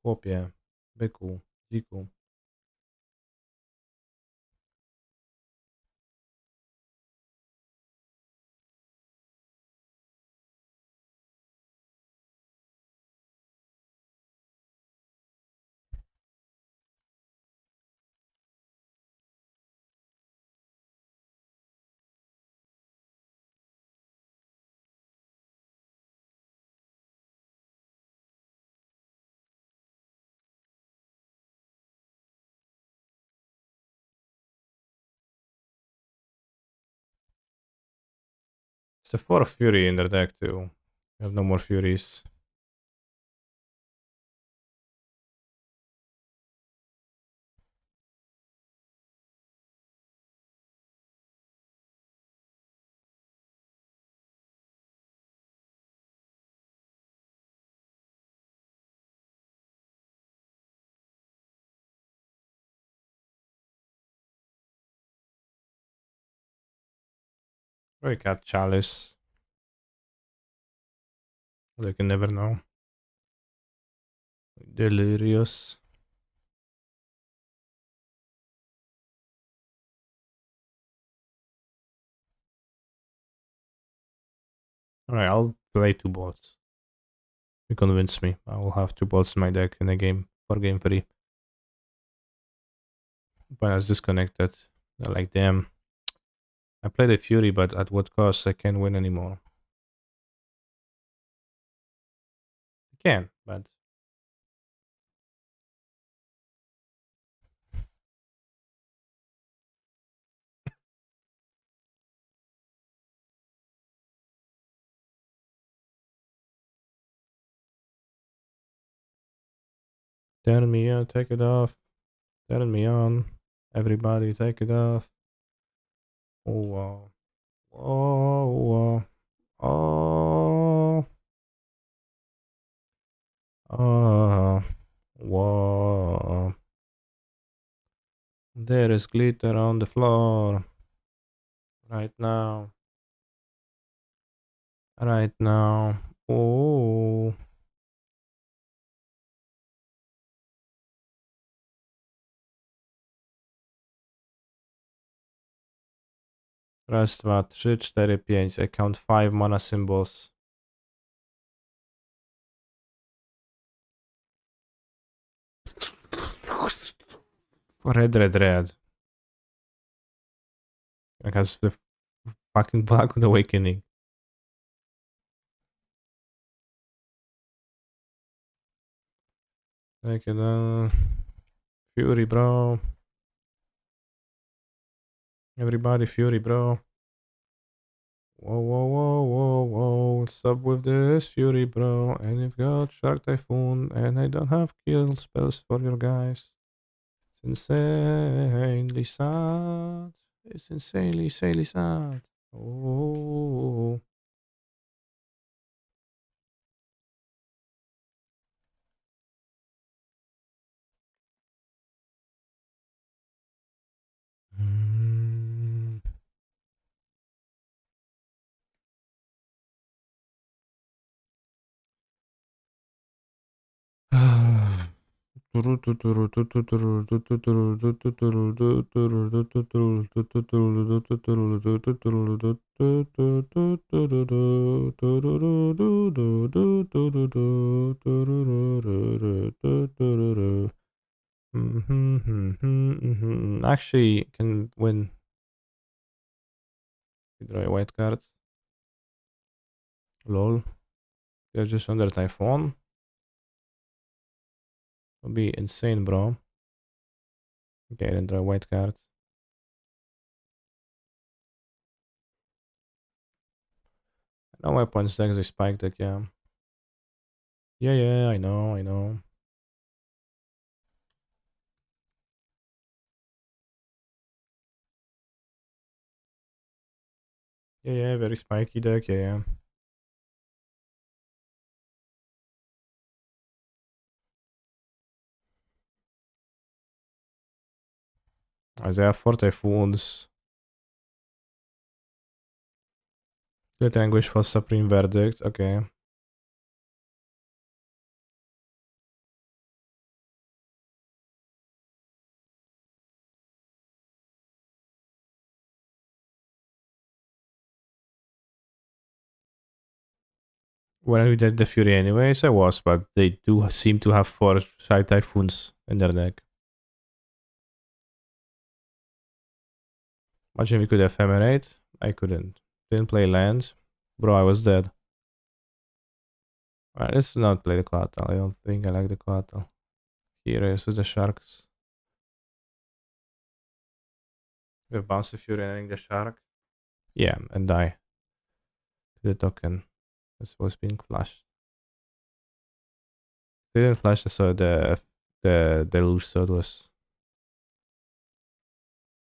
Chłopie. Byku. Dziku. It's the fourth Fury in their deck, too. You have no more Furies. Very cat Chalice. They can never know. Delirious. Alright, I'll play two bots. You convince me. I will have two bots in my deck in a game for game 3. But I was disconnected. Like, damn. I played a Fury, but at what cost? I can't win anymore. I can, but turn me on, take it off. Turn me on. Everybody take it off. Oh, oh, oh, oh, whoa. There is glitter on the floor. Right now. Right now. Oh. Raz, dwa, trzy, cztery, pięć. I count 5 mana symbols. Red, red, red. Like has the fucking Blackwood Awakening. Take it Fury, bro. Everybody Fury, bro. Whoa, whoa, whoa, whoa, whoa. What's up with this Fury, bro? And you've got Shark Typhoon, and I don't have kill spells for your guys. It's insanely sad. It's insanely sad. Oh. Mm. Actually, can win. Draw a white card. Lol. You're just under Typhoon. Would be insane, bro. Okay, then draw a white card. No weapons deck, they spike deck, yeah. Yeah, I know. Yeah, very spiky deck, yeah. Isaiah 4 Typhoons. Let Anguish for Supreme Verdict, okay. When we did the Fury anyways, I was, but they do seem to have 4 Shy Typhoons in their deck. Imagine we could ephemerate. I couldn't. Didn't play lands. Bro, I was dead. Alright, let's not play the Coatl. I don't think I like the Coatl. Here is the Sharks. We have Bounce the Fury and the Shark. Yeah, and die to the token. This was being flashed. They didn't flash so the loose, so it was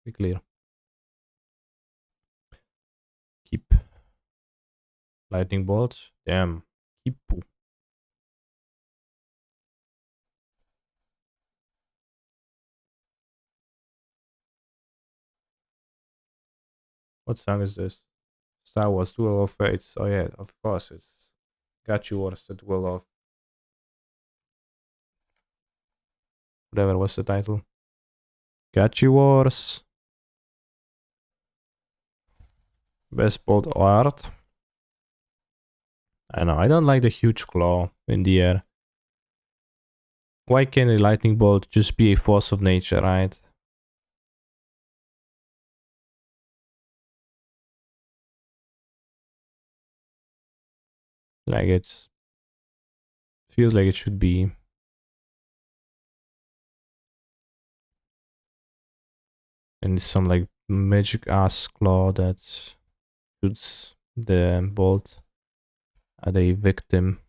pretty clear. Keep. Lightning bolts. Damn. Keep. What song is this? Star Wars Duel of Fates. Oh yeah, of course it's Got You Wars, the Duel of whatever was the title. Got You Wars. Best bolt art. I know, I don't like the huge claw in the air. Why can't a lightning bolt just be a force of nature, right? Like it's feels like it should be. And some like magic ass claw that shoots the bolt at a victim.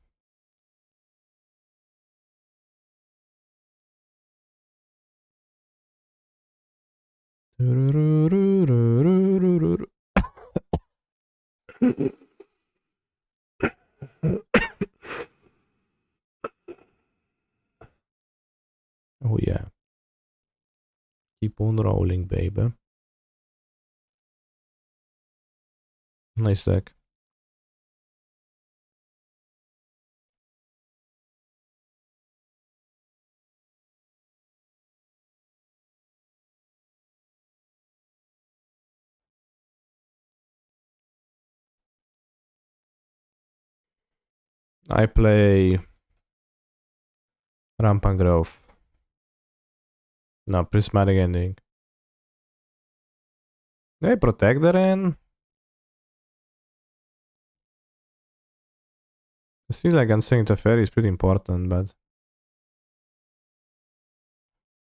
Oh yeah. Keep on rolling, baby. Nice deck. I play Rampant Growth. No, Prismatic Ending. They protect the in. It seems like Unseen Teferi is pretty important, but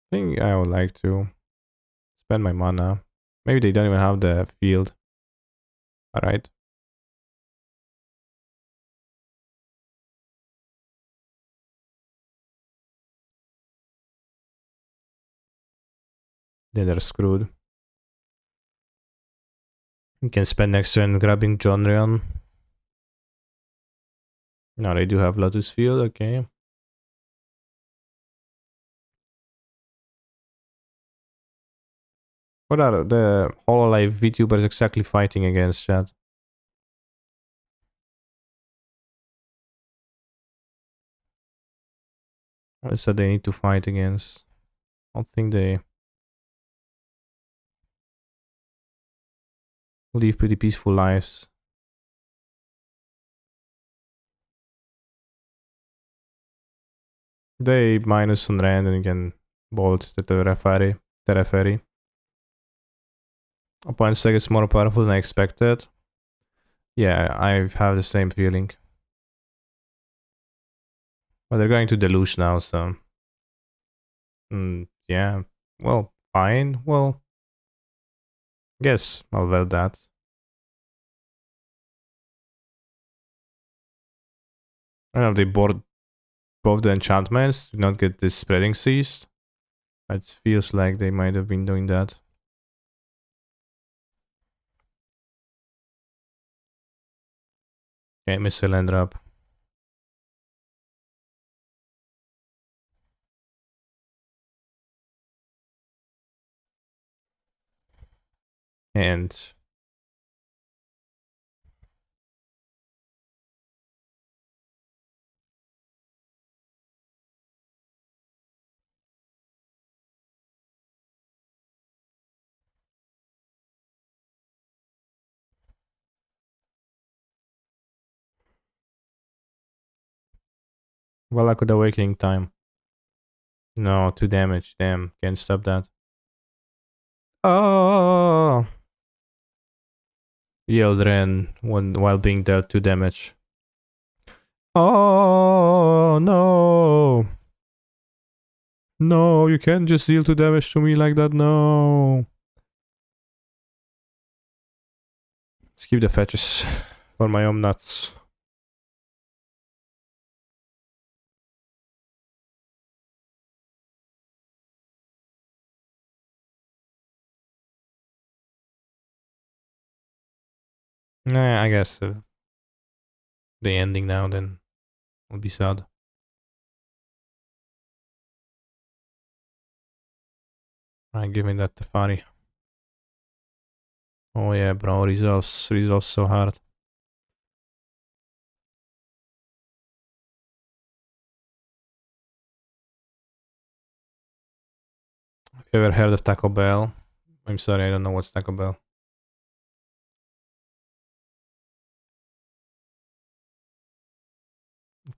I think I would like to spend my mana. Maybe they don't even have the field. Alright. Then they're screwed. You can spend next turn grabbing Jonrion. Now they do have Lotus Field, okay. What are the Hololive VTubers exactly fighting against, chat? What is that they need to fight against? I don't think they live pretty peaceful lives. They minus on rand and you can bolt the referee. Opponent's deck is more powerful than I expected. Yeah, I have the same feeling. But they're going to Deluge now, so... yeah, well, fine. Well, guess I'll bet that. I don't know if they board both the enchantments to not get this spreading seized. It feels like they might have been doing that. Okay, missile and drop. And well, I could awakening time. No, 2 damage. Damn, can't stop that. Oh! Yelled Ren while being dealt 2 damage. Oh no! No, you can't just deal 2 damage to me like that, no! Let's keep the fetches for my own nuts. Nah, I guess the ending now then will be sad. Alright, give me that Tefari. Oh yeah, bro, resolves so hard. Have you ever heard of Taco Bell? I'm sorry, I don't know what's Taco Bell.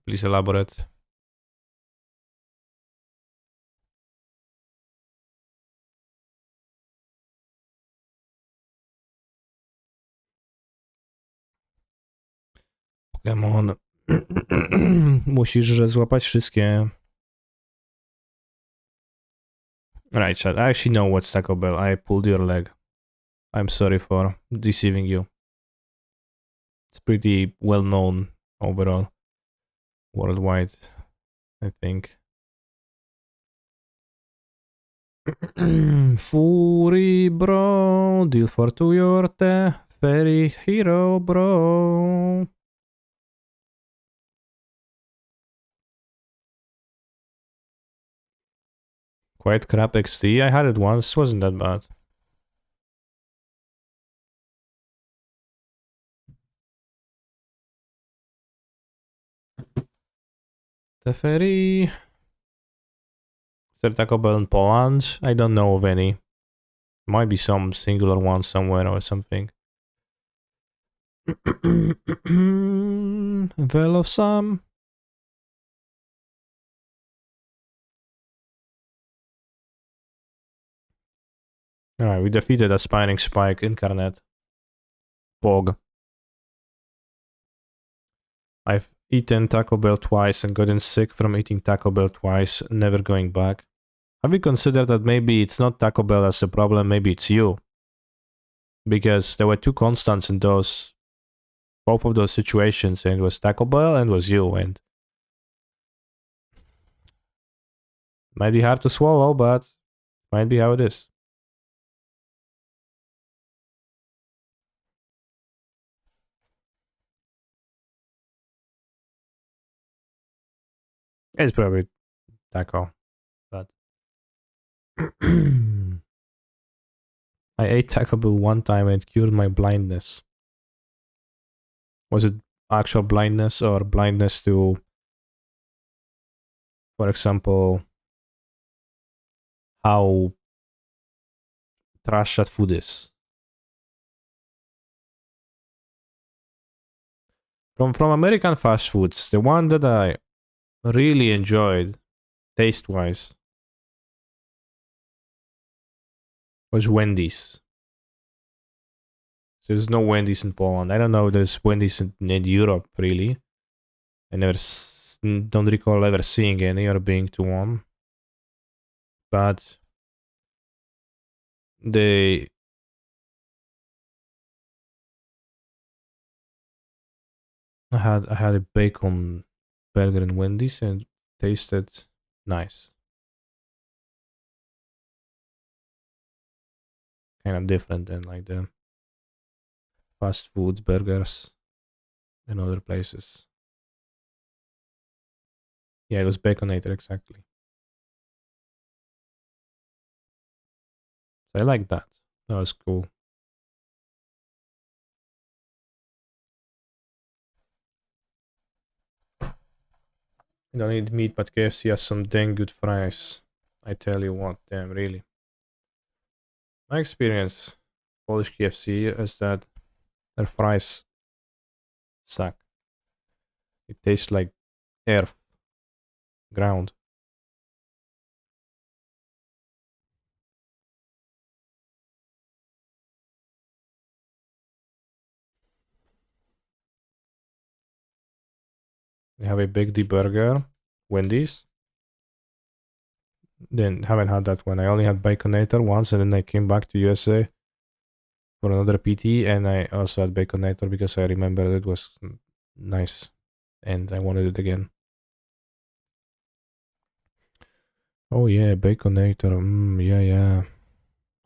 Please elaborate. Pokémon. Musisz złapać wszystkie. Right, chat. I actually know what's Taco Bell. I pulled your leg. I'm sorry for deceiving you. It's pretty well known overall, worldwide, I think. Fury, bro. Deal for to your fairy hero, bro. Quite crap XT. I had it once. Wasn't that bad. The ferry. Is there Taco Bell in Poland? I don't know of any. Might be some singular one somewhere or something. Well of some. Alright, we defeated Aspiring Spike Incarnate. Pog. I've eaten Taco Bell twice and gotten sick from eating Taco Bell twice, never going back. Have you considered that maybe it's not Taco Bell as the problem, maybe it's you? Because there were 2 constants in both of those situations, and it was Taco Bell and it was you, and might be hard to swallow, but might be how it is. It's probably Taco, but I ate Taco Bell one time and it cured my blindness. Was it actual blindness or blindness to, for example, how trash that food is? From American fast foods, the one that I really enjoyed, taste-wise, was Wendy's. So there's no Wendy's in Poland. I don't know if there's Wendy's in Europe, really. I never don't recall ever seeing any or being to one. But they I had a bacon burger in Wendy's and tasted nice. Kind of different than like the fast food burgers. in other places. Yeah, it was Baconator, exactly. So I like that. That was cool. You don't need meat, but KFC has some dang good fries. I tell you what, damn, really. My experience, Polish KFC, is that their fries suck. It tastes like earth, ground. They have a Big D burger, Wendy's. Then haven't had that one. I only had Baconator once, and then I came back to USA for another PT, and I also had Baconator because I remember it was nice, and I wanted it again. Oh yeah, Baconator. Yeah, yeah.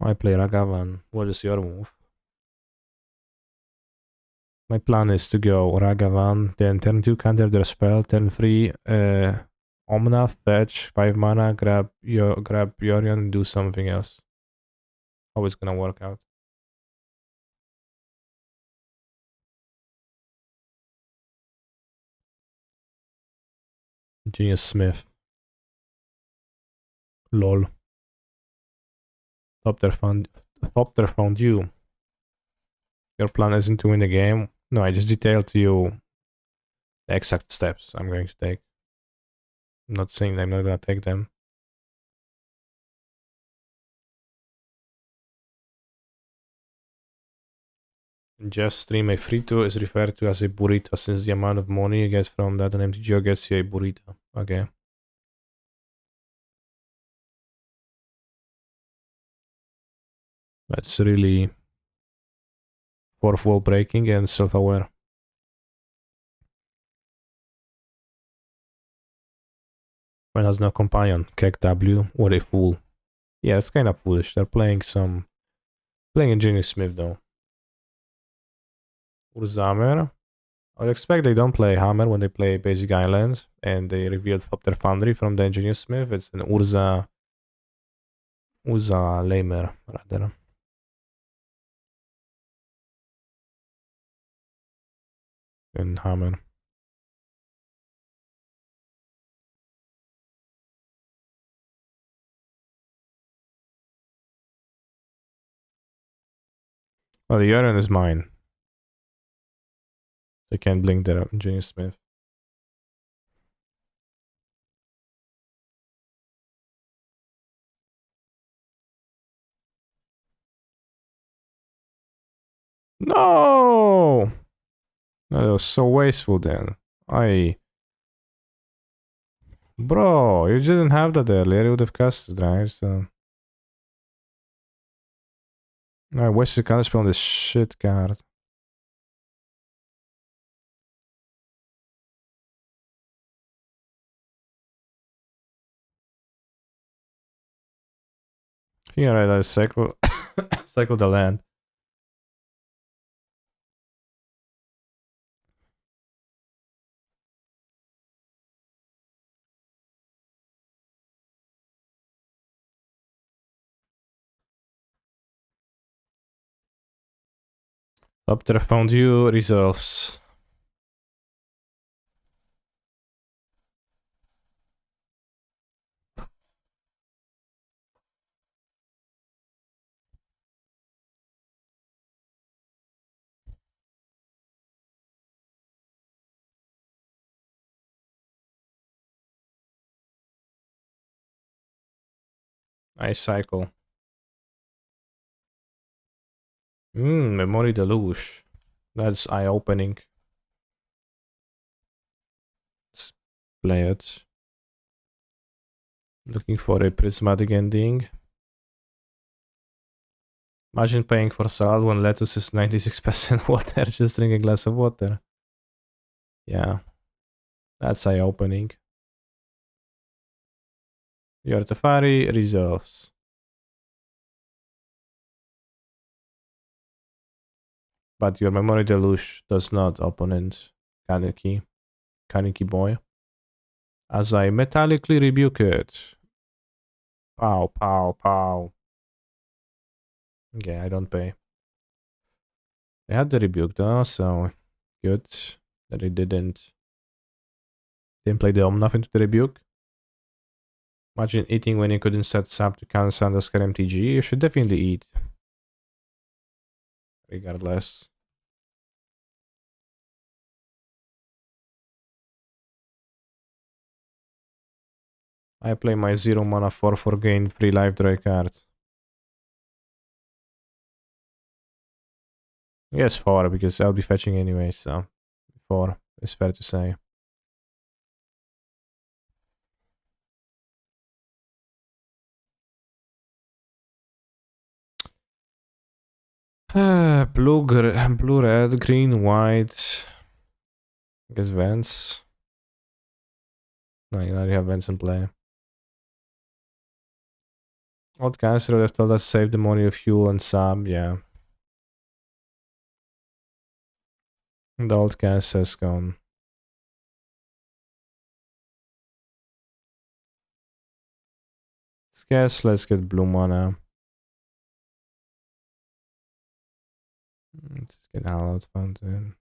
I play Ragavan. What is your move? My plan is to go Ragavan, then turn 2 counter their spell, turn 3 Omna, fetch, 5 mana, grab Yorion, and do something else. How it's gonna work out. Genius Smith. Lol. Thopter found you. Your plan isn't to win the game. No, I just detailed to you the exact steps I'm going to take. I'm not saying I'm not gonna take them. Just stream a free to is referred to as a burrito since the amount of money you get from that an MTGO gets you a burrito. Okay. That's really fourth wall breaking and self-aware. When has no companion. Kek W. What a fool. Yeah, it's kind of foolish. They're playing a Genius Smith though. Urzamer. I would expect they don't play Hammer when they play Basic Islands, and they revealed Thopter Foundry from the Engineer Smith. It's an Urza Lamer, rather. Than Hammer. Well, the Yorion is mine. They can't blink their Engineer Smith. No! No, that was so wasteful then. Bro, you didn't have that earlier. You would have cast it, right? So. I wasted counterspell on this shit card. I think I cycle cycle the land. Up there found you resolves. I cycle. Memory deluge. That's eye-opening. Let's play it. Looking for a prismatic ending. Imagine paying for salad when lettuce is 96% water. Just drink a glass of water. Yeah. That's eye-opening. Your Tefari resolves. But your memory deluge does not, opponent. Kaneki. Kaneki boy. As I metallically rebuke it. Pow, pow, pow. Okay, I don't pay. I had the rebuke though, so good that it didn't. Didn't play the Omnath into the rebuke. Imagine eating when you couldn't set sap to counter Sandersker MTG. You should definitely eat. Regardless. I play my 0 mana 4/4 gain free life draw card. Yes, 4 because I'll be fetching anyway, so 4 is fair to say. Blue, blue, red, green, white. I guess Vents. No, you already have Vents in play. Old caster would have told us save the money of fuel and sub, yeah. The old cast has gone. Let's get blue mana. Let's get Hallowed Fountain.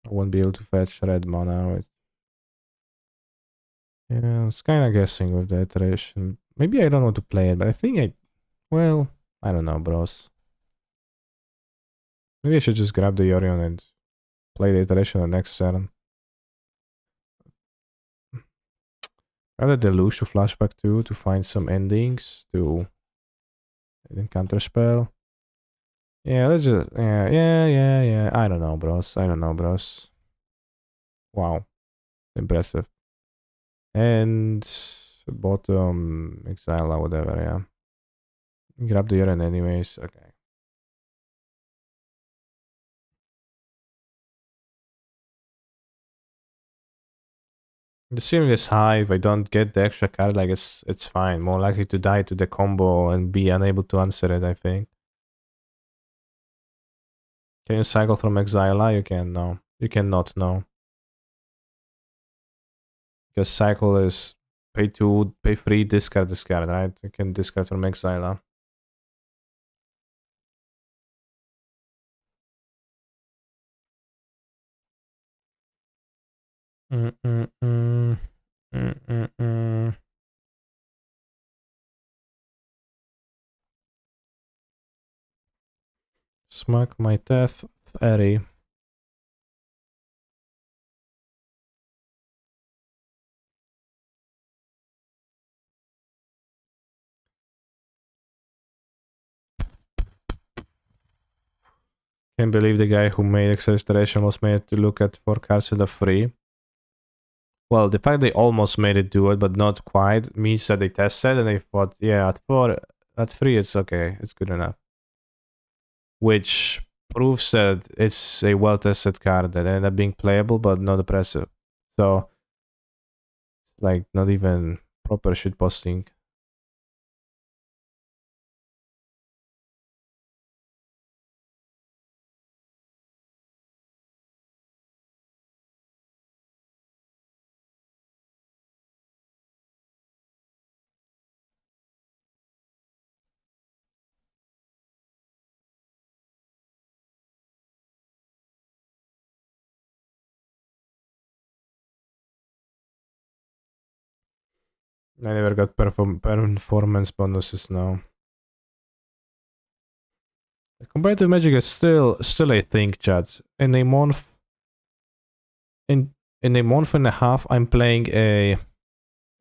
I won't be able to fetch red mana. Yeah, I was kind of guessing with the iteration. Maybe I don't want to play it, but I think well, I don't know, bros. Maybe I should just grab the Yorion and play the iteration on next turn. Rather Deluge to flashback to find some endings to counter spell. Yeah, let's just yeah. I don't know, bros. Wow, impressive. And bottom exile or whatever, yeah. Grab the urine anyways, okay. The ceiling is high. If I don't get the extra card, like it's fine. More likely to die to the combo and be unable to answer it, I think. Can you cycle from exile? You can, no. You cannot, no. Because cycle is pay 3, discard this card, right? You can discard from exile. Smack my death, Fairy. Can't believe the guy who made Acceleration was made to look at 4 cards with a 3. Well, the fact they almost made it do it, but not quite, means that they tested and they thought, yeah, at 3 it's okay, it's good enough. Which proves that it's a well-tested card that ended up being playable, but not oppressive. So, like, not even proper shitposting. I never got performance bonuses now. Competitive Magic is still a thing, chat. In a month, in a month and a half, I'm playing a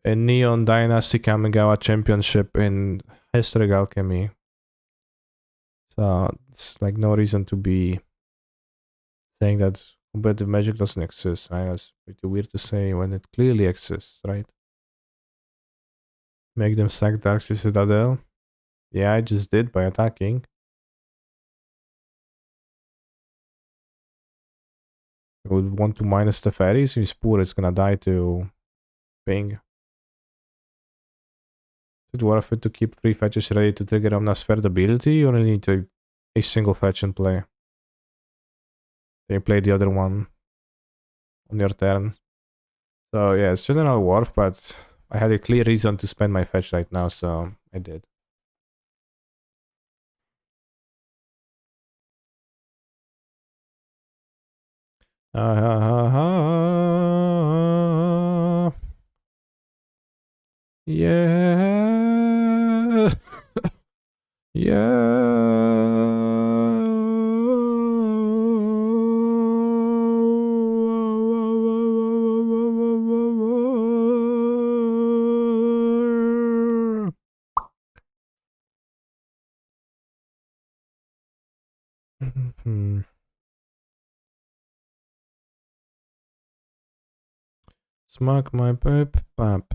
Neon Dynasty Kamigawa Championship in Historic Alchemy. So it's like no reason to be saying that competitive Magic doesn't exist. It's pretty weird to say when it clearly exists, right? Make them sack Darkseid Citadel. Yeah, I just did by attacking. I would want to minus the fairies. If poor, it's gonna die to ping. Is it worth it to keep 3 fetches ready to trigger Omna's third ability? You only need a single fetch in play. They play the other one. on your turn. So yeah, it's general worth, but I had a clear reason to spend my fetch right now, so I did. Yeah. Yeah. Smack my pip pap.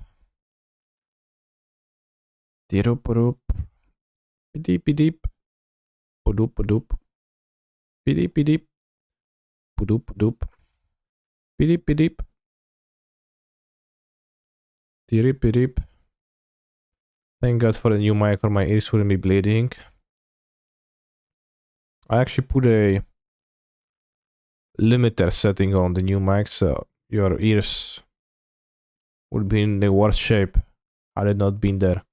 Dirup. Pidip pidip. Pudup pudup. Pidip pidip. Pudup pudup. Pidip pidip. Dirip pidip. Thank God for the new mic or my ears wouldn't be bleeding. I actually put a limiter setting on the new mic so your ears would be in the worst shape had it not been there.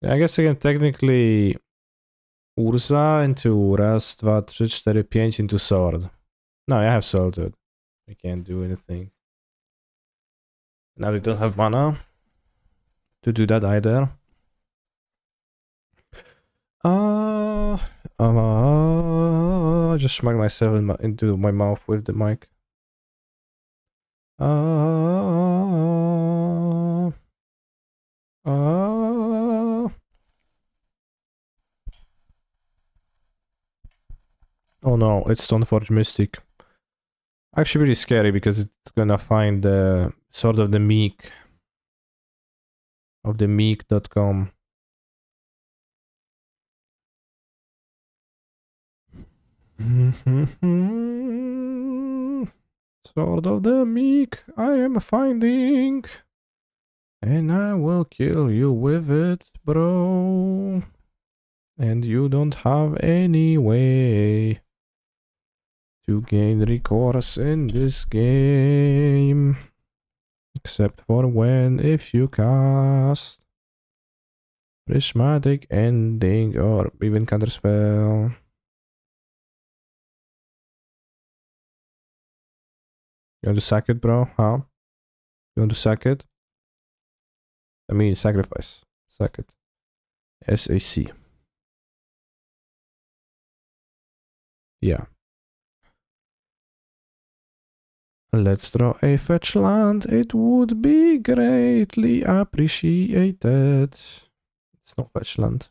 I guess I can technically Ursa into raz, dwa, trzy, cztery, pięć into sword. No, I have sword, dude. I can't do anything. Now they don't have mana to do that either. I just smacked myself into my mouth with the mic. Oh no, it's Stoneforge Mystic. Actually pretty scary because it's gonna find the Sword of the Meek of the meek.com. Sword of the Meek, I am finding. And I will kill you with it, bro. And you don't have any way to gain recourse in this game. Except for when if you cast Prismatic Ending or even Counterspell. You want to sack it, bro? Huh? You want to sack it? I mean, sacrifice. Sack it. SAC. Yeah. Let's draw a fetch land. It would be greatly appreciated. It's not fetch land.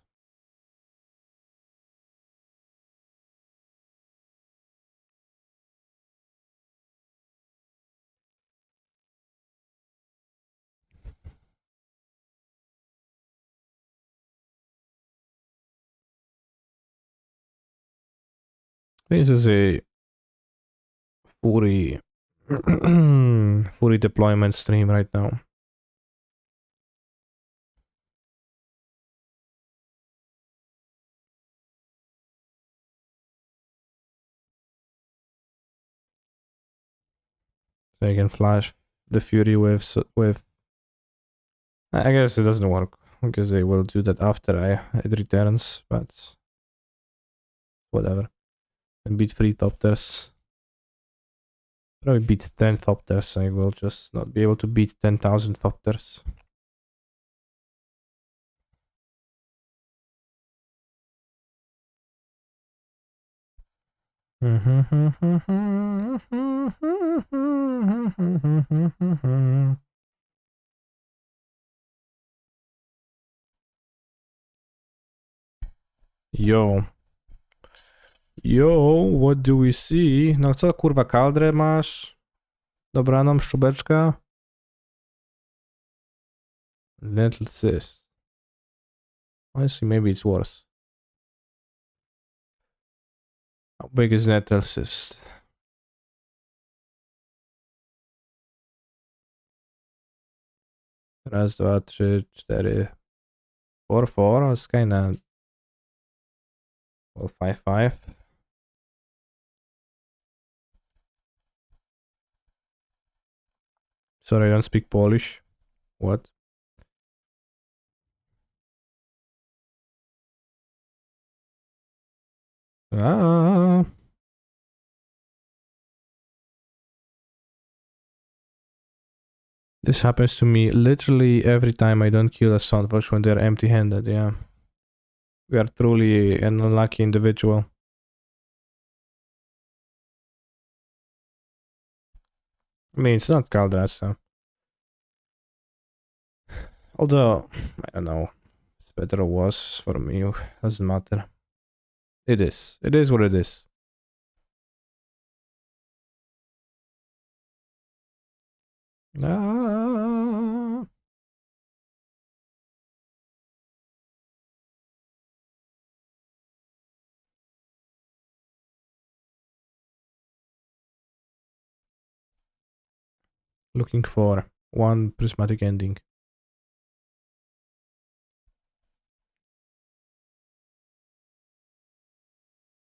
This is a fully fully deployment stream right now. So you can flash the Fury with I guess it doesn't work because they will do that after it returns, but whatever. And beat 3 Thopters. Probably beat 10 Thopters. I will just not be able to beat 10,000 Thopters. Yo. Yo, what do we see? No co, kurwa, kaldrę masz? Dobrano, szczubeczka. Lentil cyst. Honestly, maybe it's worse. How big is lentil cyst? Raz, dwa, trzy, cztery. 4, 4. It's kinda... Well, 5, 5. Sorry, I don't speak Polish. What? Ah. This happens to me literally every time I don't kill a Soundwatch when they're empty-handed, yeah. We are truly an unlucky individual. I mean, it's not Kaldrasa. Although, I don't know. It's better or worse for me. Doesn't matter. It is. It is what it is. Ah. Looking for one prismatic ending.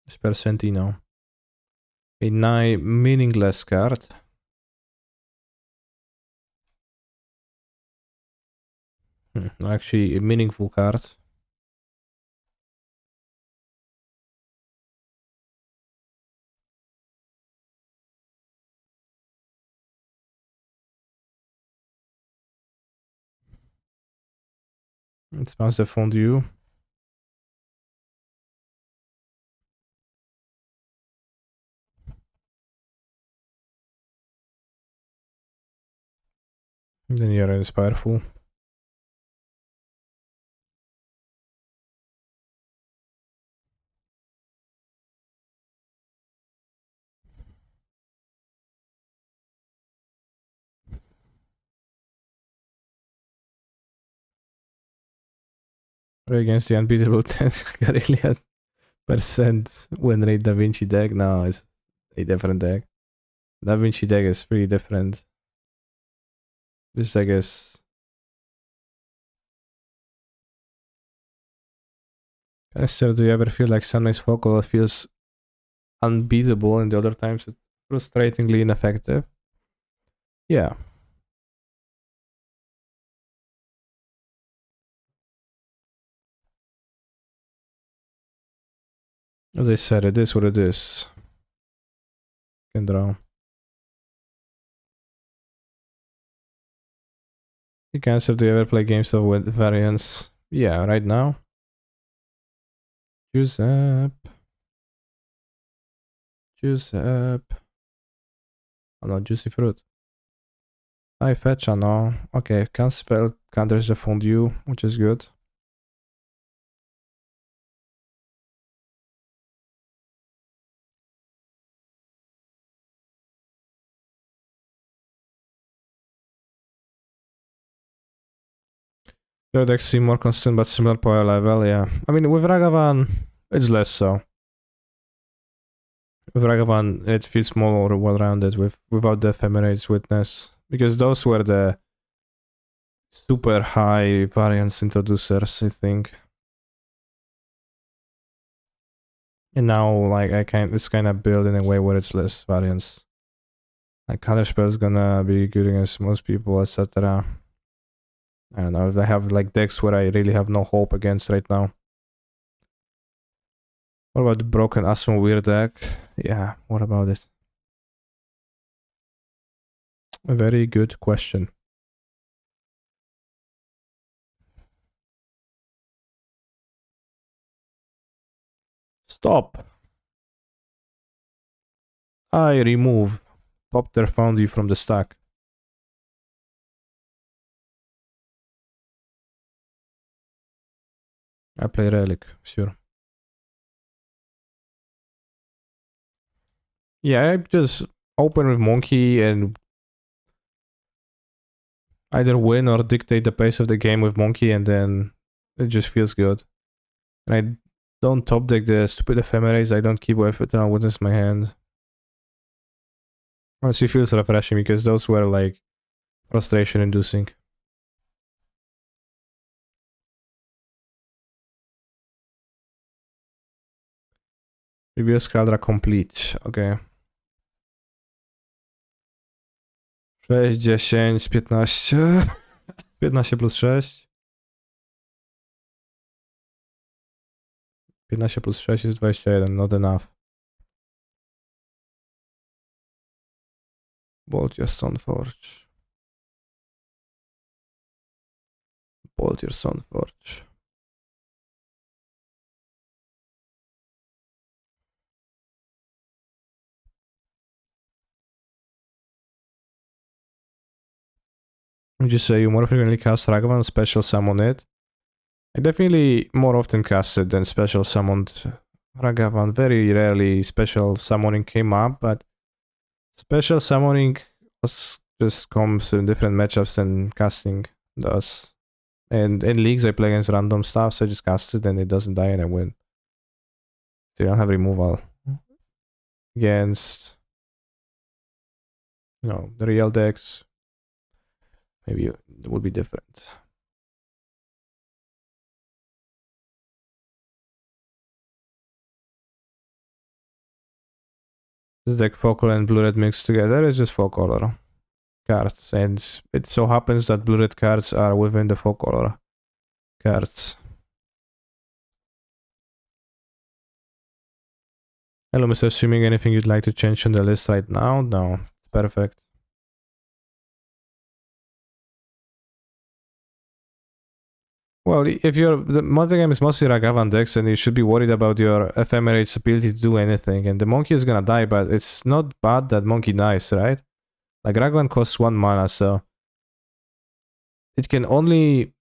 Spercentino. A nigh meaningless card. Actually, a meaningful card. It smells the fondue. Then you're inspireful. Against the unbeatable 10 Carillion percent win rate Da Vinci deck. No, it's a different deck. Da Vinci deck is pretty different. This deck is... Esther, do you ever feel like Sunrise Focal feels unbeatable and the other times it's frustratingly ineffective? Yeah. As I said, it is what it is. Can draw. You can answer, do you ever play games of with variants? Yeah, right now. Giuseppe. Giuseppe. Oh no, Juicy Fruit. I fetch, no. Okay, can spell counters the fondue, which is good. Your deck seem more consistent but similar power level, yeah. I mean, with Ragavan, it's less so. With Ragavan, it feels more well-rounded without the Ephemerate Witness. Because those were the super high variance introducers, I think. And now, like, it's kind of built in a way where it's less variance. Like, Counterspell's gonna be good against most people, etc. I don't know if I have, like, decks where I really have no hope against right now. What about the Broken Asthma Weird deck? Yeah, what about it? A very good question. Stop! I remove Popter Foundry from the stack. I play Relic, sure. Yeah, I just open with Monkey and either win or dictate the pace of the game with Monkey, and then it just feels good. And I don't top deck the stupid ephemerals. I don't keep Eternal Witness in my hand. Honestly, feels refreshing because those were like frustration inducing. Previous Caldra complete. Okay. 6, 10, 15. 15 plus 6. 15 plus 6 jest 21, not enough. Bolt your Stoneforge. Bolt your Stoneforge. Would you say you more frequently cast Ragavan, special summon it? I definitely more often cast it than special summoned Ragavan. Very rarely special summoning came up, but special summoning just comes in different matchups than casting does. And in leagues I play against random stuff, so I just cast it and it doesn't die and I win. So you don't have removal. Against, you know, the real decks, maybe it would be different. This deck focal and blue red mixed together is just 4 color cards, and it so happens that blue red cards are within the 4 color cards. Hello, Mr. Assuming, anything you'd like to change on the list right now? No, perfect. Well, if the multi-game is mostly Ragavan decks, and you should be worried about your Ephemerate's ability to do anything, and the Monkey is gonna die, but it's not bad that Monkey dies, right? Like, Ragavan costs 1 mana, so it can only,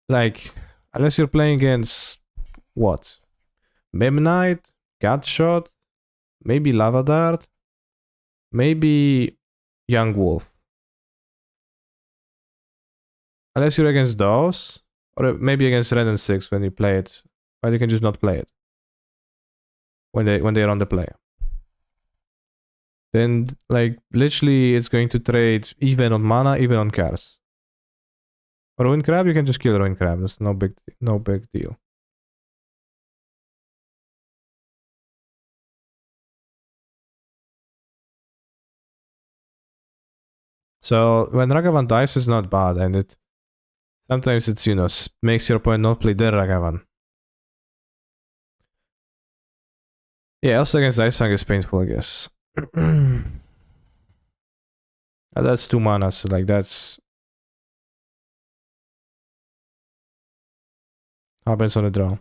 like, unless you're playing against, what? Memnite, Gutshot, maybe Lava Dart, maybe Young Wolf. Unless you're against those, or maybe against Red and 6 when you play it, but you can just not play it when they're on the play. Then, like, literally it's going to trade even on mana, even on cards. Ruin Crab, you can just kill Ruin Crab. That's no big deal. So when Ragavan dies, it's not bad, and it sometimes it's, you know, makes your opponent not play their Ragavan. Yeah, also against Ice Fang is painful, I guess. That's 2 mana, so like that's happens on the draw.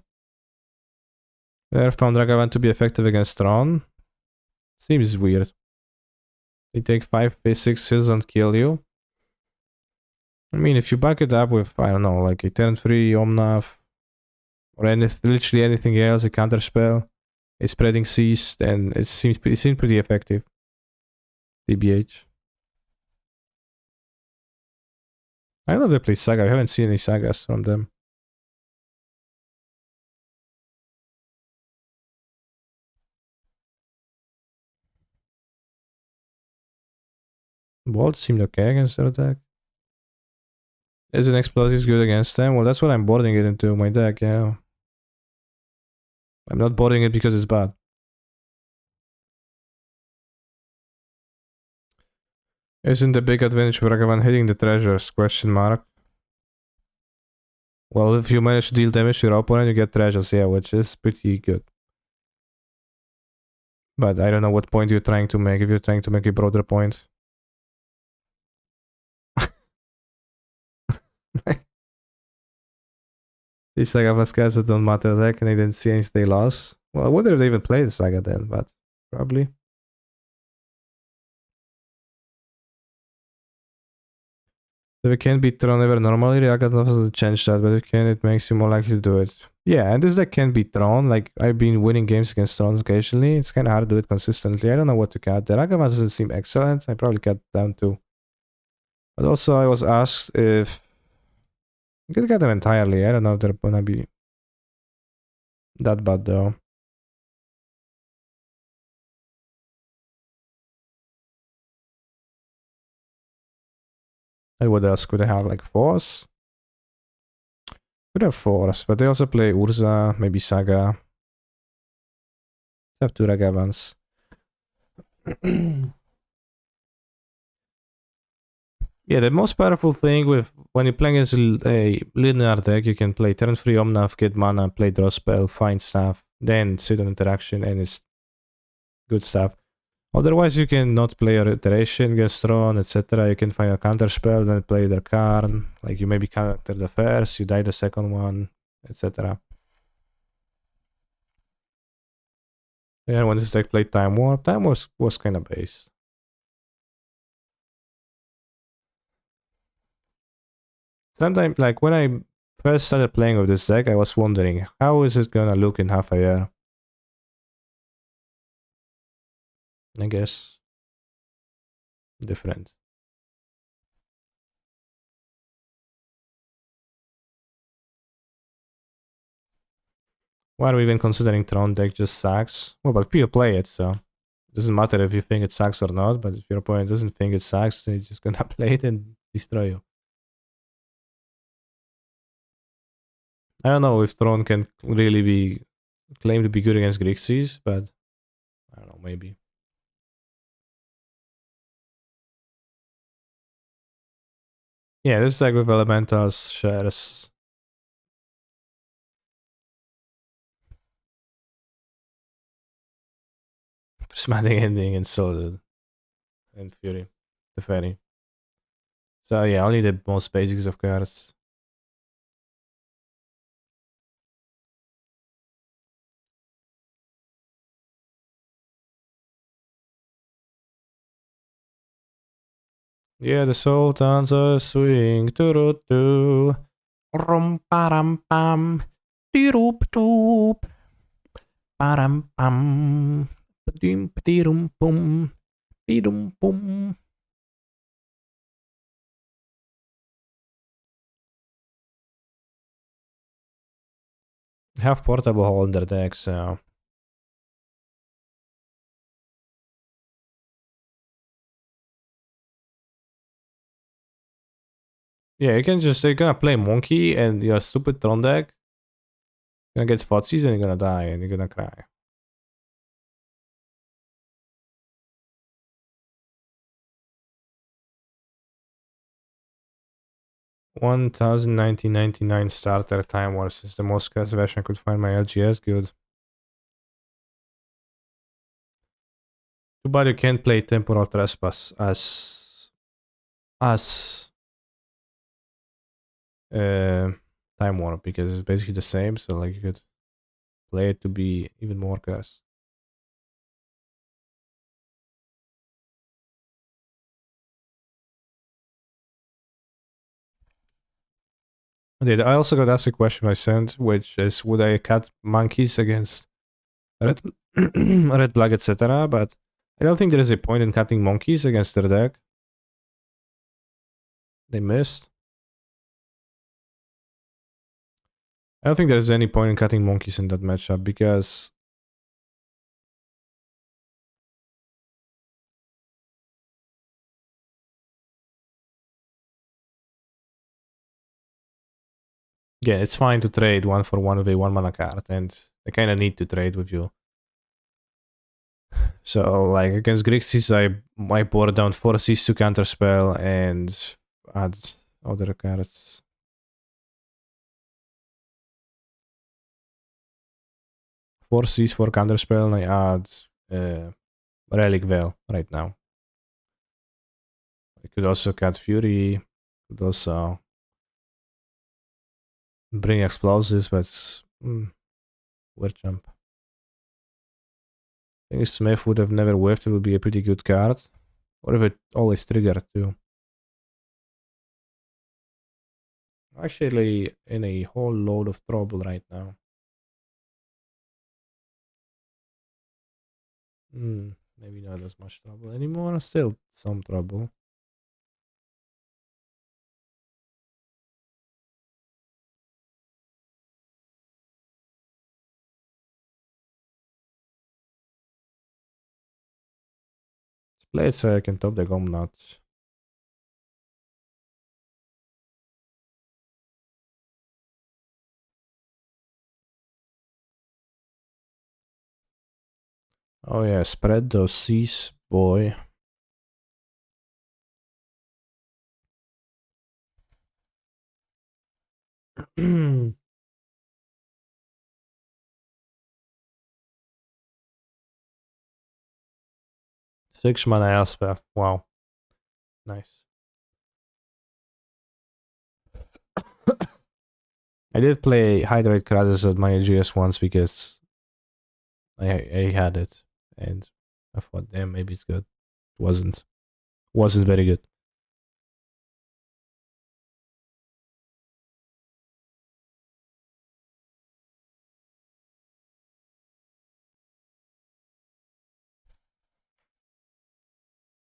There found Ragavan to be effective against Tron. Seems weird. They take 5, 6 hits and kill you. I mean, if you back it up with, I don't know, like a turn 3 Omnath, or literally anything else, a counter spell, a spreading seas, then it seems pretty effective. DBH. I don't know if they play Saga. I haven't seen any Sagas from them. Bolt seemed okay against their deck. Is an explosive good against them? Well, that's what I'm boarding it into my deck, yeah. I'm not boarding it because it's bad. Isn't the big advantage for Ragavan hitting the treasures? Question mark. Well, if you manage to deal damage to your opponent, you get treasures, yeah, which is pretty good. But I don't know what point you're trying to make, if you're trying to make a broader point. These Saga Vasquez don't matter deck, and I didn't see any they lost. Well, I wonder if they even played the Saga then, but probably. If it can't beat Tron ever normally, React doesn't change that, but it makes you more likely to do it. Yeah, and this deck can beat Tron. Like, I've been winning games against Tron occasionally. It's kind of hard to do it consistently. I don't know what to cut. The Ragavan doesn't seem excellent. I probably cut down to But also, I was asked if you could get them entirely. I don't know if they're gonna be that bad though. And what else could I have? Like Force? Could have Force, but they also play Urza, maybe Saga. Have two Ragavans. Yeah, the most powerful thing with when you're playing as a linear deck, you can play turn 3 Omnath, get mana, play draw spell, find stuff, then sit on interaction, and it's good stuff. Otherwise, you can not play your iteration, get thrown, etc. You can find a counter spell, then play their card. Like you maybe counter the first, you die the second one, etc. Yeah, when this deck played Time Warp was kind of base. Sometimes, like when I first started playing with this deck, I was wondering how is it gonna look in half a year. I guess different. Why are we even considering Tron deck just sucks? Well, but people play it, so it doesn't matter if you think it sucks or not. But if your opponent doesn't think it sucks, they're just gonna play it and destroy you. I don't know if Tron can really be claimed to be good against Grixis, but I don't know, maybe. Yeah, this deck with Elementals shares Prismatic Ending and Solid and Fury, the Fairy. So yeah, only the most basics of cards. Yeah, the Sultans are swing. Doo-doo-doo. Rum param pam. Doop doop. Param pam. Padim padirum pum. Pidum pum. Have portable holder decks, so yeah, you can just you're gonna play monkey and your stupid Tron deck. You're gonna get Fotsies and you're gonna die and you're gonna cry. 1999 starter Time Wars is the most cast version I could find my LGS. Good. Too bad you can't play Temporal Trespass as uh, Time Warp because it's basically the same. So like you could play it to be even more cursed. I also got asked a question I sent, which is would I cut monkeys against red, red black, etc. But I don't think there is a point in cutting monkeys against their deck. They missed. I don't think there's any point in cutting monkeys in that matchup because yeah, it's fine to trade 1 for 1 with a 1 mana card, and I kind of need to trade with you. So, like, against Grixis, I bore down 4 Seas to counterspell and add other cards. 4 Seas for counterspell, and I add Relic Veil right now. I could also cut Fury, could also bring explosives, but it's weird jump. I think Smith would have never whiffed, it would be a pretty good card. Or if it always triggered too. Actually, in a whole load of trouble right now. Maybe not as much trouble anymore. Still some trouble. Let's say I can top the gum nuts. Oh yeah, spread those seas, boy. Six mana Elspeth. Wow, nice. I did play Hydrate Krasis at my GS once because I had it, and I thought, damn, maybe it's good. Wasn't very good.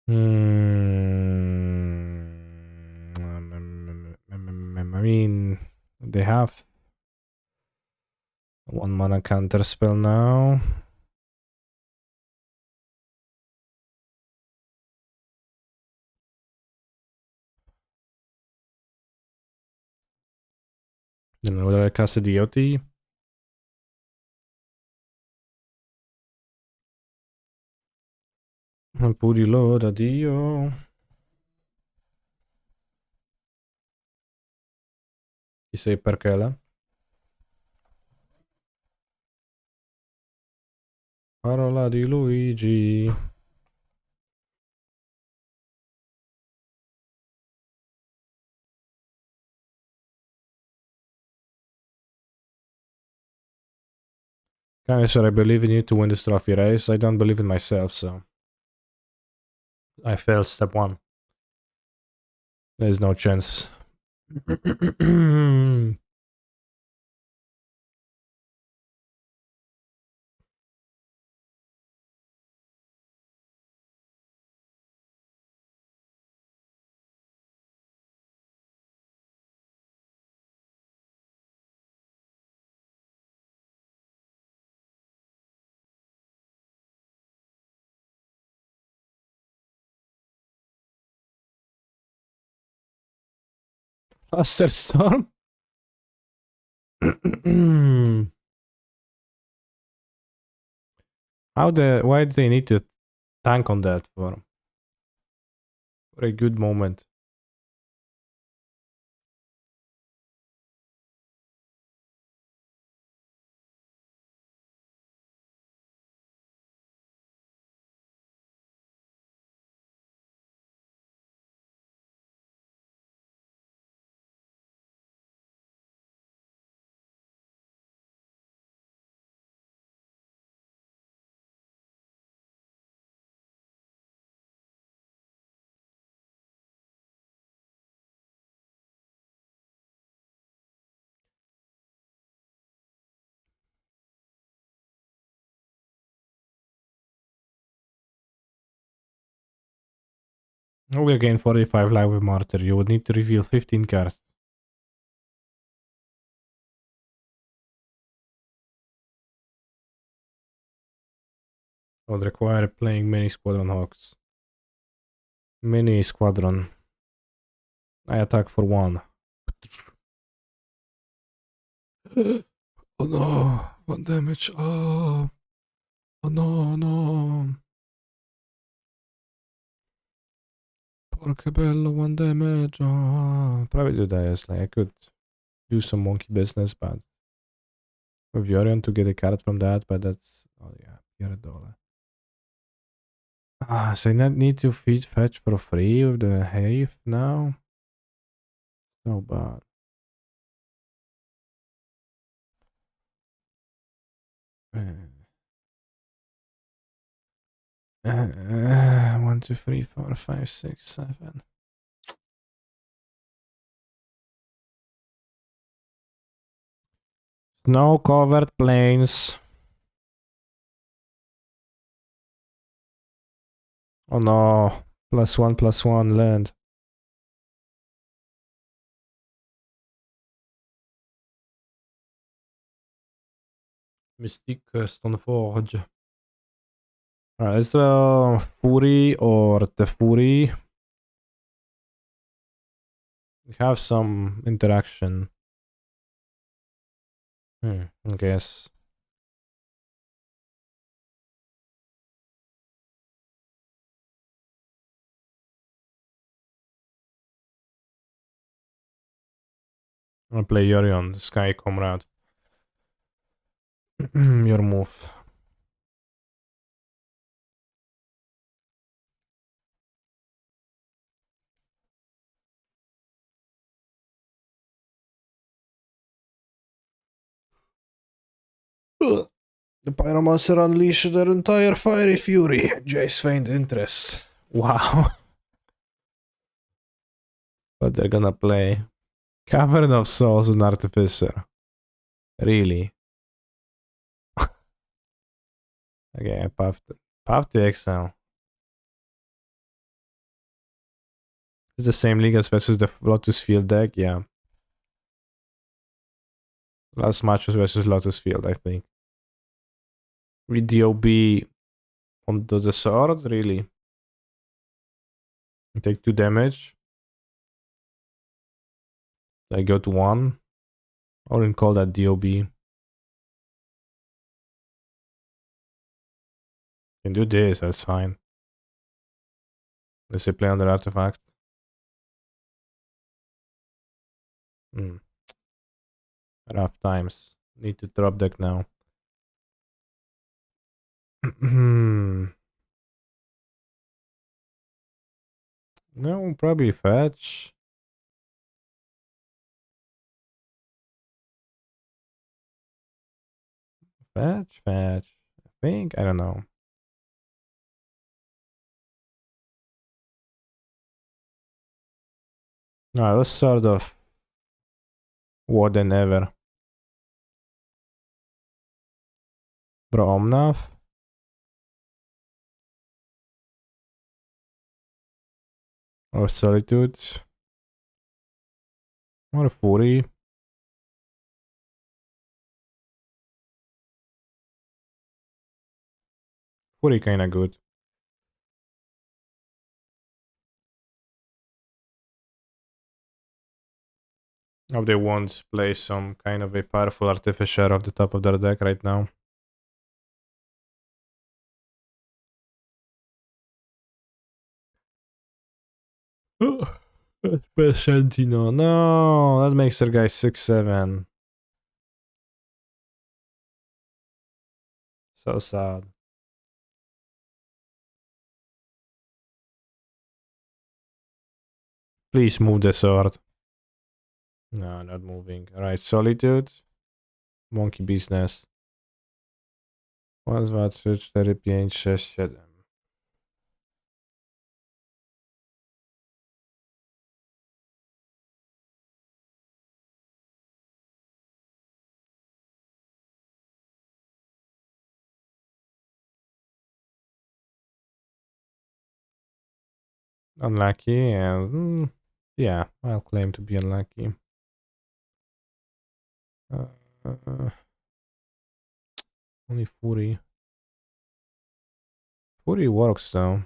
I mean, they have one mana counter spell now. Then would I cast a DOT? Puri load, addio. Ti sei perché là? Parola di Luigi. Kinda said I believe in you to win this trophy race. I don't believe in myself, so I failed step one. There's no chance. Cluster Storm? Why do they need to tank on that for a good moment? We gain 45 life with Martyr. You would need to reveal 15 cards. Would require playing mini Squadron Hawks. Mini Squadron. I attack for 1. Oh no! 1 damage. Oh no, no. Porca bello, 1 damage. Oh. Probably do that. Like I could do some monkey business, but with Yorion to get a card from that, but that's oh yeah, $1. So I not need to fetch for free with the Have now? So bad. One, two, three, four, five, six, seven. Snow covered plains. Oh no. +1/+1 land. Mystique Stoneforge. Alright, let's Fury or Tefuri. Have some interaction. I guess. I'll play Yorion, Sky Comrade. Your move. Ugh. The Pyromancer unleashed their entire fiery fury. Jace feigned interest. Wow. What they're gonna play? Cavern of Souls and Artificer. Really? Okay, I puffed. Puff to exile. It's the same league as versus the Lotus Field deck, yeah. Last match was versus Lotus Field, I think. With DOB on the sword, really? I take 2 damage. I go to 1. I wouldn't call that DOB. Can do this, that's fine. Let's say play under artifact. Rough times. Need to drop deck now. No, probably fetch. Fetch. I think, I don't know. Alright, let's sort of more than ever. Bro, Omnath. Or Solitude. Or Fury. Fury kinda good. Hope they won't play some kind of a powerful artificer off the top of their deck right now. That's best Sentinel. No, that makes their guy 6-7. So sad. Please move the sword. No, not moving. Alright, Solitude. Monkey business. 1, 2, 3, 4, 5, 6, 7. Unlucky and yeah, I'll claim to be unlucky. Only Fury. Fury works though.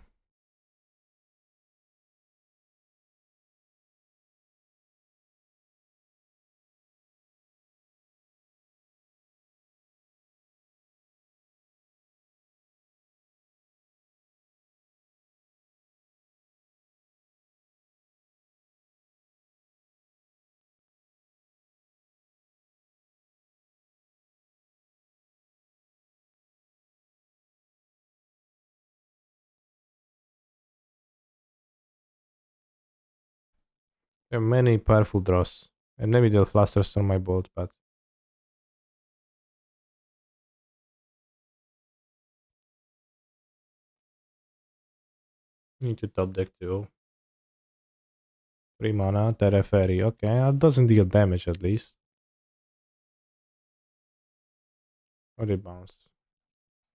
There are many powerful draws. And maybe they'll fluster on my board, but need to top deck too. 3 mana, Terra Fairy. Okay, that doesn't deal damage at least. Oh, they bounce.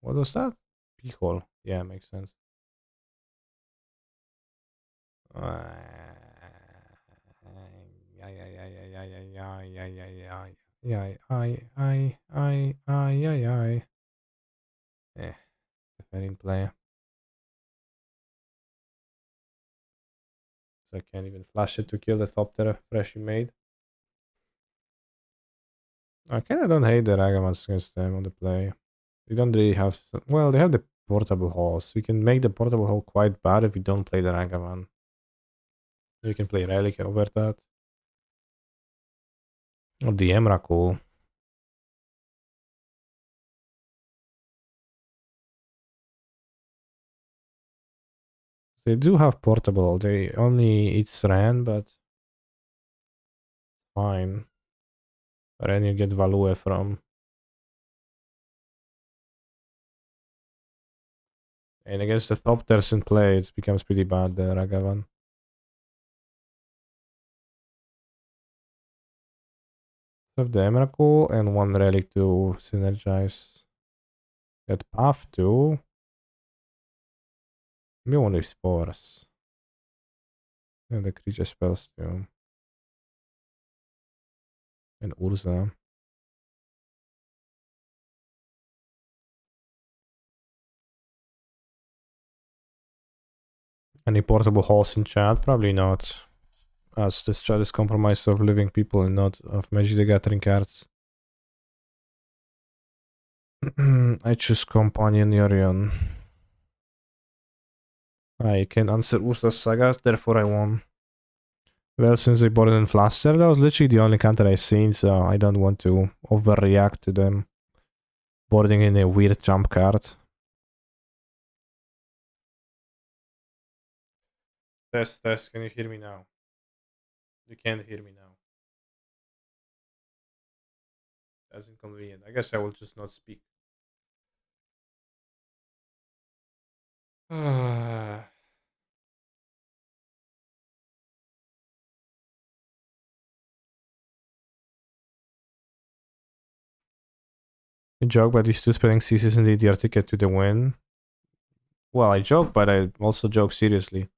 What was that? P-hole. Yeah, makes sense. Yeah, the Fairy in play. I can't even flash it to kill the Thopter freshly made. I kinda don't hate the Ragavans against them on the play. We don't really have... Well, they have the portable halls. We can make the portable hall quite bad if we don't play the Ragavan. We can play Relic over that. Or the Emrakul. They do have portable. They only eat Ren, but fine. Ren you get Value from. And against the Thopters in play, it becomes pretty bad, the Ragavan. Have the Emrakul and one Relic to synergize. That Path too. Maybe one is Force. And the creature spells too. And Urza. Any portable halls in chat? Probably not. As this chat is compromised of living people and not of Magic the Gathering cards. I choose Companion Yorion. I can answer Ursa's Saga, therefore I won. Well, since they bought it in Flaster, that was literally the only counter I seen, so I don't want to overreact to them boarding in a weird jump card. Test, can you hear me now? You can't hear me now. That's inconvenient. I guess I will just not speak. You joke, but these two spelling C's is indeed your ticket to the win. Well, I joke, but I also joke seriously.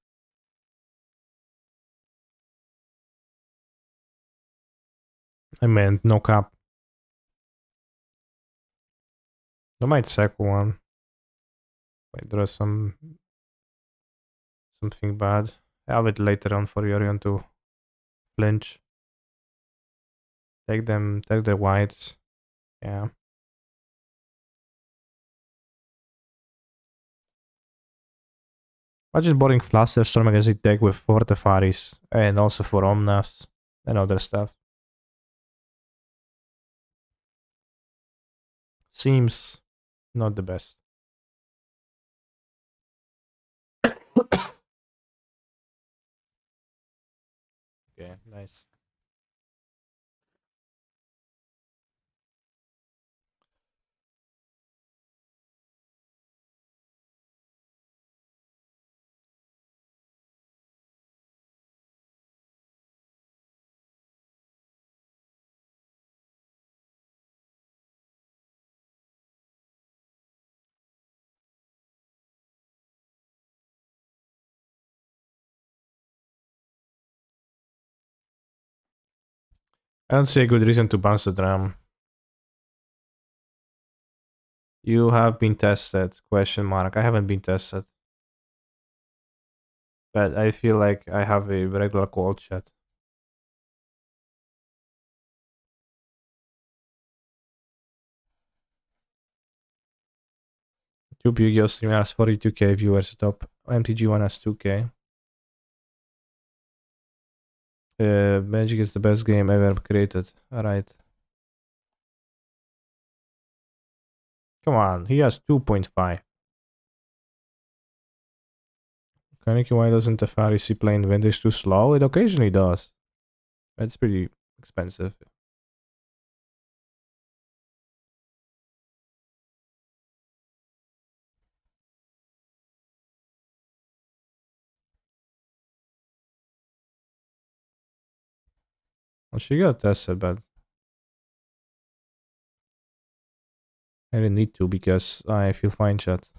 I meant no cap. I might sack one. Might draw something bad. I have it later on for Yorion to flinch. Take the whites. Yeah. Imagine boarding Fluster Storm against a deck with 4 Tefaris and also 4 Omnavs and other stuff. Seems not the best. Okay, nice. I don't see a good reason to bounce the drum. You have been tested? Question mark. I haven't been tested. But I feel like I have a regular cold chat. Two Yu-Gi-Oh! Streamer has 42k viewers, top MTG1 has 2k. Magic is the best game ever created. Alright. Come on, he has 2.5. Kaneki, why doesn't the Pharisee play in Vintage too slow? It occasionally does. It's pretty expensive. Well, she got tested, but I didn't need to because I feel fine, chat.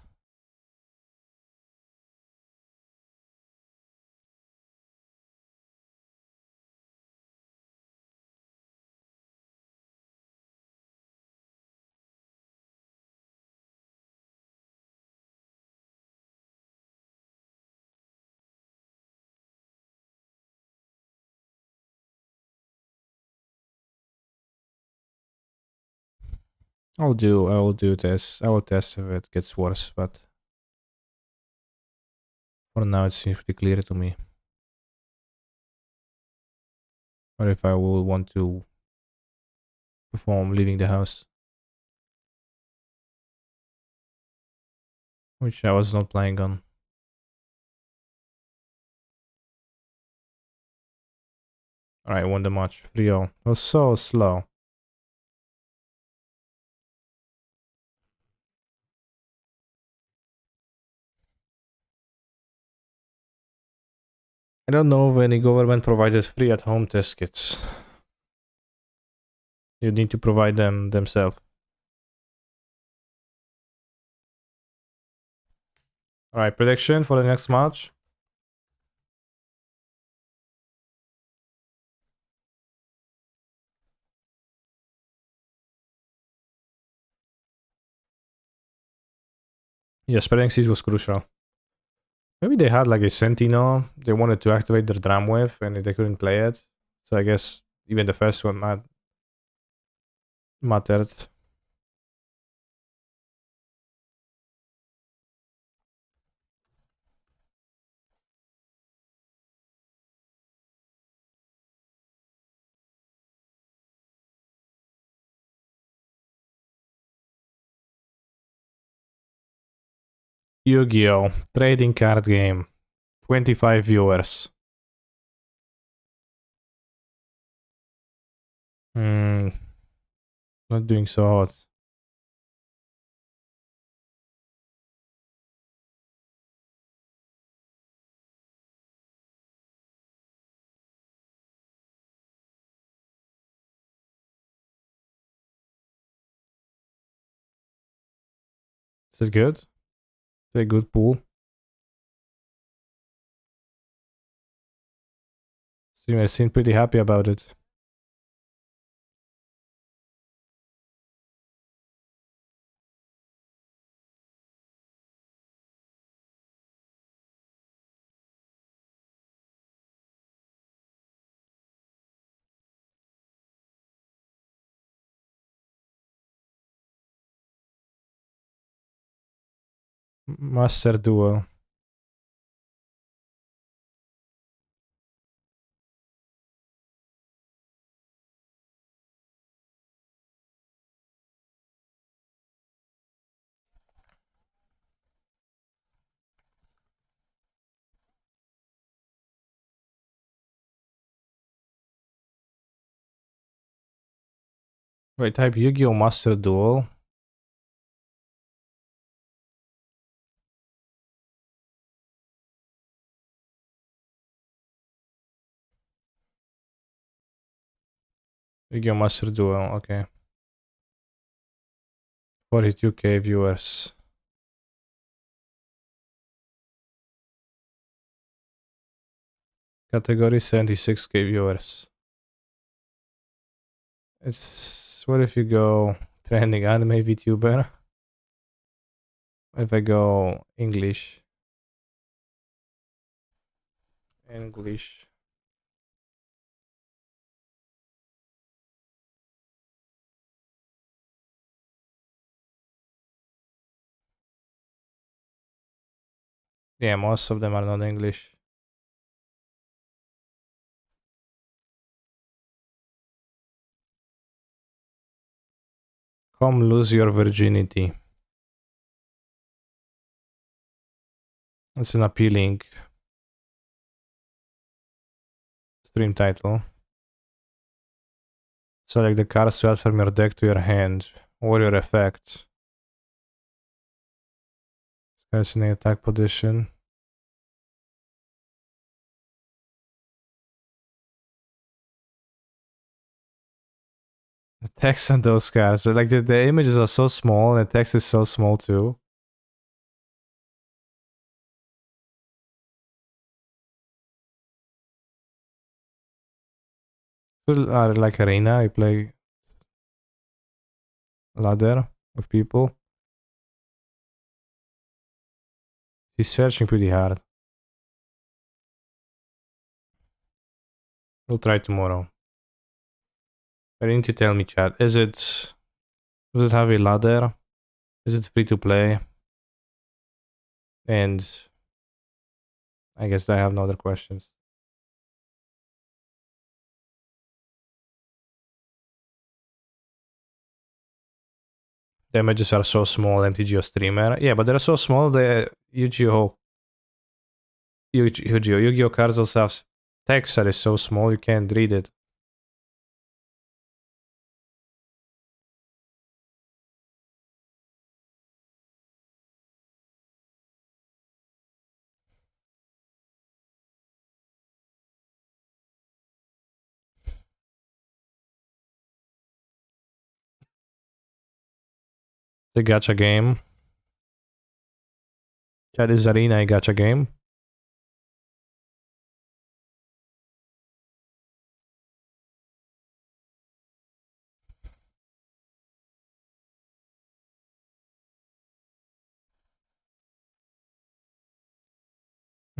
I will do this. I will test if it gets worse, but for now it seems pretty clear to me. Or if I will want to perform leaving the house. Which I was not planning on. Alright, won the match. 3-0. It was so slow. I don't know if any government provides free at-home test kits. You need to provide them themselves. Alright, prediction for the next match. Yeah, spreading siege was crucial. Maybe they had like a Sentinel. They wanted to activate their drum wave and they couldn't play it. So I guess even the first one mattered. Yu-Gi-Oh! Trading card game. 25 viewers. Hmm. Not doing so hot. Is it good? Is it a good pool? So I seem pretty happy about it. Master Duel. Wait, type Yu-Gi-Oh! Master Duel. Yu-Gi-Oh! Master Duel, okay. 42k viewers. Category 76k viewers. It's what if you go trending anime VTuber? If I go English. English. Yeah, most of them are not English. Come lose your virginity. It's an appealing stream title. Select the cards to add from your deck to your hand. Warrior effect. This guy's in the attack position. The text on those cards, like the images are so small and the text is so small too. Like Arena, you play ladder with people. He's searching pretty hard. We'll try tomorrow. But you need to tell me, chat. Is it Does it have a ladder? Is it free to play? And I guess I have no other questions. Damages are so small, MTGO streamer. Yeah, but they're so small that Yu-Gi-Oh cards also have text that is so small you can't read it. The gacha game. Chat is Arena a gacha game?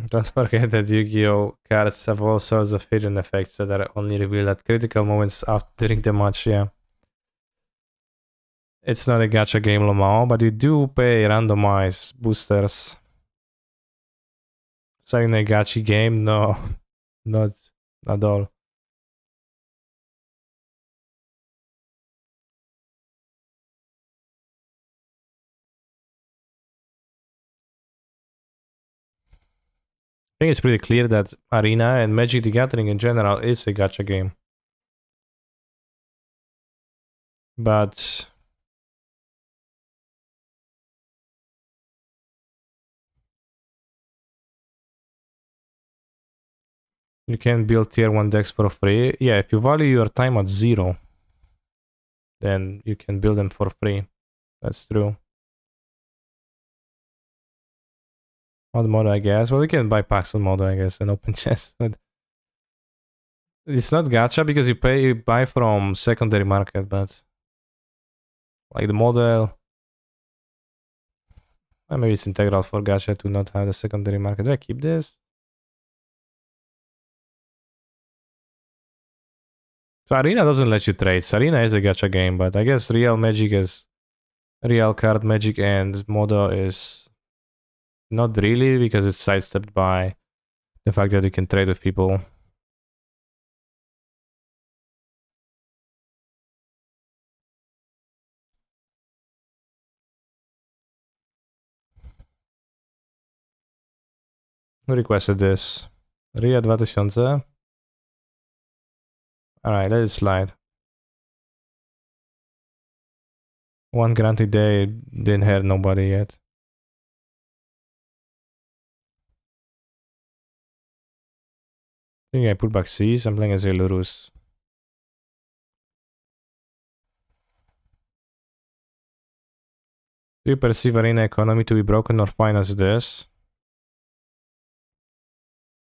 Don't forget that Yu-Gi-Oh cards have all sorts of hidden effects that are only revealed at critical moments after during the match, yeah. It's not a gacha game, Lamau, but you do pay randomized boosters. Saying a gacha game? No, not at all. I think it's pretty clear that Arena and Magic the Gathering in general is a gacha game. But you can build tier 1 decks for free. Yeah, if you value your time at 0, then you can build them for free. That's true. Odd mode, I guess. Well, you can buy packs on mode, I guess, and open chests. But it's not gacha because you buy from secondary market, but like the model. Maybe it's integral for gacha to not have the secondary market. Do I keep this? So Arena doesn't let you trade. Arena is a gacha game, but I guess Real Magic is Real Card Magic and Modo is not really because it's sidestepped by the fact that you can trade with people. Who requested this? Ria 2000? Alright, let it slide. One granted day didn't hurt nobody yet. I think I put back C's. I'm playing as a Lurus. Do you perceive arena economy to be broken or fine as this?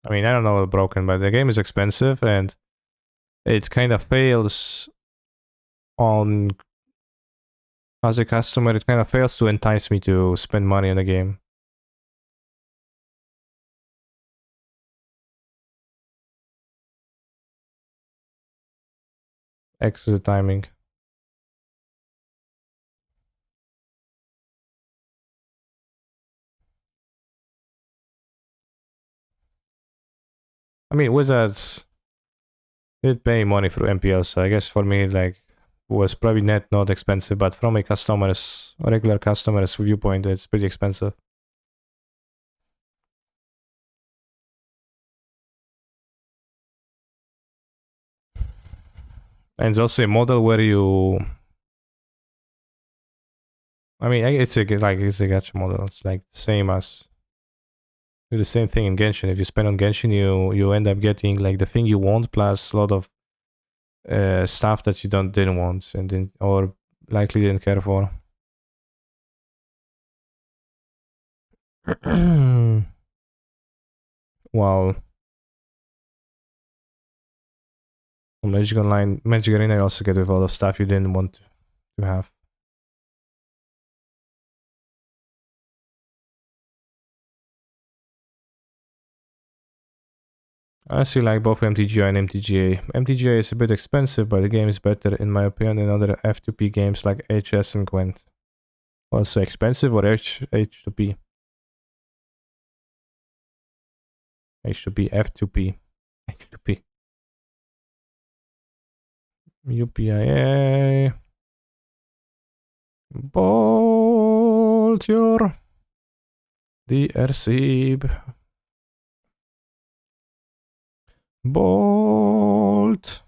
I mean, I don't know what's broken, but the game is expensive and it kind of fails on... As a customer, it kind of fails to entice me to spend money on the game. X to the timing. I mean, Wizards did pay money through MPL, so I guess for me, like, was probably net not expensive, but from a regular customer's viewpoint, it's pretty expensive. And it's also a model where you... I mean, it's a gacha model. It's like the same as... Do the same thing in Genshin. If you spend on Genshin, you end up getting like the thing you want plus a lot of stuff that you didn't want and didn't, or likely didn't care for. Wow. On Magic Online, Magic Arena, you also get with a lot of stuff you didn't want to have. I see like both MTGI and MTGA. MTGA is a bit expensive, but the game is better in my opinion than other F2P games like HS and Gwent. Also expensive or H2P? H2P, F2P, H2P. UPIA. Bolt your DRC. Bolt.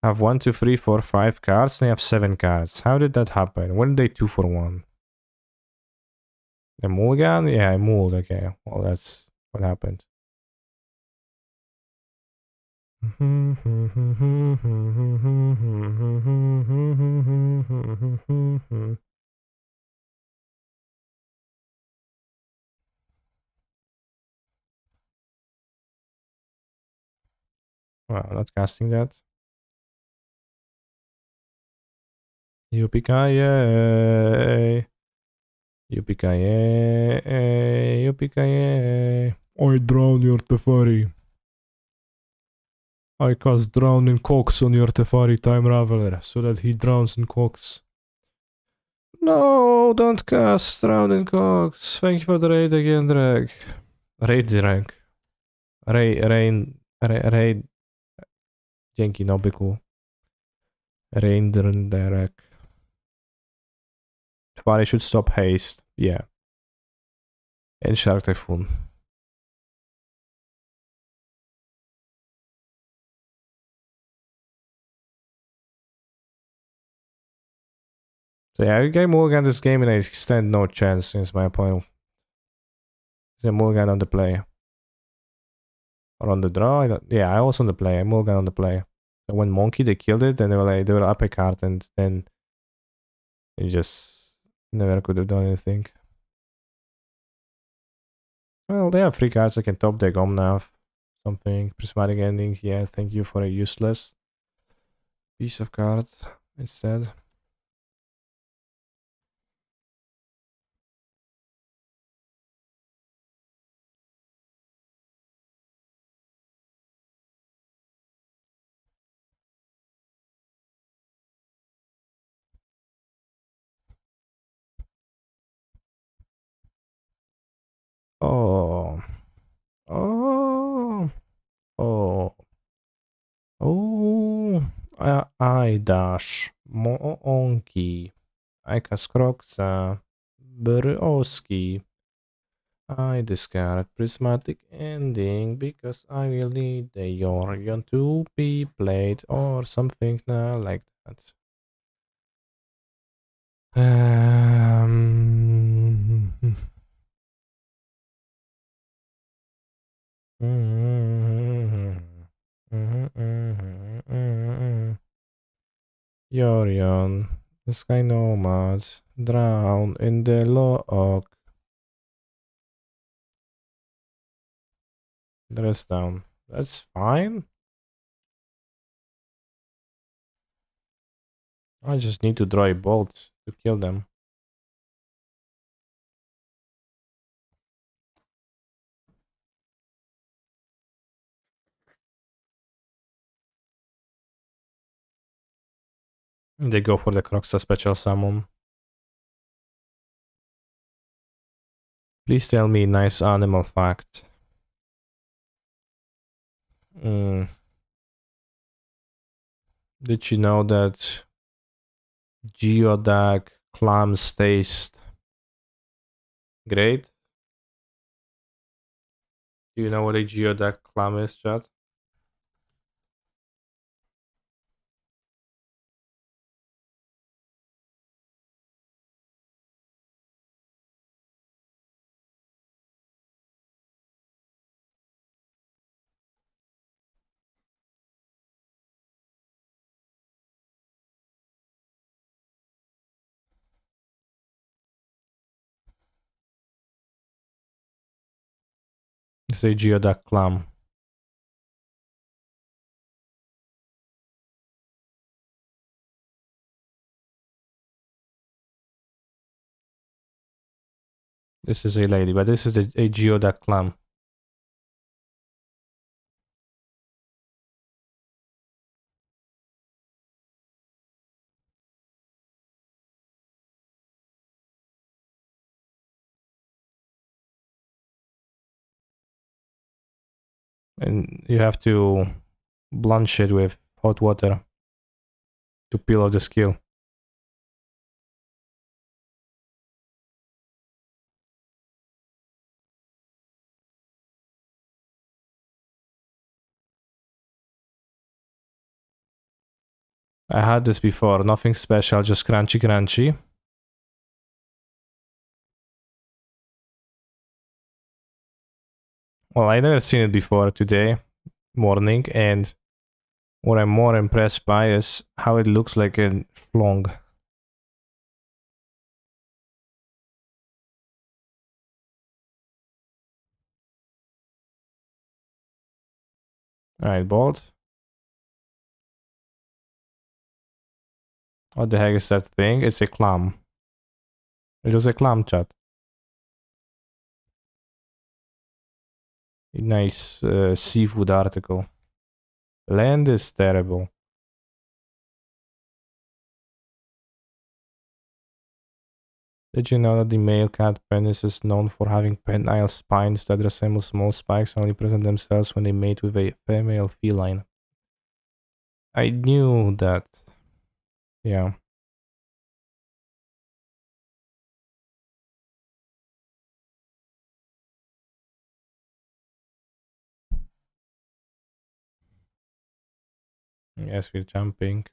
Have 1, 2, 3, 4, 5 cards. They have 7 cards. How did that happen? When did they 2 for 1? A mulligan? Yeah, I mulled. Okay. Well, that's what happened. Well, I'm not casting that. Yippee-ki-yay. Yippee-ki-yay. Yippee-ki-yay. I drown your Teferi. I cast Drowning Cox on your Teferi Time Raveler so that he drowns in Cox. No, don't cast Drowning Cox. Thank you for the raid again, Drag. Raid rank. Raid. Dzięki, Nobyku. Rain Derek. Teferi should stop haste. Yeah. And Shark Typhoon. So yeah, I get mulligan this game and I stand no chance since my opponent. Is a mulligan on the play? Or on the draw? I was on the play. I mulligan on the play. So when Monkey they killed it, then they were up a card and then they just never could have done anything. Well, they have 3 cards. I can top deck Omnav. Something. Prismatic Ending. Yeah, thank you for a useless piece of card instead. Oh. Oh. Oh. Oh. I dash. Monkey. I cast Kroxa. Bryoski. I discard Prismatic Ending because I will need the Yorion to be played or something like that. Yorion, the Sky Nomad, drown in the log. Dress down. That's fine. I just need to draw a bolt to kill them. They go for the Croxa special summon. Please tell me nice animal fact. Did you know that geodag clams taste great? Do you know what a geodag clam is, chat? It's a geodag clam. This is a lady, but this is a geodag clam. And you have to blanch it with hot water to peel off the skill. I had this before, nothing special, just crunchy crunchy. Well, I never seen it before today morning, and what I'm more impressed by is how it looks like a schlong. Alright, bolt. What the heck is that thing? It's a clam. It was a clam, chat. Nice seafood article. Land is terrible. Did you know that the male cat penis is known for having penile spines that resemble small spikes and only present themselves when they mate with a female feline? I knew that. Yeah. Yes, we're jumping.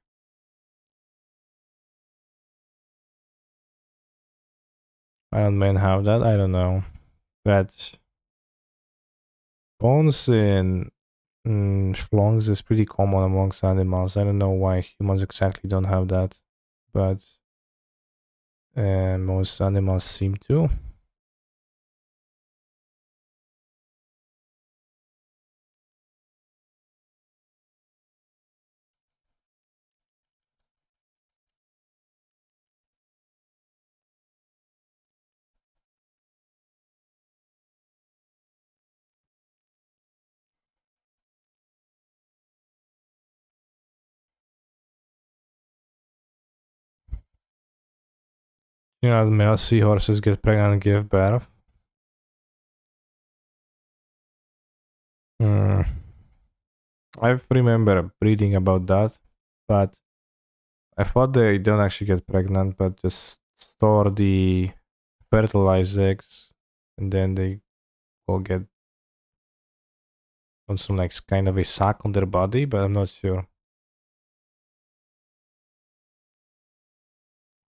Iron Men have that? I don't know. But bones in schlongs is pretty common amongst animals. I don't know why humans exactly don't have that. But most animals seem to. You know, male seahorses get pregnant and give birth. Hmm. I remember reading about that, but I thought they don't actually get pregnant, but just store the fertilized eggs, and then they will get on some like kind of a sack on their body, but I'm not sure.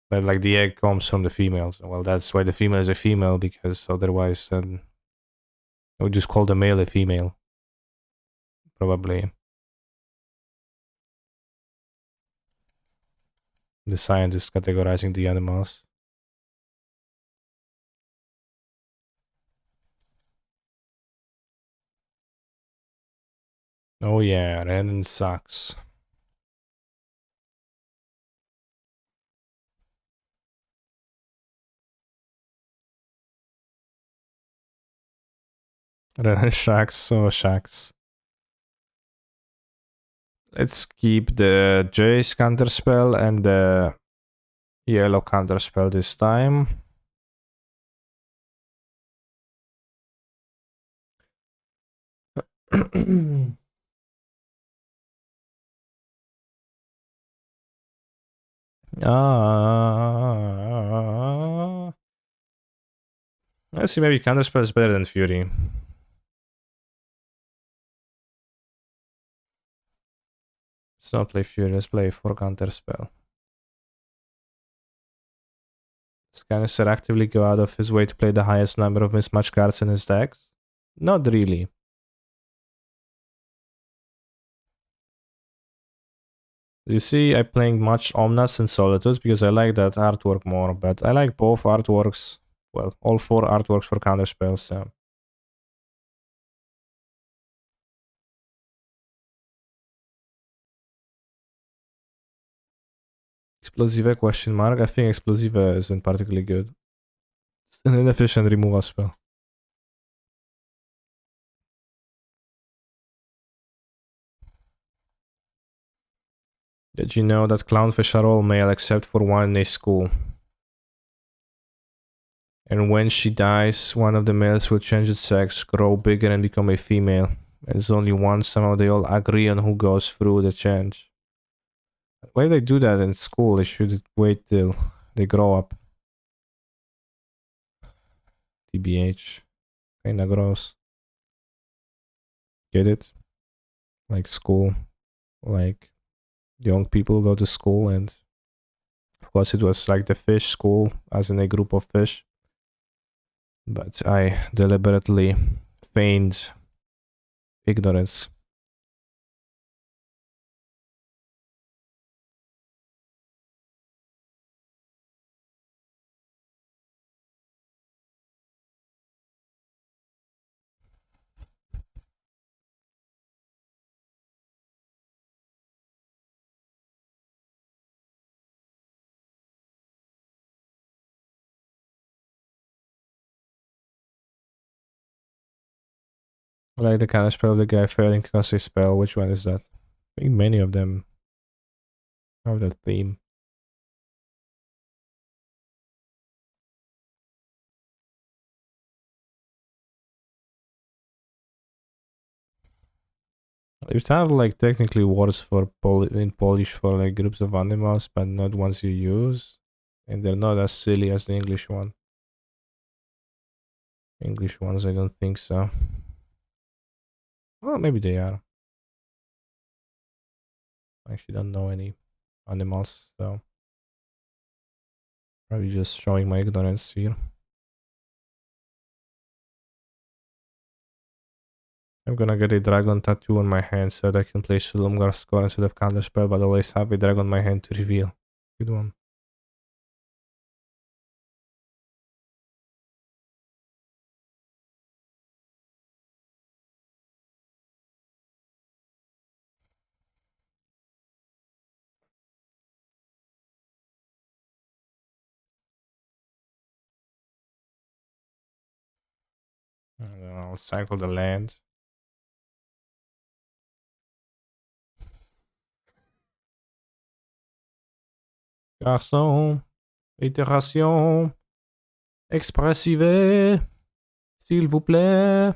But like the egg comes from the females. Well, that's why the female is a female, because otherwise, I would just call the male a female, probably. The scientists categorizing the animals. Oh yeah, Renan sucks. Renan sucks, so sucks. Let's keep the Jace counterspell and the yellow counterspell this time. Let's see, maybe counterspell is better than Fury. Let's not play Fury, let's play for counterspell. Does Canister actively go out of his way to play the highest number of mismatched cards in his decks? Not really. You see, I'm playing much Omnaths and Solitudes because I like that artwork more, but I like both artworks. Well, all four artworks for counterspells. So. Explosive question mark? I think Explosive isn't particularly good. It's an inefficient removal spell. Did you know that clownfish are all male except for one in a school? And when she dies, one of the males will change its sex, grow bigger, and become a female. There's only one. Somehow they all agree on who goes through the change. Why they do that in school? They should wait till they grow up. TBH. Kinda gross. Get it? Like school. Like young people go to school, and of course it was like the fish school, as in a group of fish. But I deliberately feigned ignorance. I like the kind of spell of the guy failing because he spell. Which one is that? I think many of them have that theme. It have like technically words for in Polish for like groups of animals, but not ones you use, and they're not as silly as the English one. English ones, I don't think so. Well, maybe they are. I actually don't know any animals, so probably just showing my ignorance here. I'm gonna get a dragon tattoo on my hand so that I can play Silumgar score instead of counterspell, but always have a dragon on my hand to reveal. Good one. And then I'll cycle the land. Garçon, itération, expressive, s'il vous plaît.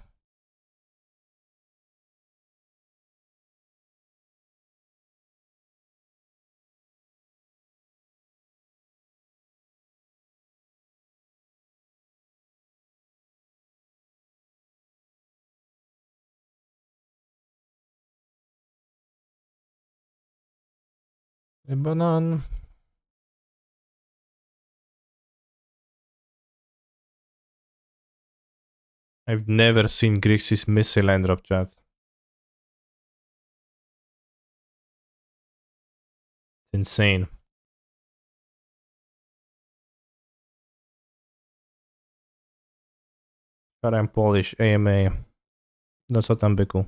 A banane. I've never seen Grixis missile land drop chat. It's insane. But I'm Polish, AMA. No co tam byku.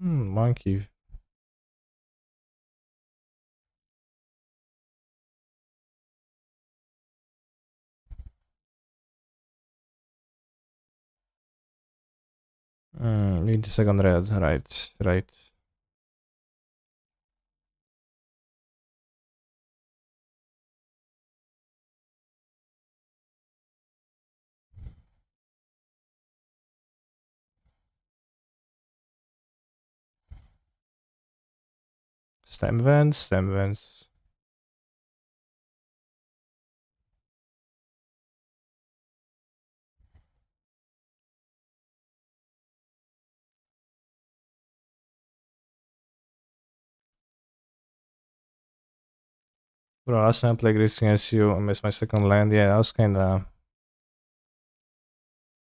Monkey. Need second red. Right, right. Stem vents, stem vents. Bro, last time I played Greece against you, I missed my second land. Yeah, that was kinda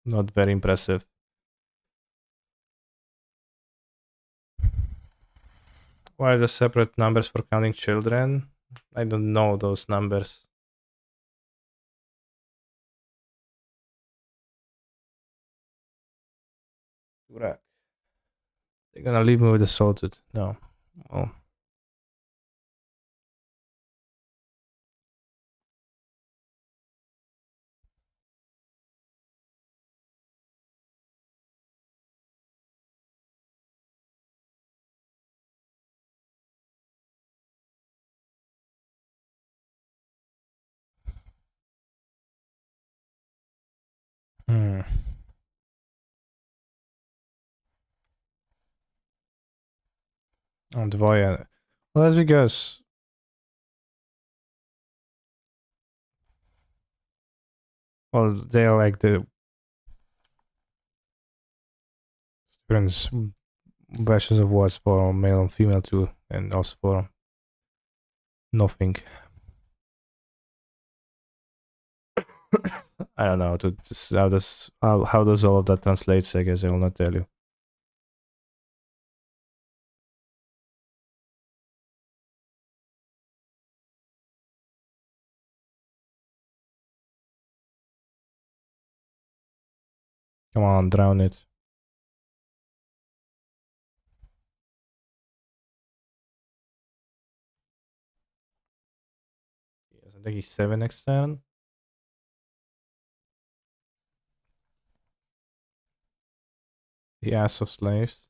not very impressive. Why are the separate numbers for counting children? I don't know those numbers. They're gonna leave me with the salted. No. Oh. On dwoje. Well, that's because... Well, they're like the different versions of words for male and female too, and also for nothing. I don't know. To just how does all of that translates? I guess I will not tell you. Come on, drown it. Yes, I think he's 7 next turn. The ass of slaves.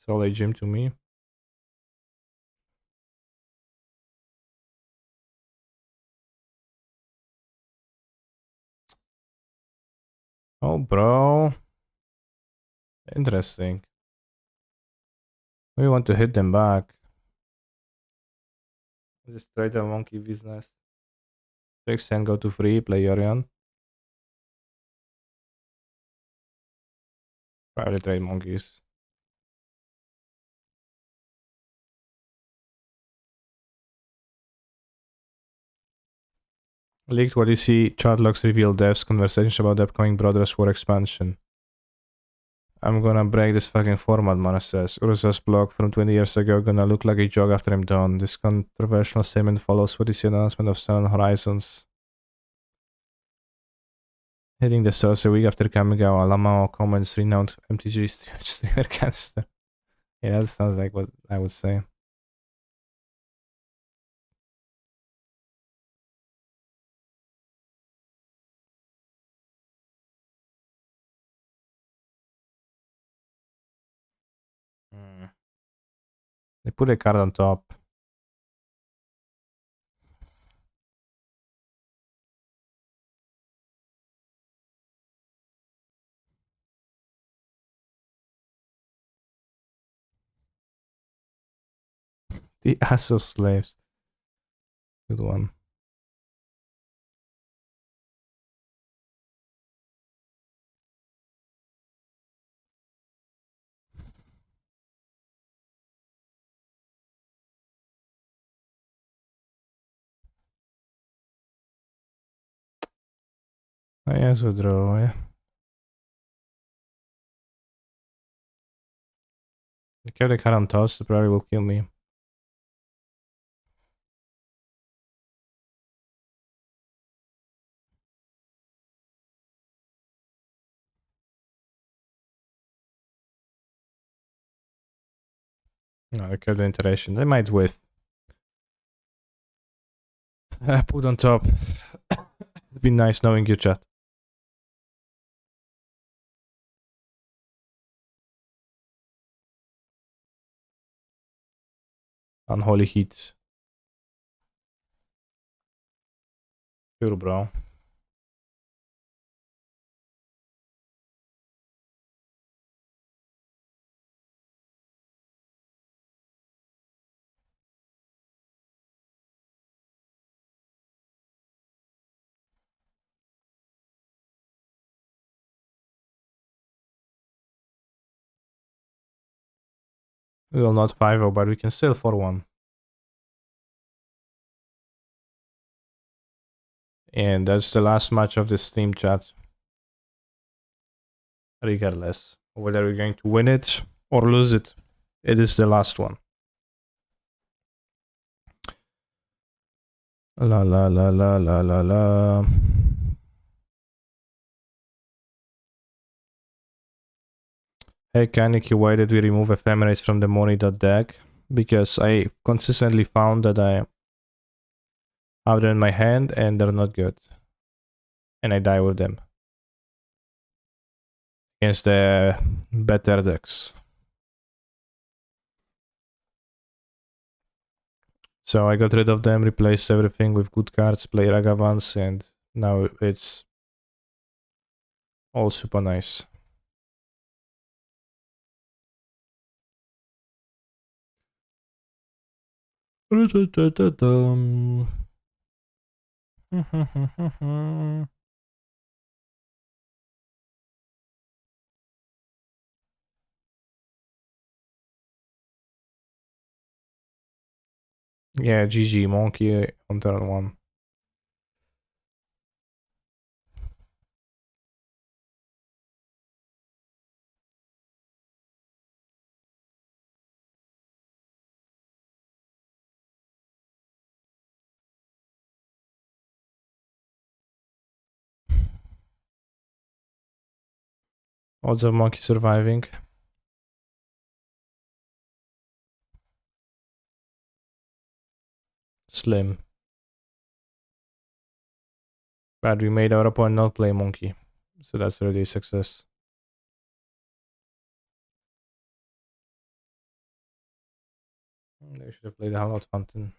Solid gym to me. Oh, bro. Interesting. We want to hit them back. Just trade a monkey business. Fix and go to free, play Yorion. Probably trade monkeys. Leaked what you see, chat logs reveal devs, conversations about the upcoming Brothers War expansion. I'm gonna break this fucking format, Mana says. Urza's blog from 20 years ago gonna look like a joke after I'm done. This controversial statement follows what is the announcement of Sun Horizons. Hitting the source a week after coming out, Lamao comments renowned MTG streamer caster. Yeah, that sounds like what I would say. They put a card on top. The ass of slaves. Good one. Oh, yes, we draw, yeah. They kept the card on top, so probably will kill me. No, they kept the interaction. They might whiff. Put on top. It'd be nice knowing you, chat. Unholy heat. Sure, bro. We will not 5-0, but we can still 4-1. And that's the last match of this stream, chat. Regardless, whether we're going to win it or lose it, it is the last one. La la la la la la la. Hey, Kanik, why did we remove ephemerates from the Monitor deck? Because I consistently found that I have them in my hand and they're not good. And I die with them. Against the better decks. So I got rid of them, replaced everything with good cards, play Ragavans, and now it's all super nice. Yeah, GG, monkey on turn one. Odds of monkey surviving. Slim. But we made our opponent not play monkey. So that's already a success. They should have played the Hamlet Fountain.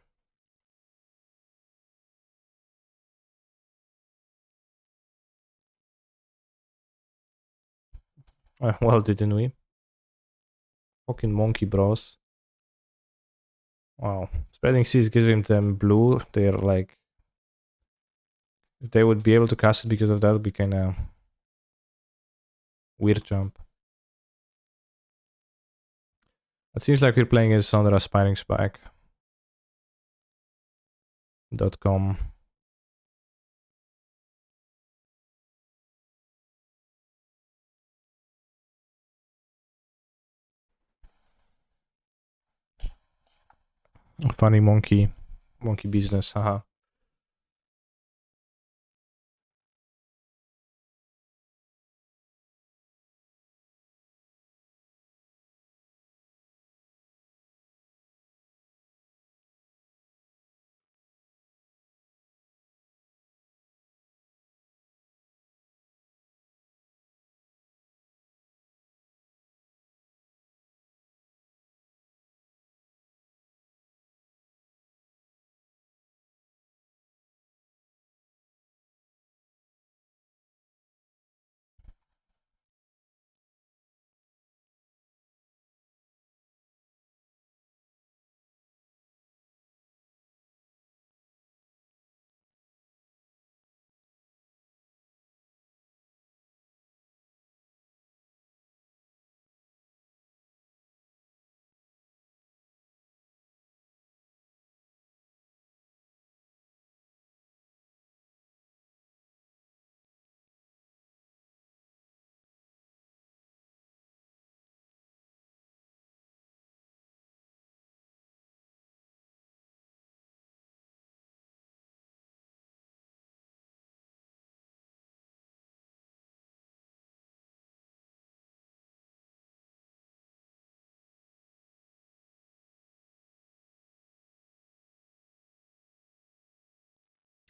Well, didn't we? Fucking monkey bros. Wow. Spreading Seas gives them blue. They're like... If they would be able to cast it because of that, it would be kind of weird jump. It seems like we're playing as under Aspiring Spike. .com. Funny monkey business, haha.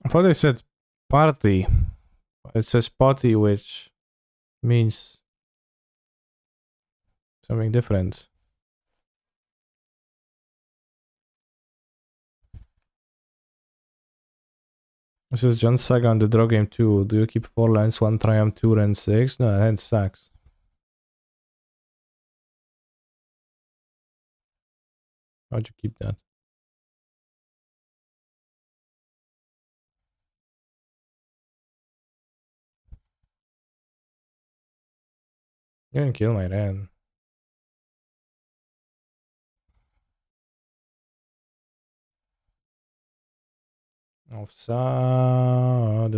I thought they said party. It says potty, which means something different. This is John Saga on the draw game too. Do you keep 4 lands, 1 triumph, 2 and 6? No, that sucks. How'd you keep that? You didn't kill my Ren. Of sadness.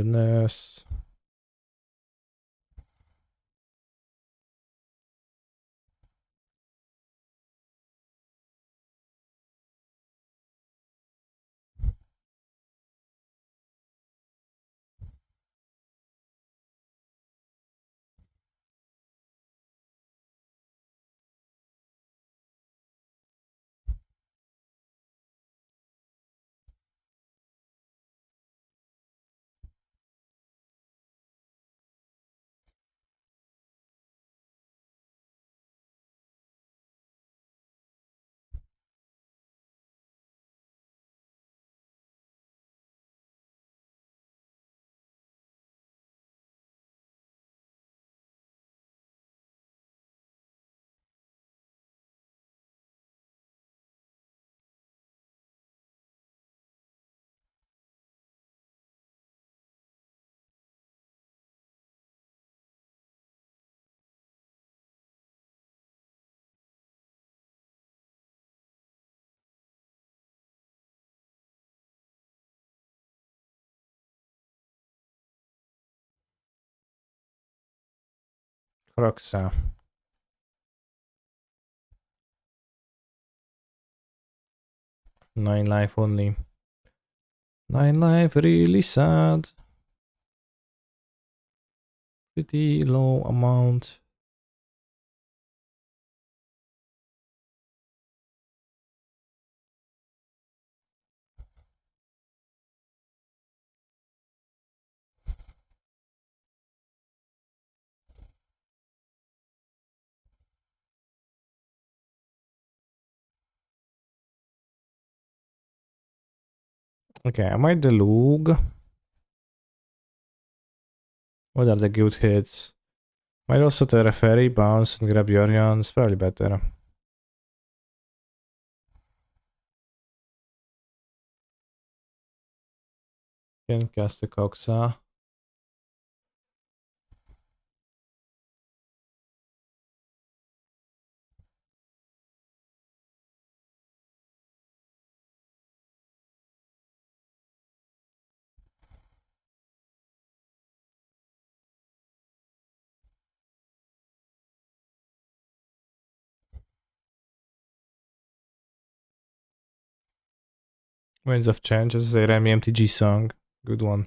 Croxa. 9 life only. 9 life, really sad. Pretty low amount. Okay, I might delug. What are the good hits? Might also the referee bounce and grab Yorion. It's probably better. Can cast the Coxa. Winds of Change. This is a Remy MTG song. Good one.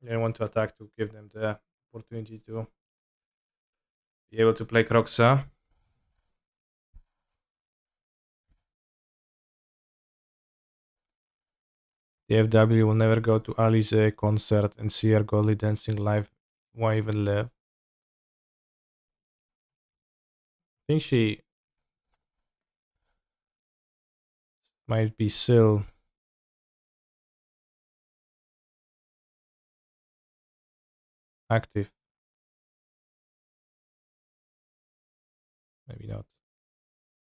They want to attack to give them the opportunity to be able to play Croxa. The FW will never go to Alize concert and see her godly dancing live. Why even live? I think she might be still active. Maybe not.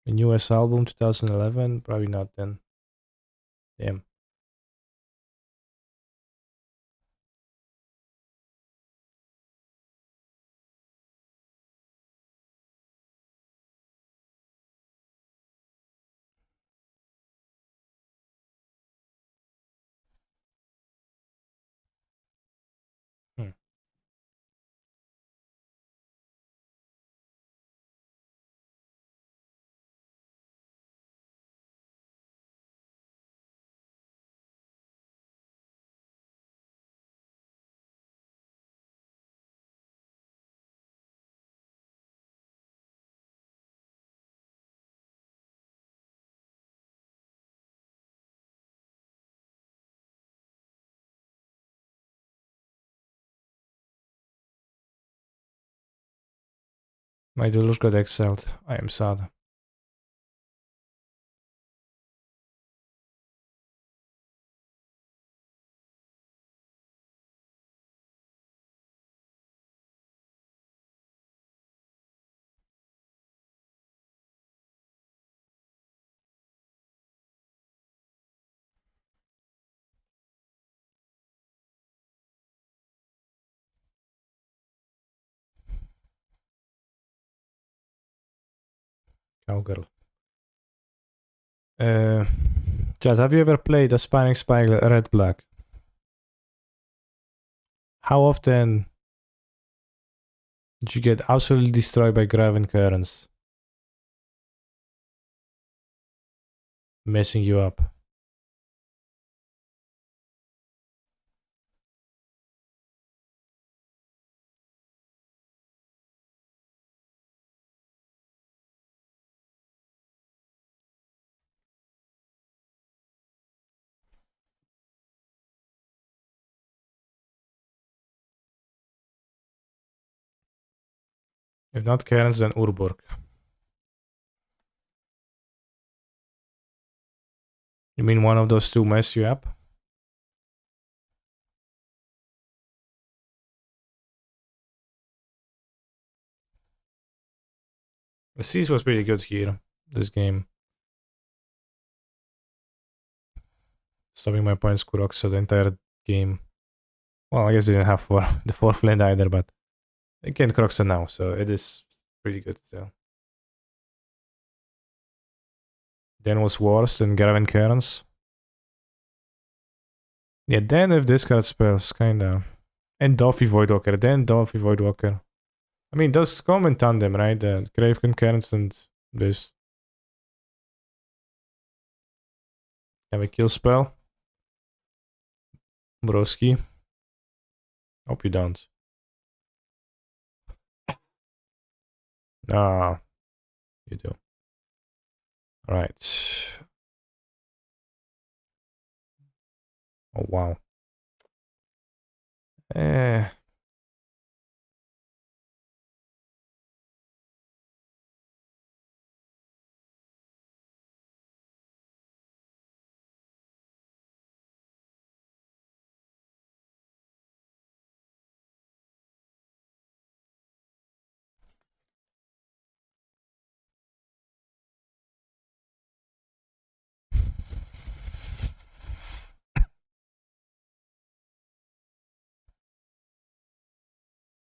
A newest album 2011? Probably not then. Damn. Hmm. My Deluge got exiled. I am sad. Cowgirl. Chad, have you ever played a Spanning Spike Red Black? How often did you get absolutely destroyed by Graven Currents? Messing you up. If not Currents, then Urborg. You mean one of those two mess you up? The Seas was pretty good here, this game. Stopping my points Kuroxa the entire game. Well, I guess they didn't have the 4th land either, but they can Croxa now, so it is pretty good still. Then was worse than Garavan Cairns. Yeah, then if discard spells, kinda. And Doffy Voidwalker, then Doffy Voidwalker. I mean, those come in tandem, right? The Gravekin Cairns and this. Have a kill spell. Broski. Hope you don't. Ah, you do. Alright. Oh, wow. Eh.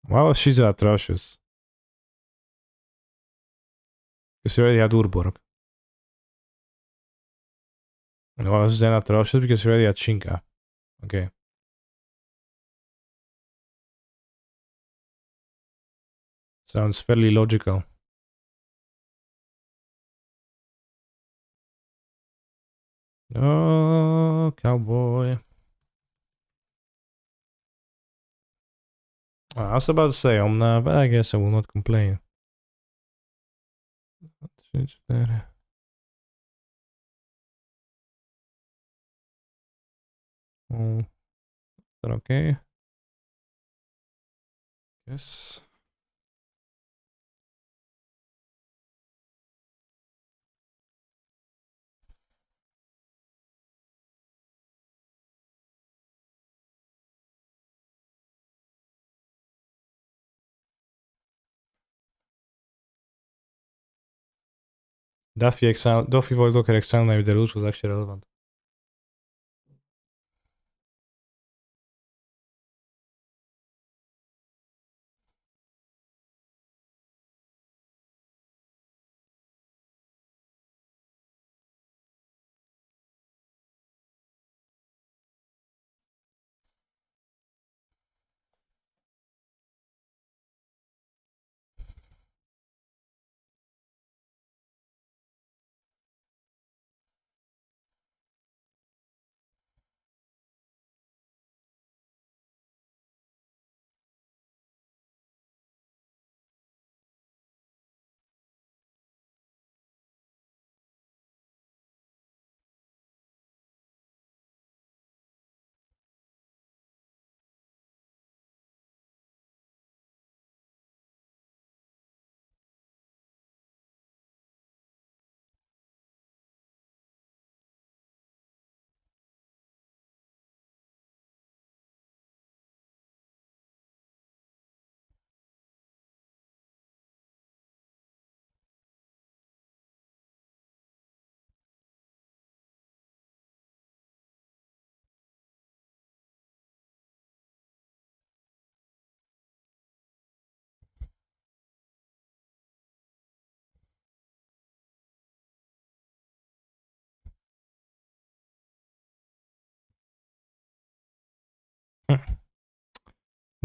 Wow, she's atrocious. Because you already had Urborg. And why was then atrocious? Because you already had Shinka. Okay. Sounds fairly logical. Oh, cowboy. I was about to say Omna, but I guess I will not complain. Oh, is that okay? Yes. Duffy Voidwalker Exile, maybe the rules was actually relevant.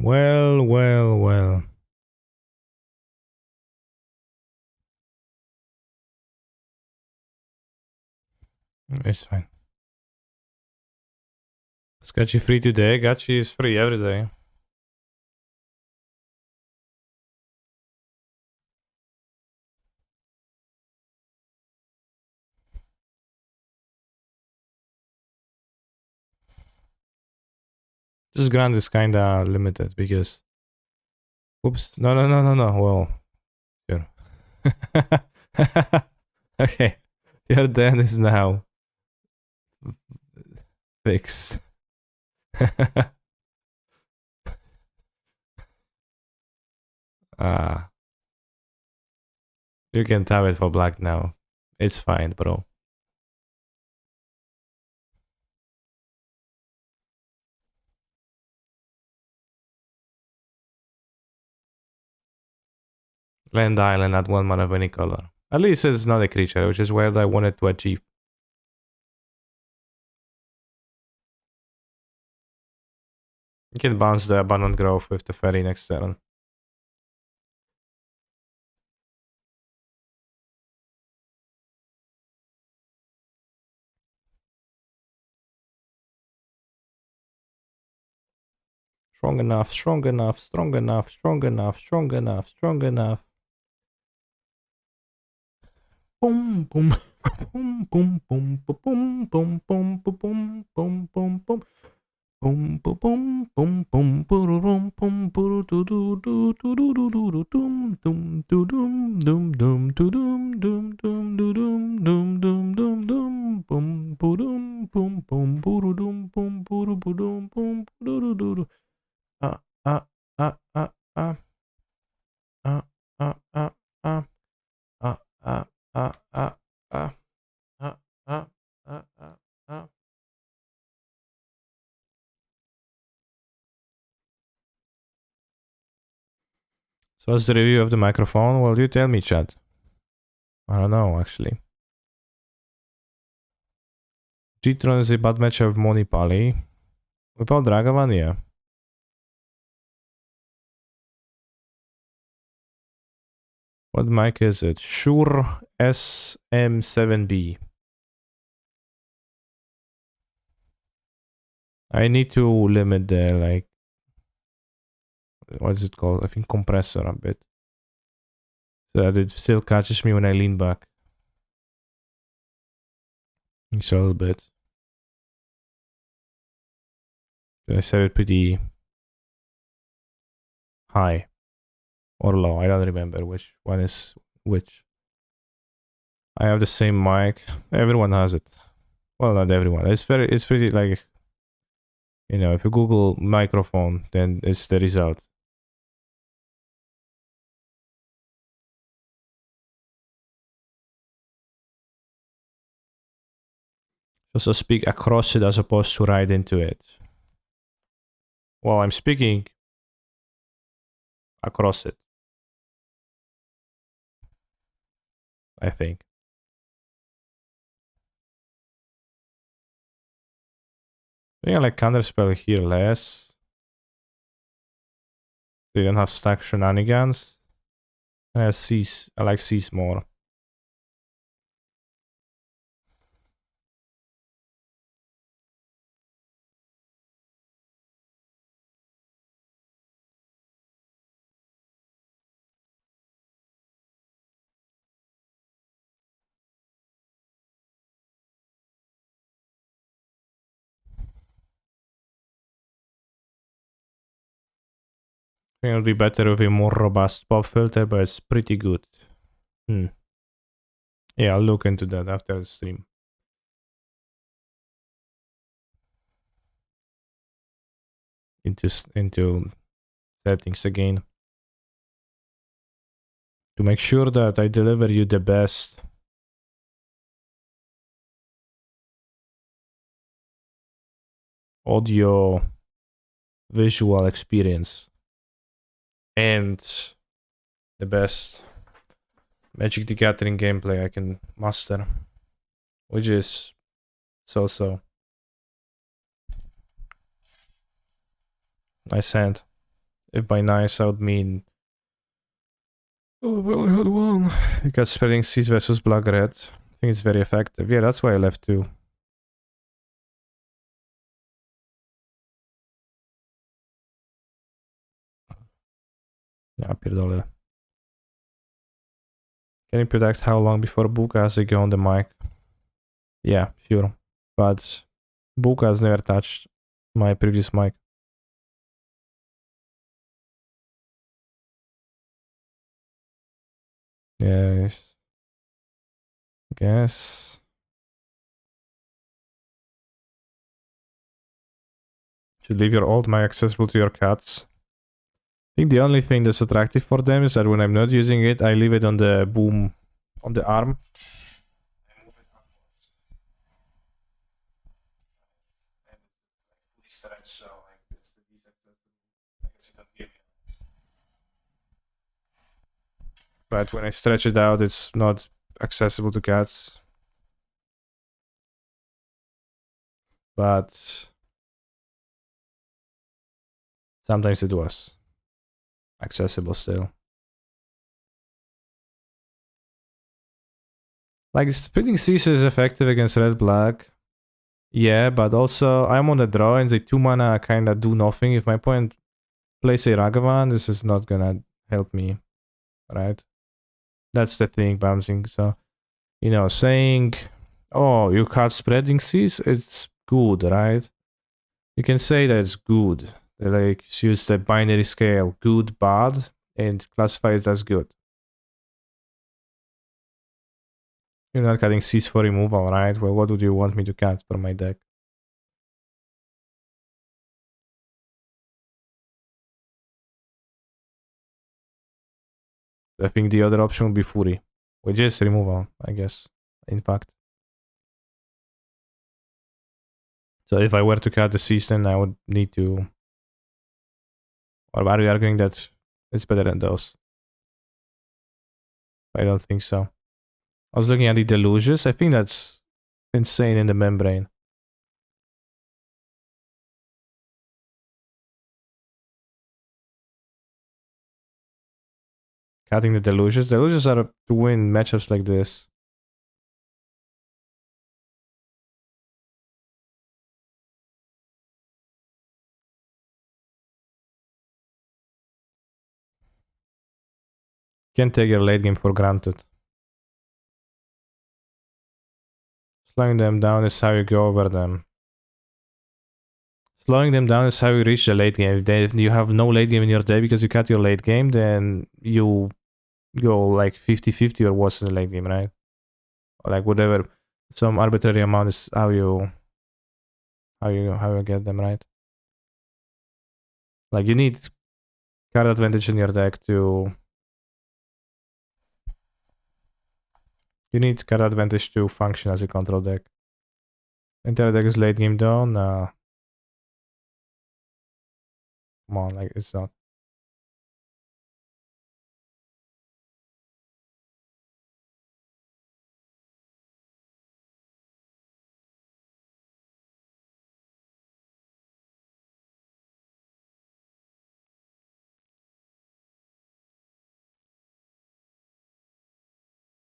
Well, well, well. It's fine. Is Gachi free today? Gachi is free every day. This grant is kinda limited because. Oops. No, no, no, no, no. Well, sure. Okay. Your den is now fixed. Ah. You can tap it for black now. It's fine, bro. Land island at 1 mana of any color. At least it's not a creature, which is where I wanted to achieve. You can bounce the Abundant Growth with the Fairy next turn. Strong enough, strong enough, strong enough, strong enough, strong enough, strong enough. Boom, boom, boom, boom, boom, boom, boom, boom, boom, boom, boom, boom, boom. Boom boom boom boom boom boom boom boom do do do do do do do doom doom do doom doom doom do doom doom doom do doom doom doom doom doom boom boom boom boom boom doom boom boom boom boom do do do do ah ah ah ah ah ah ah ah ah ah ah ah ah ah ah ah ah ah. So what's the review of the microphone? Well, you tell me, Chad. I don't know, actually. G-Tron is a bad match of Monipali. Without Ragavan, yeah. What mic is it? Shure SM7B. I need to limit the, like, what is it called? I think compressor a bit. So that it still catches me when I lean back. It's a little bit. I set it pretty high or low. I don't remember which one is which. I have the same mic. Everyone has it. Well, not everyone. It's pretty like, you know, if you Google microphone, then it's the result. So speak across it as opposed to right into it. Well, I'm speaking across it, I think. I think I like counterspell here less. They don't have stack shenanigans. I like Cease more. I think it would be better with a more robust pop filter, but it's pretty good. Yeah, I'll look into that after the stream. Into settings again. To make sure that I deliver you the best audio visual experience and the best Magic the Gathering gameplay I can master, which is so. Nice hand. If by nice I would mean, oh, well, I had one. You got Spreading Seas versus Black Red. I think it's very effective. Yeah, that's why I left two. Yeah, pierdolę. Can you predict how long before Buka has to go on the mic? Yeah, sure. But Buka has never touched my previous mic. Yes. Guess. Should leave your old mic accessible to your cats. I think the only thing that's attractive for them is that when I'm not using it, I leave it on the boom, on the arm. But when I stretch it out, it's not accessible to cats. But sometimes it was accessible still. Like, splitting Cease is effective against red-black. Yeah, but also I'm on the draw and the 2 mana kinda do nothing. If my opponent plays a Ragavan, this is not gonna help me, right? That's the thing, bouncing. So, you know, saying, oh, you cut spreading Cease, it's good, right? You can say that it's good. Like, use the binary scale, good, bad, and classify it as good. You're not cutting Cease for removal, right? Well, what would you want me to cut for my deck? I think the other option would be Fury, which is removal, I guess, in fact. So if I were to cut the Cease, then I would need to... Or are you arguing that it's better than those? I don't think so. I was looking at the Deluges. I think that's insane in the membrane. Cutting the Deluges. Deluges are to win matchups like this. Can't take your late game for granted. Slowing them down is how you go over them. Slowing them down is how you reach the late game. If you have no late game in your day because you cut your late game, then you go like 50-50 or worse in the late game, right? Or like whatever. Some arbitrary amount is how you get them, right? Like you need card advantage in your deck to... You need card advantage to function as a control deck. Entire deck is late game down. Come on, like it's not.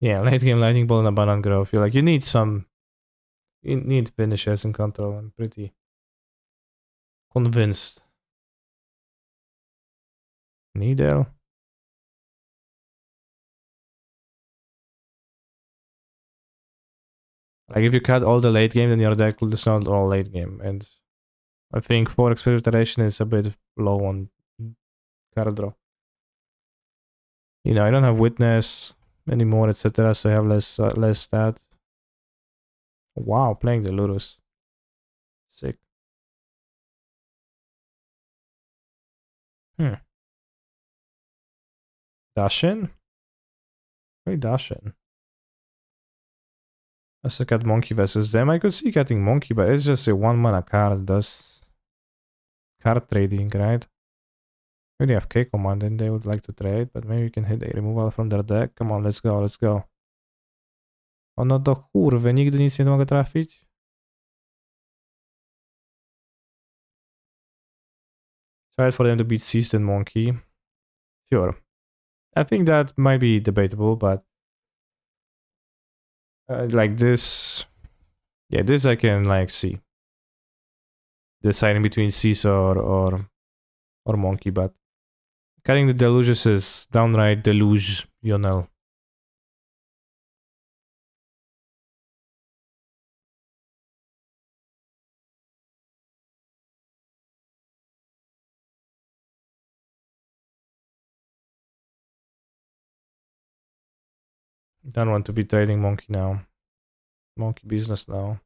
Yeah, late game lightning bolt and abundant growth. You need some... You need finishes in control. I'm pretty convinced. Needle. Like if you cut all the late game, then your deck is not all late game. And I think 4 experimentation is a bit low on card draw. You know, I don't have witness anymore, etc. So I have less stat. Wow, playing the Ludus. Sick. Dashin? Wait, Dashin. Let's look at Monkey versus them. I could see cutting Monkey, but it's just a 1 mana card. Does card trading, right? If they have K command, then they would like to trade, but maybe we can hit a removal from their deck. Come on, let's go, let's go. O no do kurwy, nigdy nic nie mogę trafić. Tried for them to beat Seized and Monkey. Sure. I think that might be debatable, but like this... Yeah, this I can like see. Deciding between Seized or Monkey, but cutting the Deluges is downright delusional. Don't want to be trading Monkey now. Monkey business now.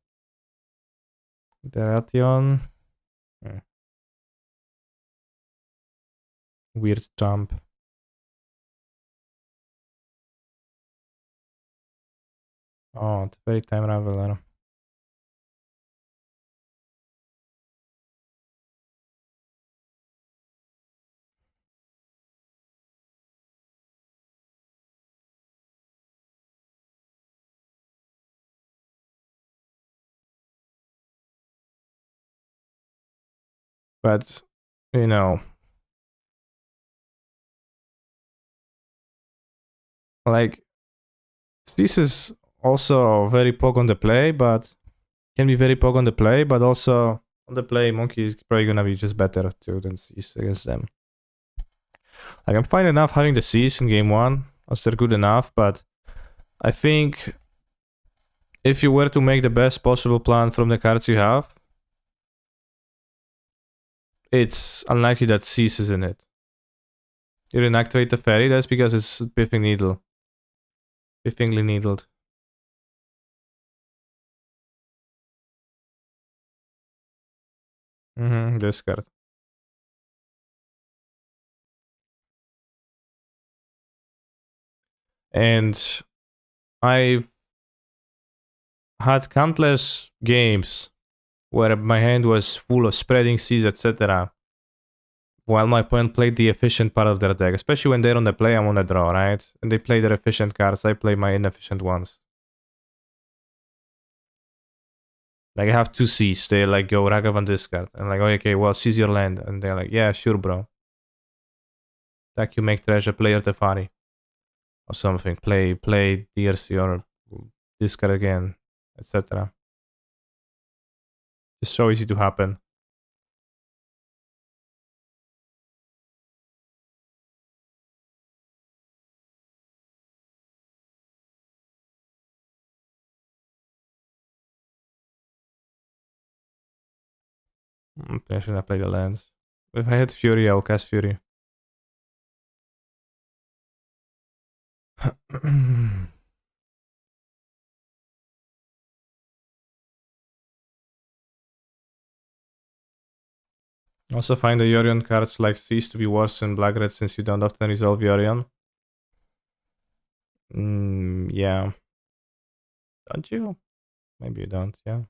Deration. Weird jump. Oh, it's very time traveler. But you know, like this is also very poke on the play, but can be very poke on the play, but also on the play, Monkey is probably gonna be just better too than Cease against them. Like I'm fine enough having the Cease in game one, as they're good enough, but I think if you were to make the best possible plan from the cards you have, it's unlikely that Cease is in it. You didn't activate the fairy, that's because it's Piffing Needle. Piffingly needled. Discard. And I've had countless games where my hand was full of spreading seas, etc. While my opponent played the efficient part of their deck, especially when they're on the play, I'm on the draw, right? And they play their efficient cards, I play my inefficient ones. Like I have two C's, they like go Ragavan discard. And like, oh, okay, well, seize your land. And they're like, yeah, sure, bro. Like you make treasure, play your Tefari. Or something. Play DRC or discard again, etc. It's so easy to happen. I should have played the lands. If I had Fury, I'll cast Fury. Also find the Yorion cards like cease to be worse than black red since you don't often resolve Yorion. Yeah. Don't you? Maybe you don't, yeah.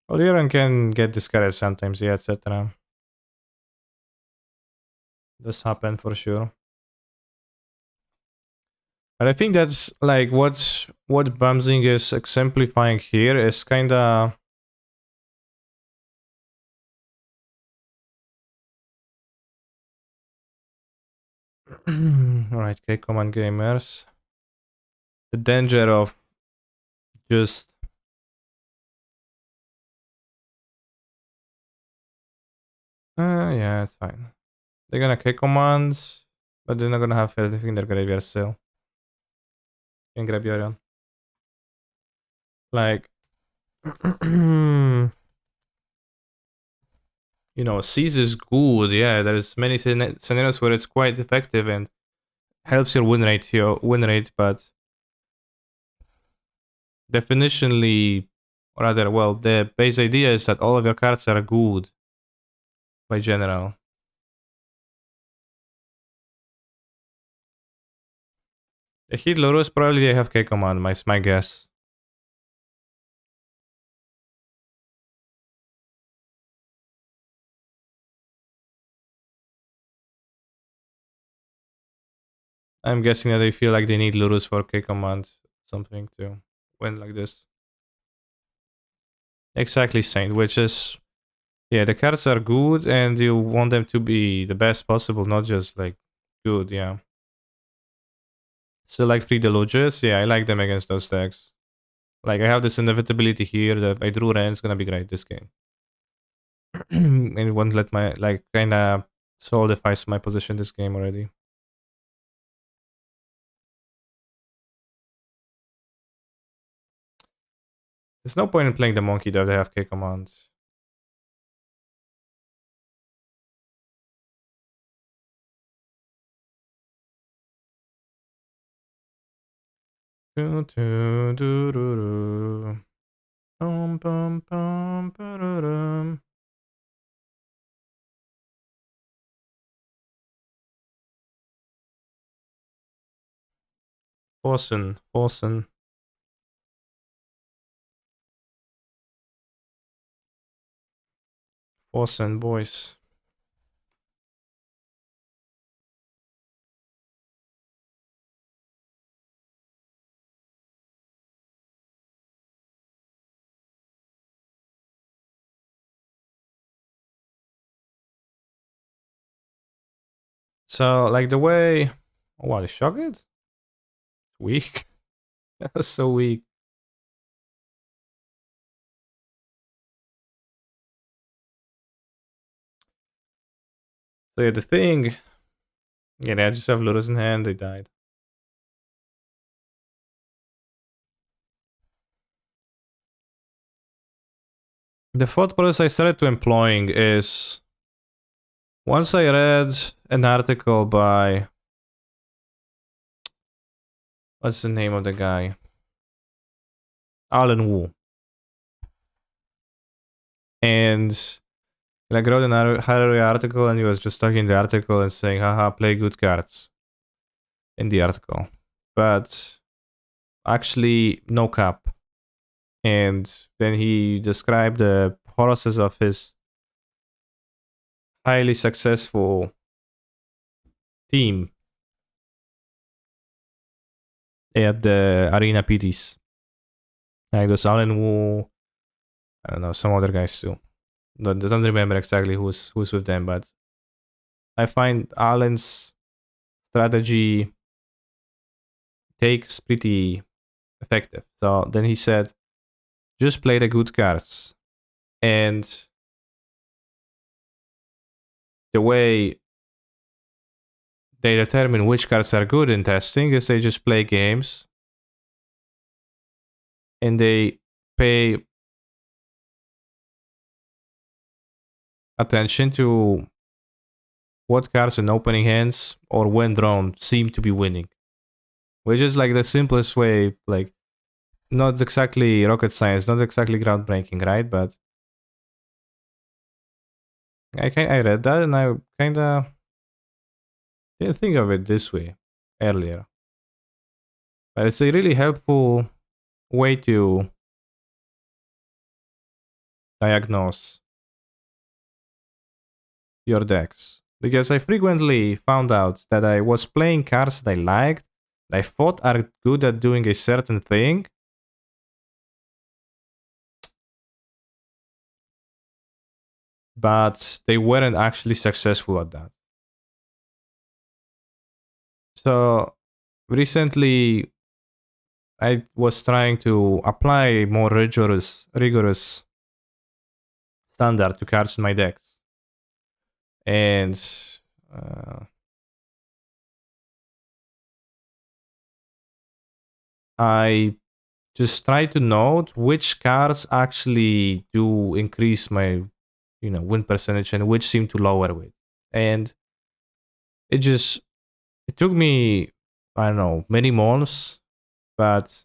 Well, Yorion can get discarded sometimes, yeah, etc. Does happen for sure. But I think that's like what Bamzing is exemplifying here is kinda alright, okay, command gamers. The danger of just yeah, it's fine. They're gonna kick commands, but they're not gonna have anything in their graveyard still. In grab Yorion. Like you know, Seize is good, yeah. There's many scenarios where it's quite effective and helps your win rate, but definitionally, or rather, well, the base idea is that all of your cards are good by general. The hit Lurus probably they have K command, my guess. I'm guessing that they feel like they need Lurus for K command, something to win like this. Exactly, Saint, which is yeah, the cards are good and you want them to be the best possible, not just like good, yeah. So like Free Deluges, yeah, I like them against those decks. Like I have this inevitability here that if I drew Ren, it's gonna be great this game. And it won't let my like kinda solidifies my position this game already. There's no point in playing the monkey though, they have K commands. Forsen. Boss and boys. So like the way, oh, what, shock it? Weak. That's so weak. So yeah, the thing, yeah, they just have Lotus in hand. They died. The thought process I started to employing is once I read an article by what's the name of the guy? Alan Wu. And like wrote an Harari article and he was just talking in the article and saying, haha, play good cards in the article. But actually no cap. And then he described the process of his highly successful team at the Arena PTs. Like those Alan Wu, I don't know, some other guys too. Don't remember exactly who's with them, but I find Alan's strategy takes pretty effective. So then he said, just play the good cards. And the way they determine which cards are good in testing is they just play games and they pay attention to what cards in opening hands or when drawn seem to be winning. Which is like the simplest way, like not exactly rocket science, not exactly groundbreaking, right? But I read that and I kinda didn't think of it this way earlier. But it's a really helpful way to diagnose your decks. Because I frequently found out that I was playing cards that I liked, that I thought are good at doing a certain thing, but they weren't actually successful at that. So recently I was trying to apply more rigorous standard to cards in my decks. And uh, I just try to note which cards actually do increase my win percentage and which seem to lower it. And it just it took me, I don't know, many months, but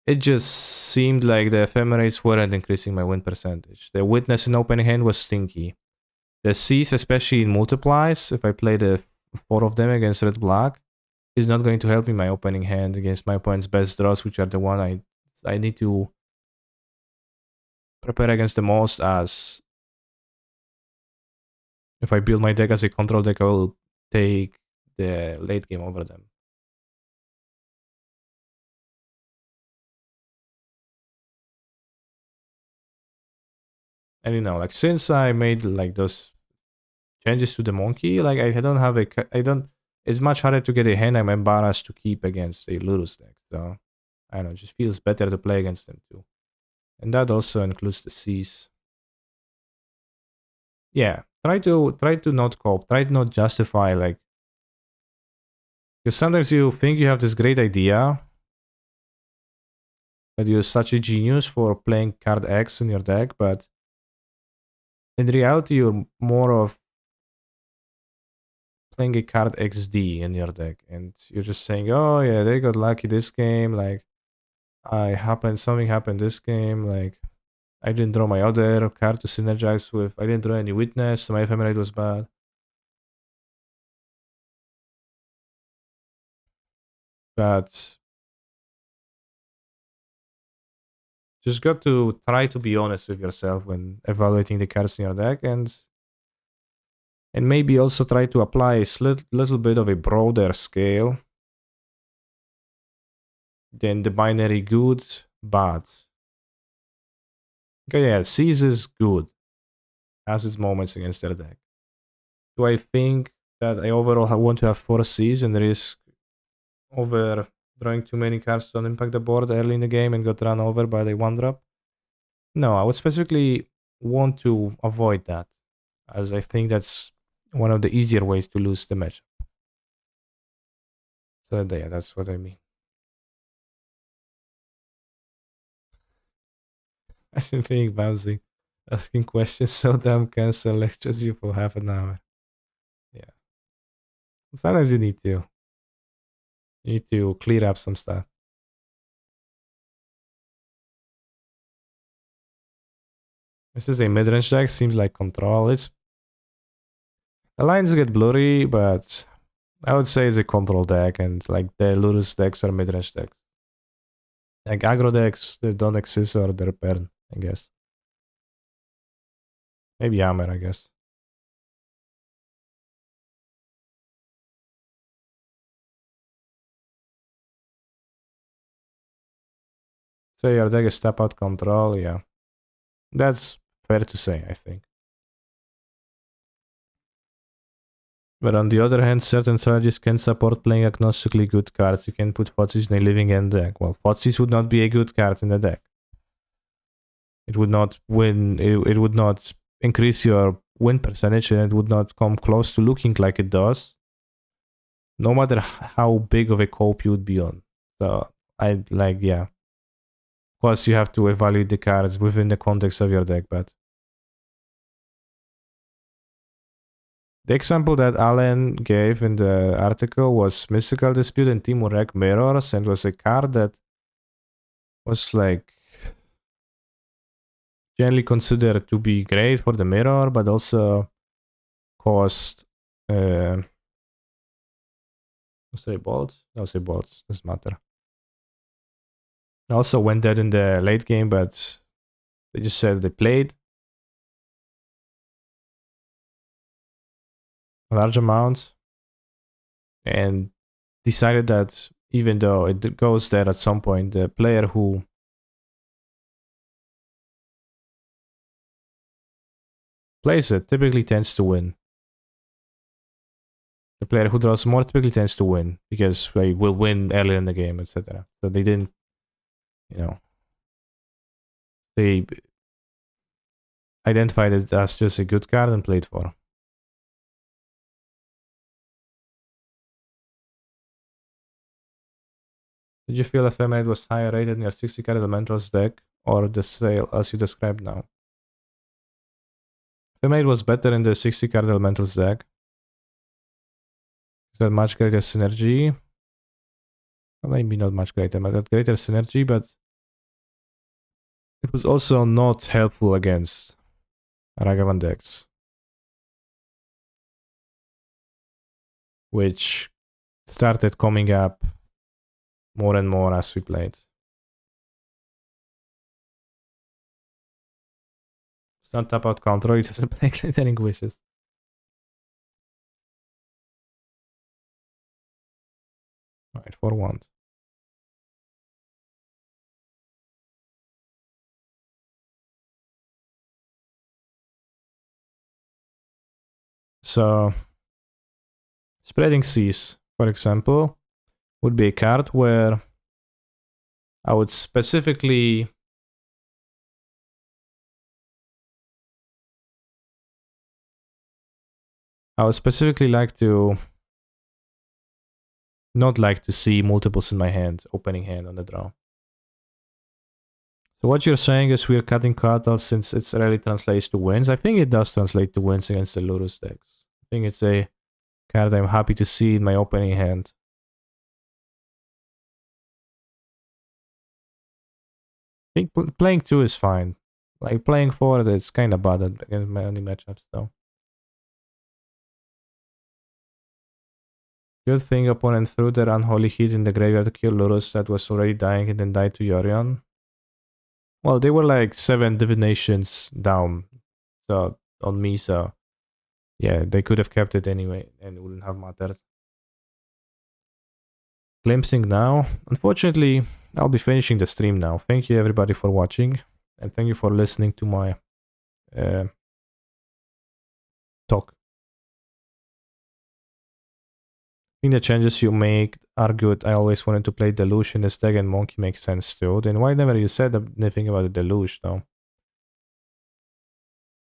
it just seemed like the ephemerates weren't increasing my win percentage. The witness in open hand was stinky. The C's, especially in multiplies, if I play the four of them against red black, is not going to help me my opening hand against my opponent's best draws, which are the one I need to prepare against the most. As if I build my deck as a control deck, I will take the late game over them. And like since I made like those changes to the monkey, like I don't have a I don't. It's much harder to get a hand I'm embarrassed to keep against a Ludus deck. So I don't know, it just feels better to play against them too. And that also includes the C's. Yeah, try to not cope. Try to not justify like because sometimes you think you have this great idea that you're such a genius for playing card X in your deck, but in reality you're more of playing a card XD in your deck, and you're just saying, "Oh yeah, they got lucky this game. Like, something happened this game. Like, I didn't draw my other card to synergize with. I didn't draw any witness, so my ephemerate was bad." But Just got to try to be honest with yourself when evaluating the cards in your deck, and maybe also try to apply a little bit of a broader scale than the binary good, bad. Okay, yeah, C's is good, has its moments against their deck. Do I think that I overall want to have 4 C's and risk over drawing too many cards to impact the board early in the game and got run over by the 1-drop? No, I would specifically want to avoid that, as I think that's one of the easier ways to lose the match. So yeah, that's what I mean. I should think Bowsy asking questions so damn cancel lectures you for half an hour. Yeah. Sometimes you need to. You need to clear up some stuff. This is a mid-range deck, seems like control. The lines get blurry, but I would say it's a control deck, and like the Lurus decks are mid-range decks. Like aggro decks, they don't exist or they're burned, I guess. Maybe Hammer, I guess. So your deck is step out control, yeah. That's fair to say, I think. But on the other hand, certain strategies can support playing agnostically good cards. You can put Fotsis in a living end deck. Well, Fotsis would not be a good card in the deck. It would not win, it would not increase your win percentage, and it would not come close to looking like it does, no matter how big of a cope you would be on. So, I'd like, yeah. Plus, you have to evaluate the cards within the context of your deck, but the example that Alan gave in the article was Mystical Dispute and Team Rec Mirrors, and was a card that was like generally considered to be great for the mirror, but also caused say bolts? No, say bolts. Doesn't matter. Also went dead in the late game, but they just said they played a large amount and decided that even though it goes there at some point, the player who plays it typically tends to win. The player who draws more typically tends to win because they will win early in the game, etc. So they didn't, they identified it as just a good card and played for. Did you feel Ephemerate was higher rated in your 60 card Elementals deck or the sale as you described now? Ephemerate was better in the 60 card Elementals deck. Is that much greater synergy? Well, maybe not much greater, but that greater synergy, but it was also not helpful against Ragavan decks, which started coming up more and more as we played. It's not tap out control, it doesn't play Glittering Wishes. Alright, 4 wands. So, Spreading Seas, for example, would be a card where I would specifically like to not like to see multiples in my hand, opening hand on the draw. So what you're saying is we're cutting cards since it rarely translates to wins. I think it does translate to wins against the Lurus decks. I think it's a card I'm happy to see in my opening hand. I think playing 2 is fine. Like playing 4, it's kind of bad against many matchups though. Good thing opponent threw their Unholy Heat in the graveyard to kill Lurus that was already dying and then died to Yorion. Well, they were like 7 divinations down, so on me. So yeah, they could have kept it anyway, and it wouldn't have mattered. Glimpsing now. Unfortunately, I'll be finishing the stream now. Thank you everybody for watching, and thank you for listening to my talk. I think the changes you make are good. I always wanted to play Deluge in this deck, and Monkey makes sense too. Then why never you said anything about the Deluge though?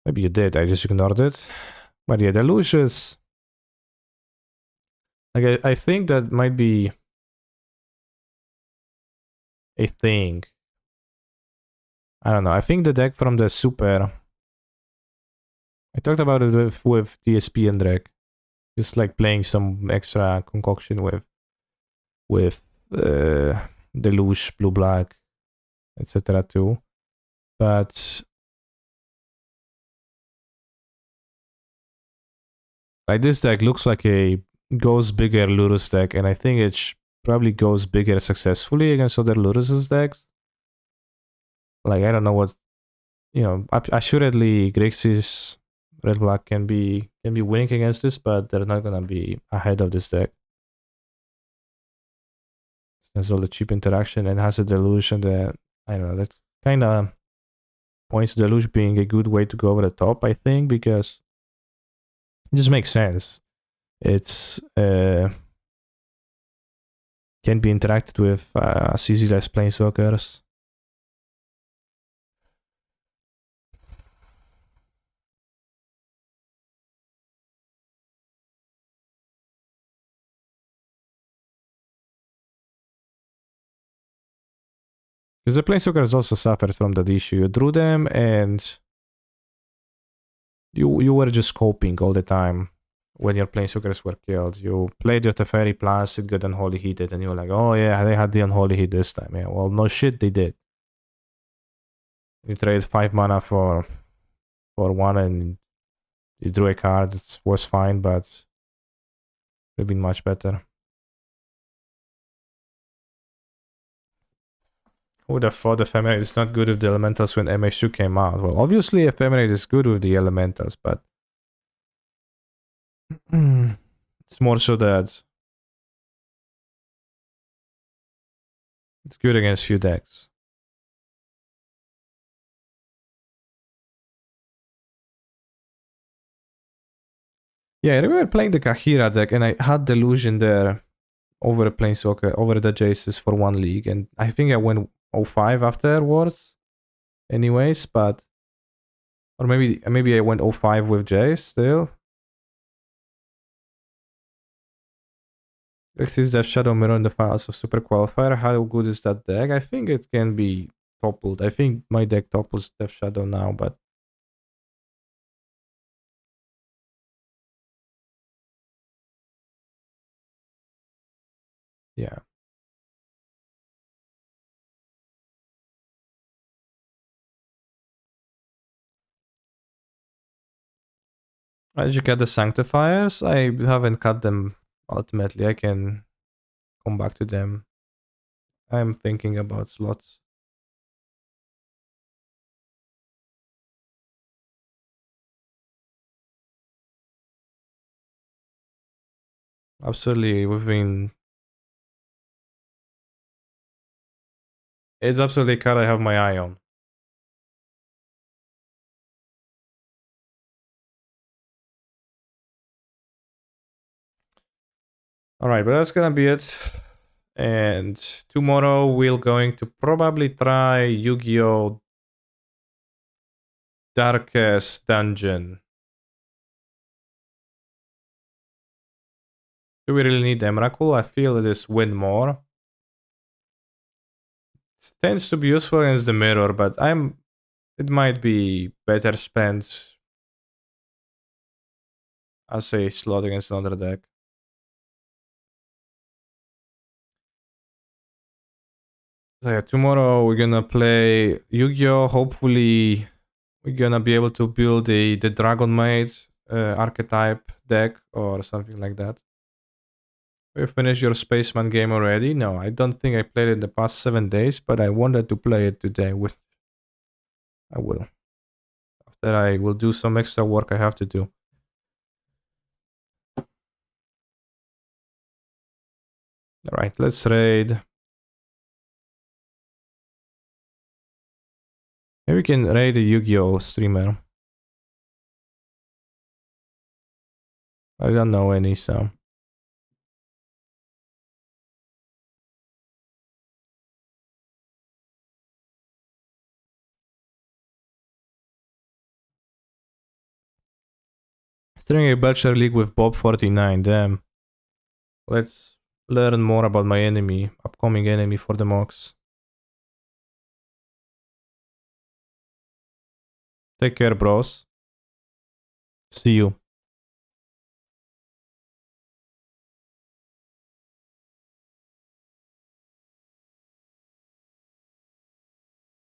Maybe you did, I just ignored it. But yeah, Deluge is... Like, I think that might be a thing. I don't know. I think the deck from the Super... I talked about it with DSP and Drake. Just like playing some extra concoction with Deluge, Blue Black, etc. too. But like this deck looks like a goes bigger Lurus deck, and I think it probably goes bigger successfully against other Lurus's decks. Like I don't know what, you know, assuredly Grixis Red Black can be winning against this, but they're not gonna be ahead of this deck. It has all the cheap interaction and has a Deluge, and I don't know, that's kind of points to Deluge being a good way to go over the top, I think, because it just makes sense. It's can be interacted with as easily as Planeswalkers. Because the Planeswalkers also suffered from that issue. You drew them and you were just scoping all the time when your Planeswalkers were killed. You played your Teferi Plus, it got Unholy Heated, and you were like, oh yeah, they had the Unholy Heat this time. Yeah, well, no shit, they did. You traded 5 mana for 1 and you drew a card. It was fine, but it would have been much better. Who would have thought Ephemerate is not good with the elementals when MH2 came out? Well, obviously Ephemerate is good with the elementals, but it's more so that it's good against few decks. Yeah, I remember playing the Kahira deck, and I had Delusion there over Planeswalker, over the Jaces for 1 league, and I think I went 05 afterwards anyways, but... Or maybe I went 05 with Jace still. Xyz Death Shadow Mirror in the finals of Super Qualifier. How good is that deck? I think it can be toppled. I think my deck topples Death Shadow now, but... Yeah. Did you cut the Sanctifiers? I haven't cut them ultimately. I can come back to them. I'm thinking about slots. Absolutely, it's absolutely a card I have my eye on. Alright, but that's gonna be it. And tomorrow we're going to probably try Yu-Gi-Oh! Darkest Dungeon. Do we really need Emrakul? I feel it is win more. It tends to be useful against the mirror, but it might be better spent as a slot against another deck. So yeah, tomorrow we're gonna play Yu-Gi-Oh! Hopefully we're gonna be able to build the Dragon Maid archetype deck or something like that. You finished your Spaceman game already? No, I don't think I played it in the past 7 days, but I wanted to play it today with I will. After I will do some extra work I have to do. Alright, let's raid. Maybe we can raid a Yu-Gi-Oh streamer. I don't know any, so. Streaming a Bachelor League with Bob49, damn. Let's learn more about my enemy, upcoming enemy for the mocks. Take care, bros. See you.